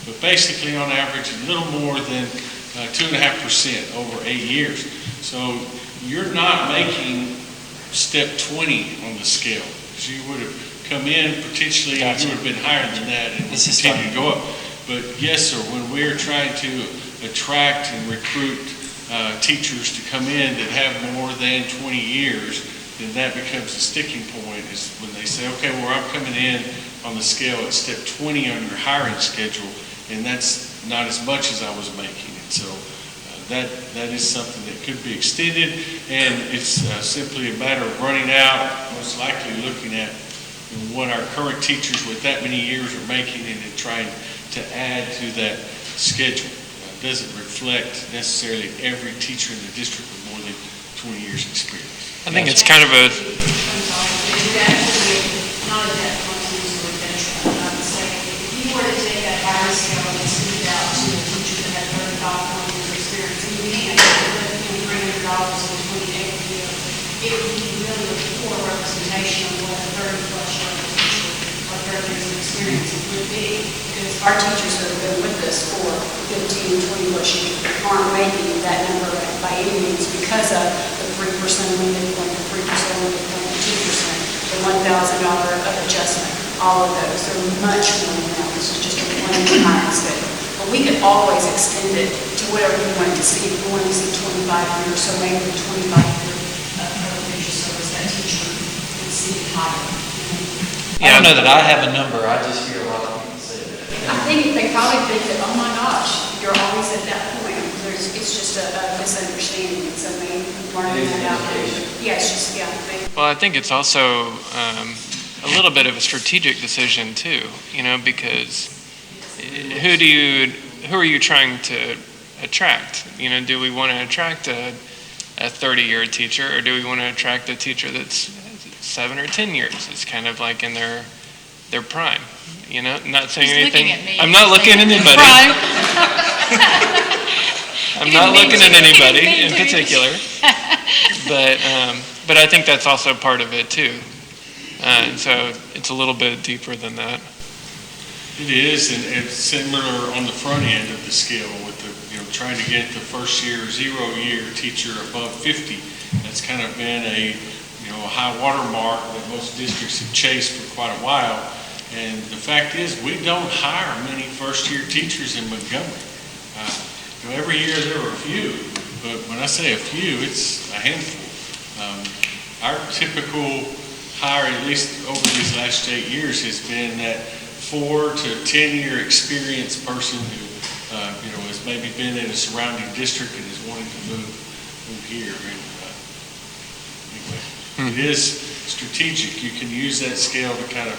But basically, on average, a little more than 2.5% over 8 years. So you're not making step 20 on the scale. So you would have come in, potentially, you would have been higher than that, and continue to go up. But yes, sir, when we're trying to attract and recruit teachers to come in that have more than 20 years, then that becomes a sticking point is when they say, okay, well, I'm coming in on the scale at step 20 on your hiring schedule, and that's not as much as I was making. And so that is something that could be extended, and it's simply a matter of running out, most likely looking at what our current teachers with that many years are making and then trying to add to that schedule. It doesn't reflect necessarily every teacher in the district with more than 20 years experience. I think it's kind of a... I'm sorry, it actually, not a death penalty or a detriment. I would say, if you were to take that higher scale and send it out to a teacher that had 35 years experience, and you can't $300 in 28 years, it would be really a poor representation of what a 30-plus year teacher or 30 years of experience would be. Because our teachers that have been with us for 15, 20 plus years aren't making that number by any means because of the 3% limited point, the 3% limited point, the 2%, the $1,000 of adjustment, all of those. They're much more than that. This is just a one-time schedule. But we could always extend it to whatever you want to see. If you want to see 25 years, so maybe the 25-year provision service, that teacher would see higher. I don't know that I have a number. I just hear a lot of people say that. I think they probably think that, oh my gosh, you're always at that point. It's just a misunderstanding. And so maybe learning that out. Yeah, it's just, Well, I think it's also a little bit of a strategic decision too, because who are you trying to attract? Do we want to attract a 30-year teacher, or do we want to attract a teacher that's 7 or 10 years? It's kind of like in their prime, not saying He's anything. looking at me. I'm not looking at anybody. I'm not looking at anybody in particular, but I think that's also part of it too. And so it's a little bit deeper than that. It is, and it's similar on the front end of the scale with the, trying to get the first year, 0-year teacher above 50. That's kind of been a high water mark that most districts have chased for quite a while. And the fact is, we don't hire many first-year teachers in Montgomery. Every year there are a few, but when I say a few, it's a handful. Our typical hire, at least over these last 8 years, has been that 4 to 10-year experienced person who, has maybe been in a surrounding district and is wanting to move here. And, anyway, it is strategic. You can use that scale to kind of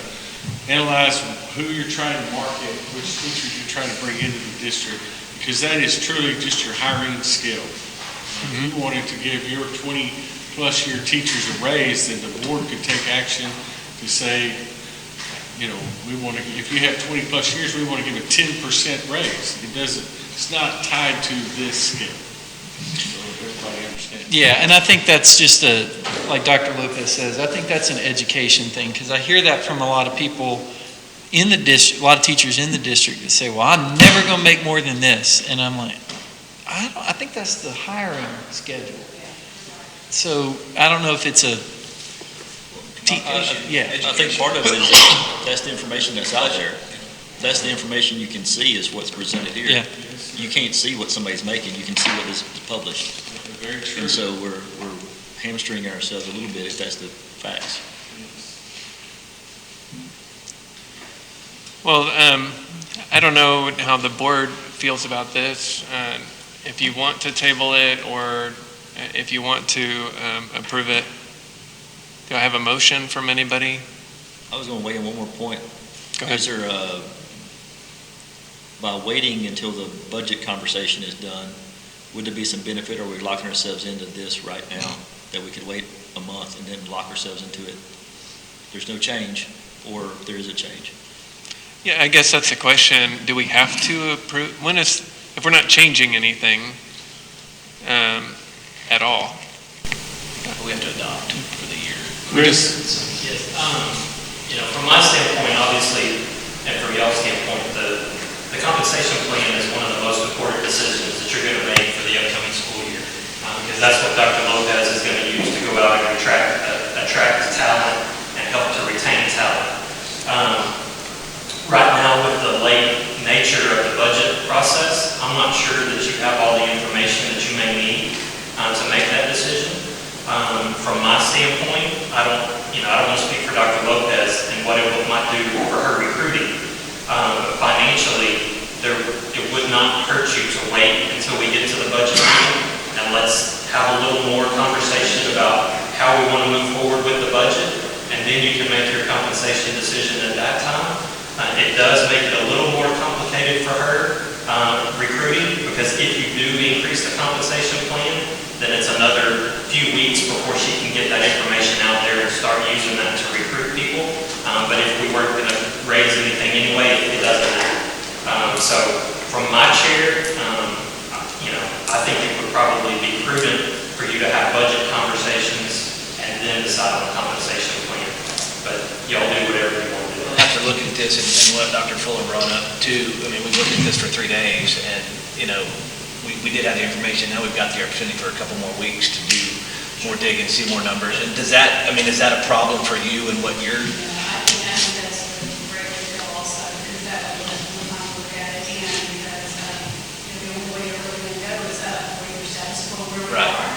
analyze who you're trying to market, which teachers you're trying to bring into the district, because that is truly just your hiring scale. If you wanted to give your 20-plus year teachers a raise, then the board could take action to say, we want to, if you have 20-plus years, we want to give a 10% raise. It's not tied to this scale. So everybody understands. Yeah, and I think that's just like Dr. Lopez says, I think that's an education thing, because I hear that from a lot of people in the district, a lot of teachers in the district that say, well, I'm never going to make more than this. And I'm like, I think that's the hiring schedule. So I don't know if it's a I think part of it is that's the information that's out there. That's the information you can see is what's presented here. Yeah. You can't see what somebody's making. You can see what is published. Very true. And so we're hamstringing ourselves a little bit if that's the facts. Well, I don't know how the board feels about this. If you want to table it or if you want to approve it. Do I have a motion from anybody? I was going to weigh in one more point. Go ahead. Is there, by waiting until the budget conversation is done, would there be some benefit, or are we locking ourselves into this right now, that we could wait a month and then lock ourselves into it? There's no change, or there is a change? Yeah, I guess that's the question. Do we have to approve? If we're not changing anything at all? We have to adopt for the year. Chris? Yes, from my standpoint, obviously, and from y'all's standpoint, the compensation plan is one of the most important decisions that you're going to make for the upcoming school year. Because that's what Dr. Lopez is going to use to go out and attract talent and help to retain talent. Right now, with the late nature of the budget process, I'm not sure that you have all the information that you may need to make that decision. From my standpoint, I don't want to speak for Dr. Lopez and what it might do for her recruiting. But financially, it would not hurt you to wait until we get to the budget meeting, and let's have a little more conversation about how we want to move forward with the budget, and then you can make your compensation decision at that time. It does make it a little more complicated for her recruiting, because if you do increase the compensation plan, then it's another few weeks before she can get that information out there and start using that to recruit people. But if we weren't going to raise anything anyway, it doesn't matter. So from my chair, I think it would probably be prudent for you to have budget conversations and then decide on a compensation plan. But y'all do whatever you want to do. After looking at this and what Dr. Fuller brought up too, I mean, we looked at this for 3 days and, we did have the information. Now we've got the opportunity for a couple more weeks to do more digging, see more numbers. And is that a problem for you and what you're? I think that's a great way to go also, because that will let them look at it, and because, the only way you're really going to go is up, where you're status quo where we Right. are,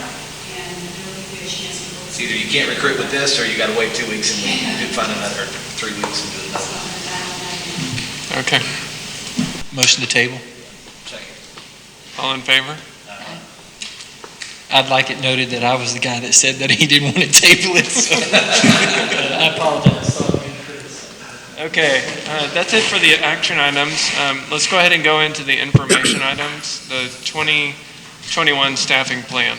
and really give a chance to. It's either you can't recruit with this, or you got to wait 2 weeks and we could find another 3 weeks and do another. Okay. motion to table. All in favor? I'd like it noted that I was the guy that said that he didn't want to table it, so I apologize. Okay, that's it for the action items. Let's go ahead and go into the information items, the 2021 staffing plan.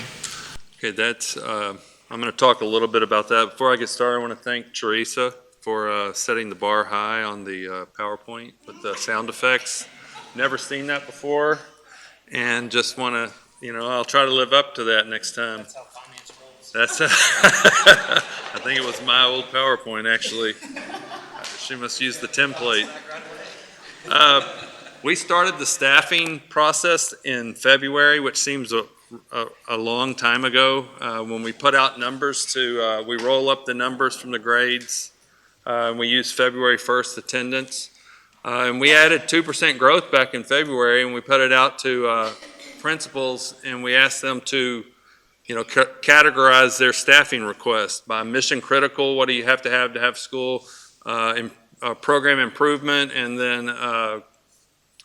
Okay, that's, I'm going to talk a little bit about that. Before I get started, I want to thank Teresa for setting the bar high on the PowerPoint with the sound effects. Never seen that before, and just want to, I'll try to live up to that next time. That's how finance rolls. I think it was my old PowerPoint, actually. She must use the template. We started the staffing process in February, which seems a long time ago. When we put out numbers we roll up the numbers from the grades, and we use February 1st attendance. And we added 2% growth back in February, and we put it out to principals, and we asked them to, categorize their staffing requests by mission critical. What do you have to have school, program improvement, and then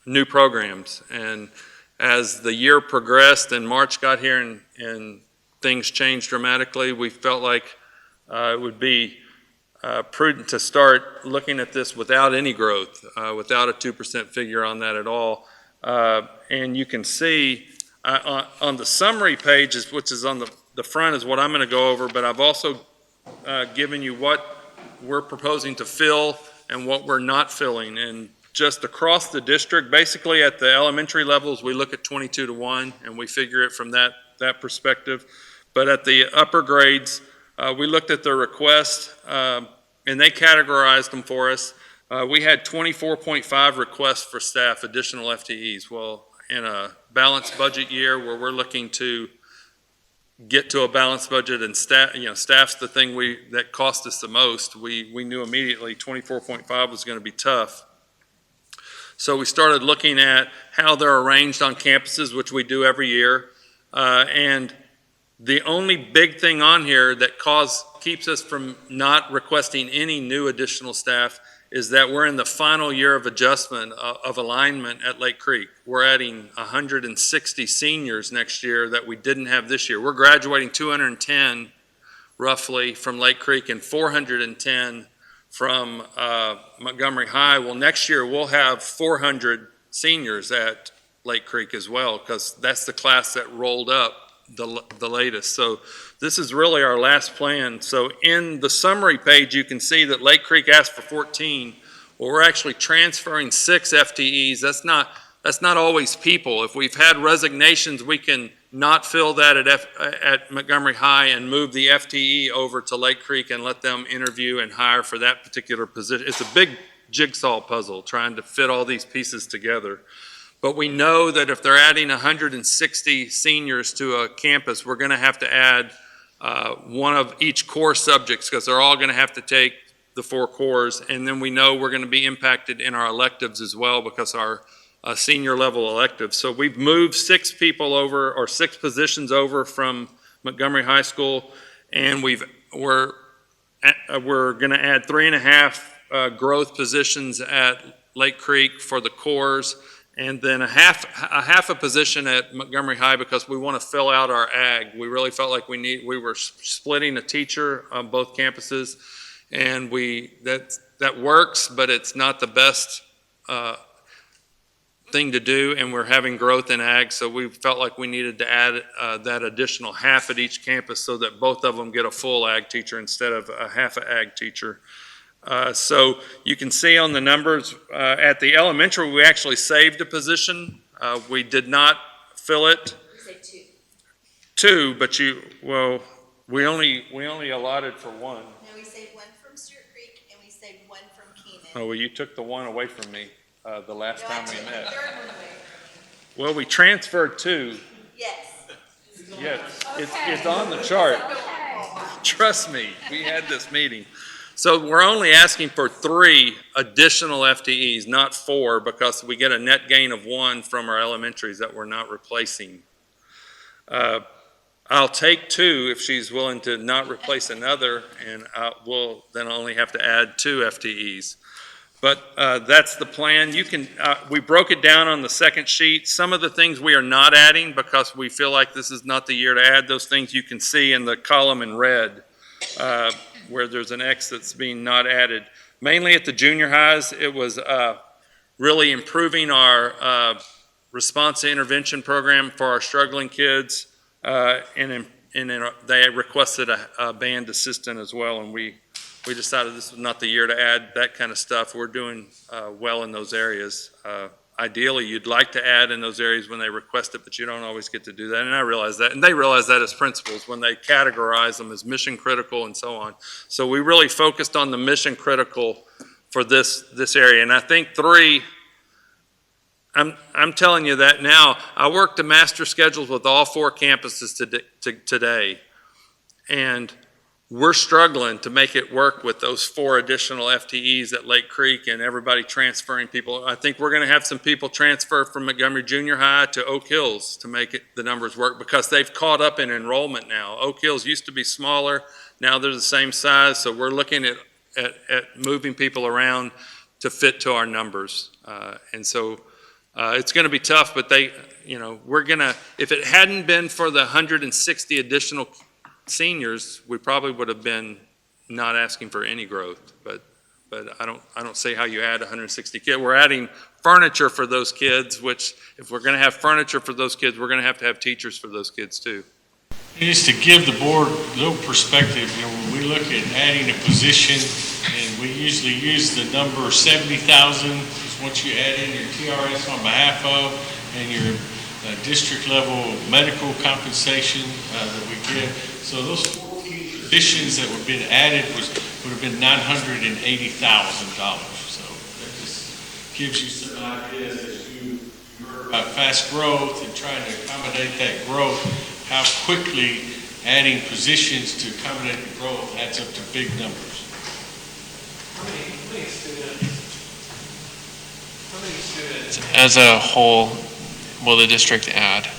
new programs. And as the year progressed and March got here and things changed dramatically, we felt like it would be prudent to start looking at this without any growth, without a 2% figure on that at all. And you can see on the summary pages, which is on the front, is what I'm going to go over, but I've also given you what we're proposing to fill and what we're not filling. And just across the district, basically at the elementary levels, we look at 22-1, and we figure it from that perspective. But at the upper grades, we looked at their requests, and they categorized them for us. We had 24.5 requests for staff, additional FTEs. Well, in a balanced budget year where we're looking to get to a balanced budget and staff's the thing that cost us the most, we knew immediately 24.5 was going to be tough. So we started looking at how they're arranged on campuses, which we do every year. And the only big thing on here that keeps us from not requesting any new additional staff is that we're in the final year of adjustment of alignment at Lake Creek. We're adding 160 seniors next year that we didn't have this year. We're graduating 210 roughly from Lake Creek and 410 from Montgomery High. Well, next year we'll have 400 seniors at Lake Creek as well, because that's the class that rolled up the latest. So this is really our last plan. So in the summary page, you can see that Lake Creek asked for 14. Well, we're actually transferring 6 FTEs. That's not always people. If we've had resignations, we can not fill that at Montgomery High and move the FTE over to Lake Creek and let them interview and hire for that particular position. It's a big jigsaw puzzle trying to fit all these pieces together. But we know that if they're adding 160 seniors to a campus, we're going to have to add one of each core subjects, because they're all going to have to take the 4 cores. And then we know we're going to be impacted in our electives as well, because our senior level electives. So we've moved 6 people over, or 6 positions over from Montgomery High School, and we're going to add 3.5 growth positions at Lake Creek for the cores, and then a half a position at Montgomery High, because we want to fill out our ag. We really felt like we were splitting a teacher on both campuses, and that works, but it's not the best thing to do, and we're having growth in ag, so we felt like we needed to add that additional half at each campus so that both of them get a full ag teacher instead of a half an ag teacher. So you can see on the numbers at the elementary, we actually saved a position. We did not fill it. You said 2. 2, but we only allotted for 1. No, we saved 1 from Stewart Creek and we saved 1 from Keenan. Oh, well, you took the 1 away from me the last time we met. The 3rd one away from Well, we transferred 2. you. Yes. Yes, Okay. it's on the chart. Trust me, we had this meeting. So we're only asking for 3 additional FTEs, not 4, because we get a net gain of 1 from our elementaries that we're not replacing. I'll take 2 if she's willing to not replace another, and we'll then only have to add 2 FTEs. But that's the plan. We broke it down on the second sheet. Some of the things we are not adding because we feel like this is not the year to add those things. You can see in the column in red where there's an X that's being not added. Mainly at the junior highs, it was really improving our response to intervention program for our struggling kids, and they requested a band assistant as well, and we decided this was not the year to add that kind of stuff. We're doing well in those areas. Ideally, you'd like to add in those areas when they request it, but you don't always get to do that, and I realize that. And they realize that as principals when they categorize them as mission critical and so on. So we really focused on the mission critical for this area, and I think 3 I'm telling you that now. I worked the master schedules with all 4 campuses today, and we're struggling to make it work with those 4 additional FTEs at Lake Creek and everybody transferring people. I think we're going to have some people transfer from Montgomery Junior High to Oak Hills to make the numbers work, because they've caught up in enrollment now. Oak Hills used to be smaller. Now they're the same size, so we're looking at moving people around to fit to our numbers. And so it's going to be tough, but we're going to, if it hadn't been for the 160 additional seniors, we probably would have been not asking for any growth, but I don't see how you add 160 kids. We're adding furniture for those kids, which if we're going to have furniture for those kids, we're going to have teachers for those kids too. Just to give the board a little perspective, when we look at adding a position, and we usually use the number 70,000, is once you add in your TRS on behalf of and your district level medical compensation that we give. So those 14 positions that would have been added would have been $980,000. So that just gives you some ideas as you heard about fast growth and trying to accommodate that growth, how quickly adding positions to accommodate the growth adds up to big numbers. How many students As a whole, will the district add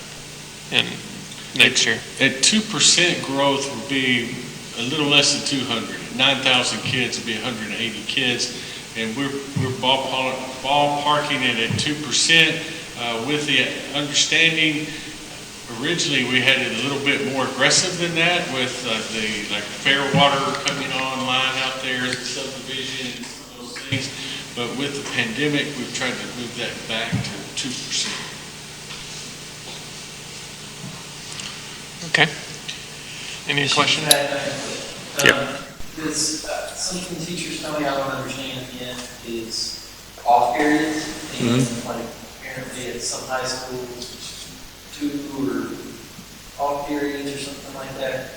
in next year? At 2% growth would be a little less than 200. 9,000 kids would be 180 kids, and we're ballparking it at 2% with the understanding. Originally, we had it a little bit more aggressive than that with the Fairwater coming online out there, the subdivision, and some of those things. But with the pandemic, we've tried to move that back to 2%. Okay. Any questions? Because something teachers tell me I don't understand yet is off periods, and like apparently at some high schools, 2 or off periods or something like that,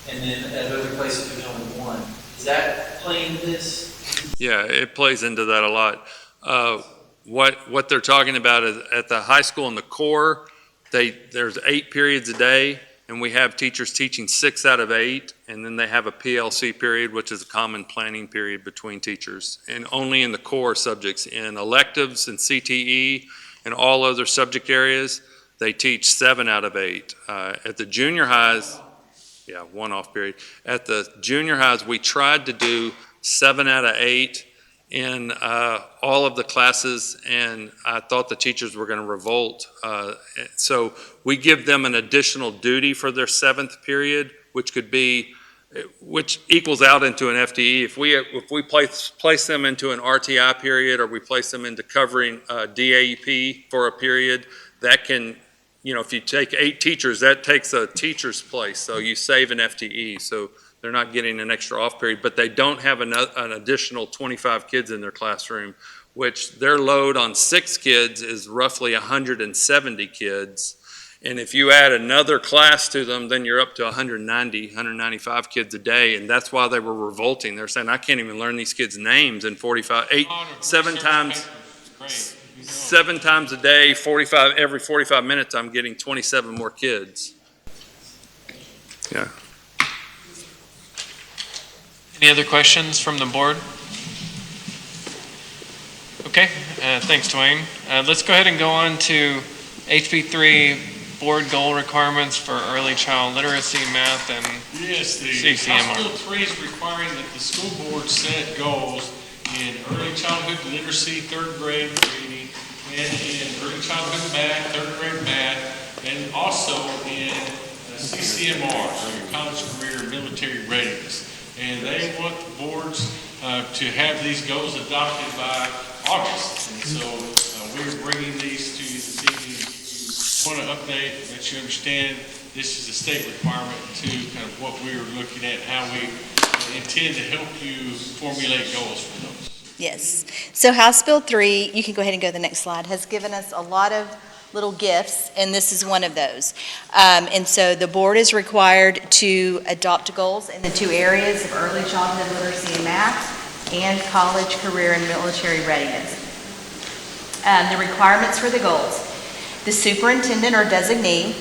and then at other places there's only 1. Is that playing into this? Yeah, it plays into that a lot. What they're talking about is at the high school in the core, there's 8 periods a day, and we have teachers teaching 6 out of 8, and then they have a PLC period, which is a common planning period between teachers, and only in the core subjects. In electives and CTE and all other subject areas, they teach 7 out of 8. At the junior highs, 1 off period. At the junior highs, we tried to do 7 out of 8 in all of the classes, and I thought the teachers were going to revolt. So we give them an additional duty for their 7th period, which equals out into an FTE. If we place them into an RTI period, or we place them into covering DAEP for a period, that can, if you take 8 teachers, that takes a teacher's place, so you save an FTE. So they're not getting an extra off period, but they don't have an additional 25 kids in their classroom, which their load on 6 kids is roughly 170 kids. And if you add another class to them, then you're up to 195 kids a day. And that's why they were revolting. They're saying, I can't even learn these kids' names in 7 times a day, every 45 minutes, I'm getting 27 more kids. Yeah. Any other questions from the board? Okay, thanks, Dwayne. Let's go ahead and go on to HB3 board goal requirements for early child literacy, math, and Yes, the CCMR. House Bill 3 is requiring that the school board set goals in early childhood literacy, 3rd grade reading, and in early childhood math, 3rd grade math, and also in CCMR, or your college career military readiness. And they want the boards to have these goals adopted by August. And so we're bringing these to you this evening. If you want to update, let you understand this is a state requirement to kind of what we're looking at, how we intend to help you formulate goals for those. Yes. So House Bill 3, you can go ahead and go to the next slide, has given us a lot of little gifts, and this is one of those. And so the board is required to adopt goals in the 2 areas of early childhood literacy and math, and college, career, and military readiness. The requirements for the goals. The superintendent or designee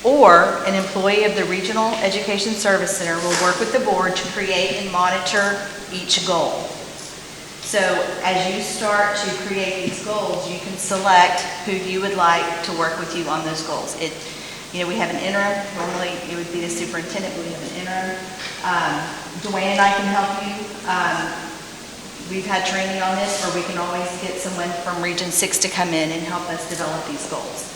or an employee of the Regional Education Service Center will work with the board to create and monitor each goal. So as you start to create these goals, you can select who you would like to work with you on those goals. We have an interim. Normally, it would be the superintendent, but we have an interim. Dwayne and I can help you. We've had training on this, or we can always get someone from Region 6 to come in and help us develop these goals.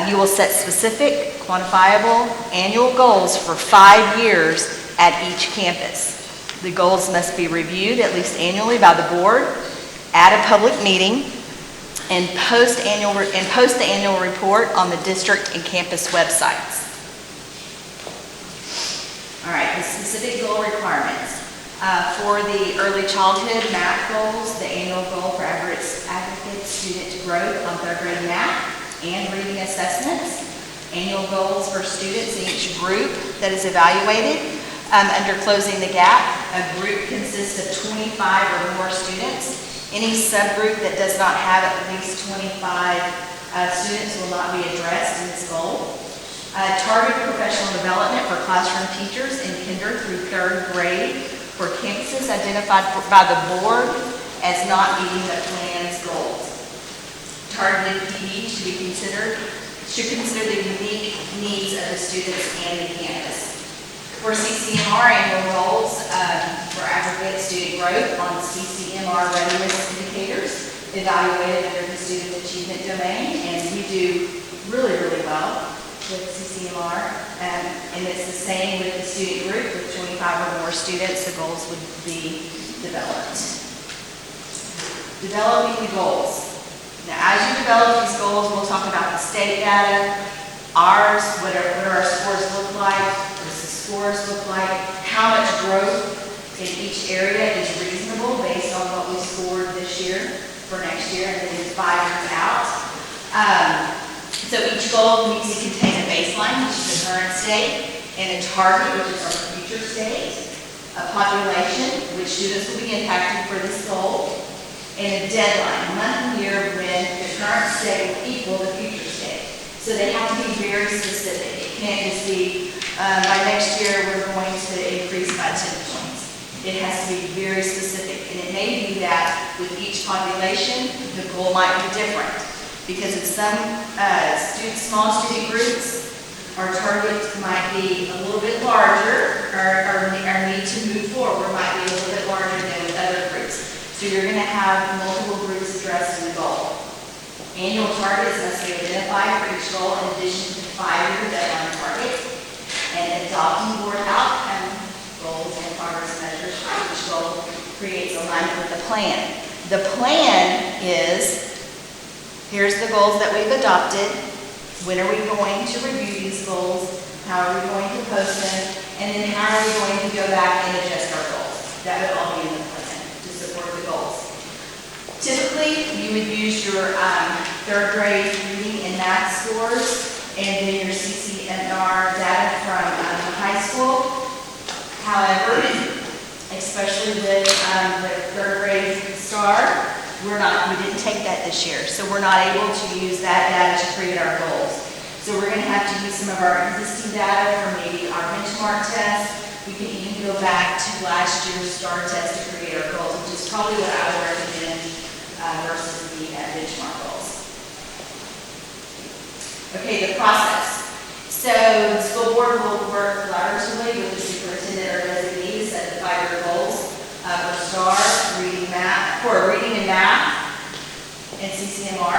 You will set specific, quantifiable annual goals for 5 years at each campus. The goals must be reviewed at least annually by the board at a public meeting and post the annual report on the district and campus websites. All right, the specific goal requirements. For the early childhood math goals, the annual goal for aggregate student growth on third grade math and reading assessments. Annual goals for students in each group that is evaluated. Under closing the gap, a group consists of 25 or more students. Any subgroup that does not have at least 25 students will not be addressed in this goal. Targeted professional development for classroom teachers in kinder through third grade for campuses identified by the board as not meeting the plan's goals. Targeted PD should consider the unique needs of the students and the campus. For CCMR annual goals for aggregate student growth on CCMR readiness indicators evaluated under the student achievement domain, and we do really, really well with CCMR, and it's the same with the student group. With 25 or more students, the goals would be developed. Developing the goals. Now, as you develop these goals, we'll talk about the state data, ours, what our scores look like, what does the scores look like, how much growth in each area is reasonable based on what we scored this year for next year, and then it's 5 years out. So each goal needs to contain a baseline, which is the current state, and a target, which is our future state, a population, which students will be impacted for this goal, and a deadline, month and year when the current state will equal the future state. So they have to be very specific. It can't just be, by next year, we're going to increase by 10 points. It has to be very specific. And it may be that with each population, the goal might be different. Because in some small student groups, our targets might be a little bit larger, or our need to move forward might be a little bit larger than with other groups. So you're going to have multiple groups addressed in the goal. Annual targets must be identified for each goal in addition to 5-year deadline targets, and adopting board outcome goals and progress measures for each goal creates alignment with the plan. The plan is, here's the goals that we've adopted, when are we going to review these goals, how are we going to post them, and then how are we going to go back and adjust our goals. That would all be in the plan to support the goals. Typically, you would use your third grade reading and math scores, and then your CCMR data from high school. However, especially with the third grade STAR, we didn't take that this year, so we're not able to use that data to create our goals. So we're going to have to use some of our existing data from maybe our benchmark test. We can even go back to last year's STAR test to create our goals, which is probably what I would recommend versus the benchmark goals. Okay, the process. So the school board will work collaboratively with the superintendent or designee to set the 5-year goals for STAR, reading and math, and CCMR.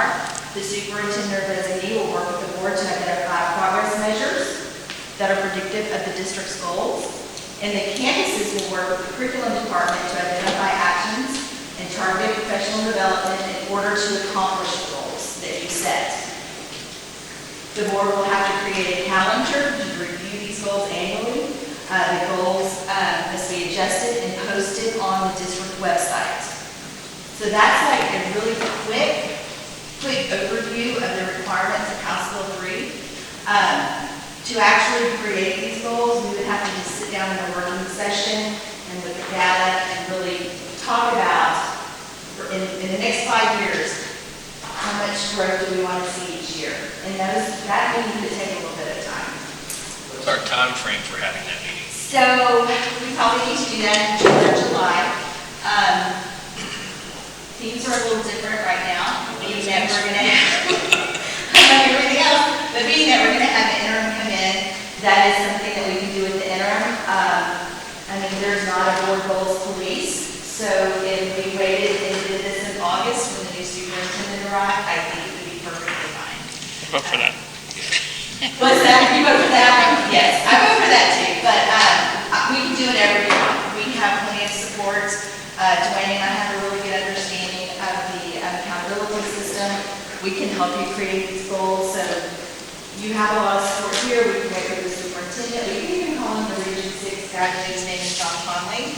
The superintendent or designee will work with the board to identify progress measures that are predictive of the district's goals. And the campuses will work with the curriculum department to identify actions and target professional development in order to accomplish the goals that you set. The board will have to create a calendar to review these goals annually. The goals must be adjusted and posted on the district website. So that's like a really quick overview of the requirements of House Bill 3. To actually create these goals, we would have to just sit down in a working session and look at data and really talk about, in the next 5 years, much growth do we want to see each year? And that meeting could take a little bit of time. What's our time frame for having that meeting? So we probably need to do that in June or July. Things are a little different right now, meaning that we're going to have, everything else, but being that we're going to have an interim come in, that is something that we can do with the interim. I mean, there's not a board goals police, so if we waited and did this in August when the new superintendent arrived, I think it would be perfectly fine. Vote for that. What's that? You vote for that? Yes, I vote for that too, but we can do whatever you want. We have plenty of support. Dwayne and I have a really good understanding of the accountability system. We can help you create these goals. So you have a lot of support here. We can wait for the superintendent. We can even call him the Region 6 guy. His name is John Conley.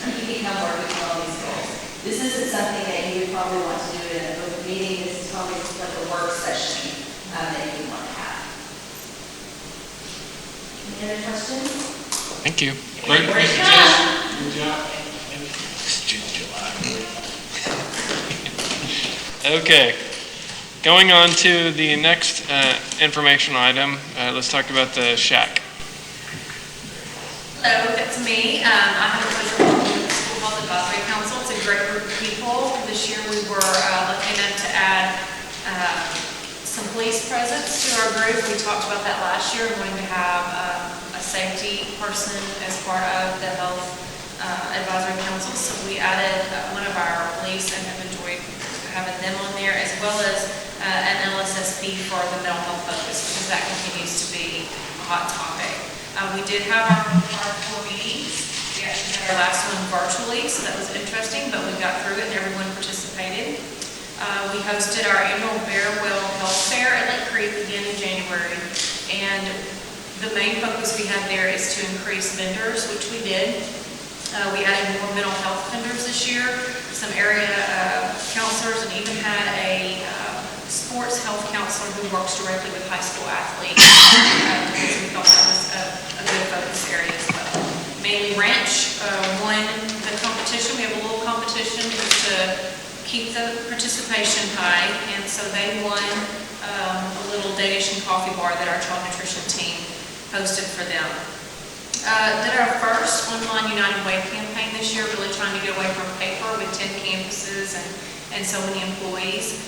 And he can come work with all these goals. This isn't something that you would probably want to do in an open meeting. This is probably like a work session that you want to have. Any other questions? Thank you. Great presentation. Good job. Okay, going on to the next informational item, let's talk about the shack. Hello, that's me. I have the pleasure of working with the School Health Advisory Council. It's a great group of people. This year we were lucky enough to add some police presence to our group. We talked about that last year. We're going to have a safety person as part of the Health Advisory Council. So we added one of our police and have enjoyed having them on there, as well as an LSSP for the mental health focus, because that continues to be a hot topic. We did have our 4 meetings. We actually had our last one virtually, so that was interesting, but we got through it and everyone participated. We hosted our annual Bearwell Health Fair at Lake Creek again in January, and the main focus we had there is to increase vendors, which we did. We added more mental health vendors this year, some area counselors, and even had a sports health counselor who works directly with high school athletes. Because we thought that was a good focus area as well. Mainly Ranch won the competition. We have a little competition just to keep the participation high, and so they won a little Danish and coffee bar that our child nutrition team hosted for them. Did our first online United Way campaign this year, really trying to get away from paper with 10 campuses and so many employees.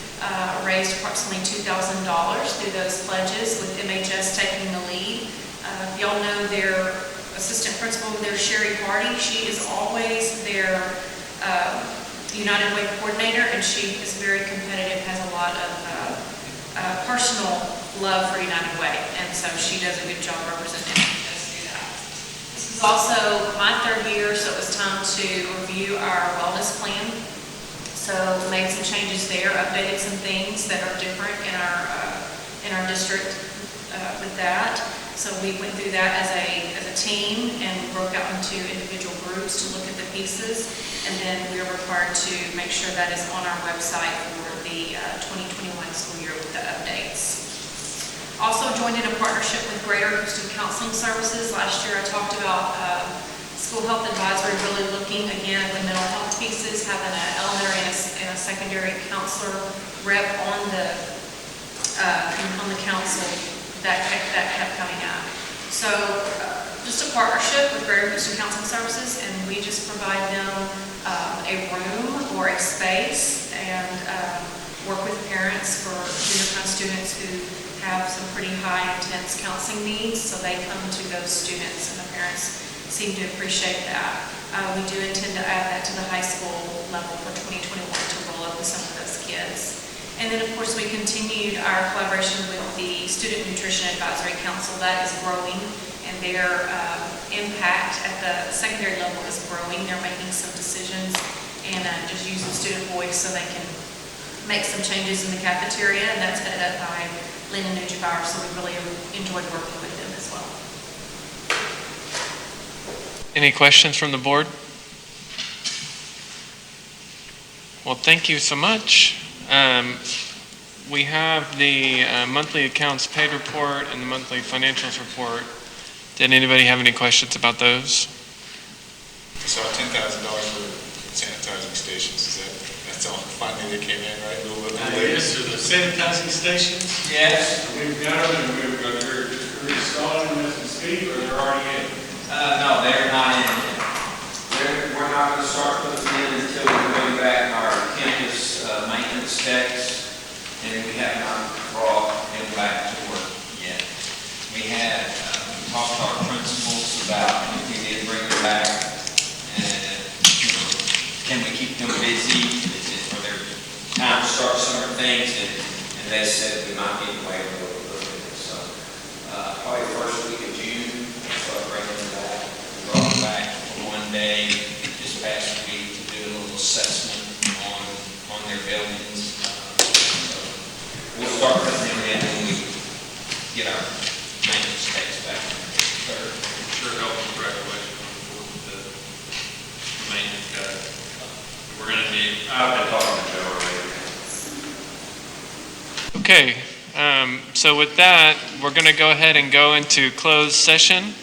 Raised approximately $2,000 through those pledges, with MHS taking the lead. If y'all know their assistant principal, their Sherry Hardy, she is always their United Way coordinator, and she is very competitive, has a lot of personal love for United Way, and so she does a good job representing us through that. This is also my 3rd year, so it was time to review our wellness plan. So made some changes there, updated some things that are different in our district with that. So we went through that as a team and broke out into individual groups to look at the pieces, and then we are required to make sure that is on our website for the 2021 school year with the updates. Also joined in a partnership with Greater Houston Counseling Services. Last year I talked about School Health Advisory really looking again at the mental health pieces, having an elementary and a secondary counselor rep on the council that kept coming up. So just a partnership with Greater Houston Counseling Services, and we just provide them a room or a space and work with parents for junior high students who have some pretty high intense counseling needs, so they come to those students, and the parents seem to appreciate that. We do intend to add that to the high school level for 2021 to roll up with some of those kids. And then, of course, we continued our collaboration with the Student Nutrition Advisory Council. That is growing, and their impact at the secondary level is growing. They're making some decisions and just using student voice so they can make some changes in the cafeteria, and that's headed up by Lynn and Nujibauer, so we really enjoyed working with them as well. Any questions from the board? Well, thank you so much. We have the monthly accounts paid report and the monthly financials report. Did anybody have any questions about those? So $10,000 for sanitizing stations, that's all finally they came in, right? A little Yes, sir, the sanitizing stations. Yes. We've got them, and we're installing them as we speak, or they're already in? No, they're not in yet. We're not going to start putting them in until we bring back our campus maintenance techs, and we have not brought them back to work yet. We had talked to our principals about if we did bring them back, and can we keep them busy? Is it for their time to start summer things? And they said we might get away with a little bit. So probably the first week of June, we'll start bringing them back. We brought them back for one day this past week to do a little assessment on their buildings. So we'll start putting them in when we get our maintenance techs back. Sure helps with graduation with the maintenance guys. We're going to need, I've been talking to Joe already. Okay, so with that, we're going to go ahead and go into closed session,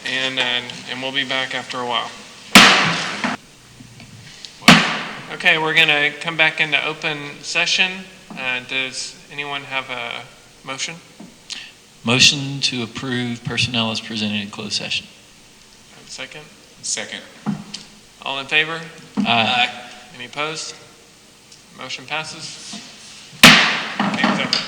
and we'll be back after a while. Okay, we're going to come back into open session. Does anyone have a motion? Motion to approve personnel as presented in closed session. Second? Second. All in favor? Aye. Any opposed? Motion passes. Meeting's over.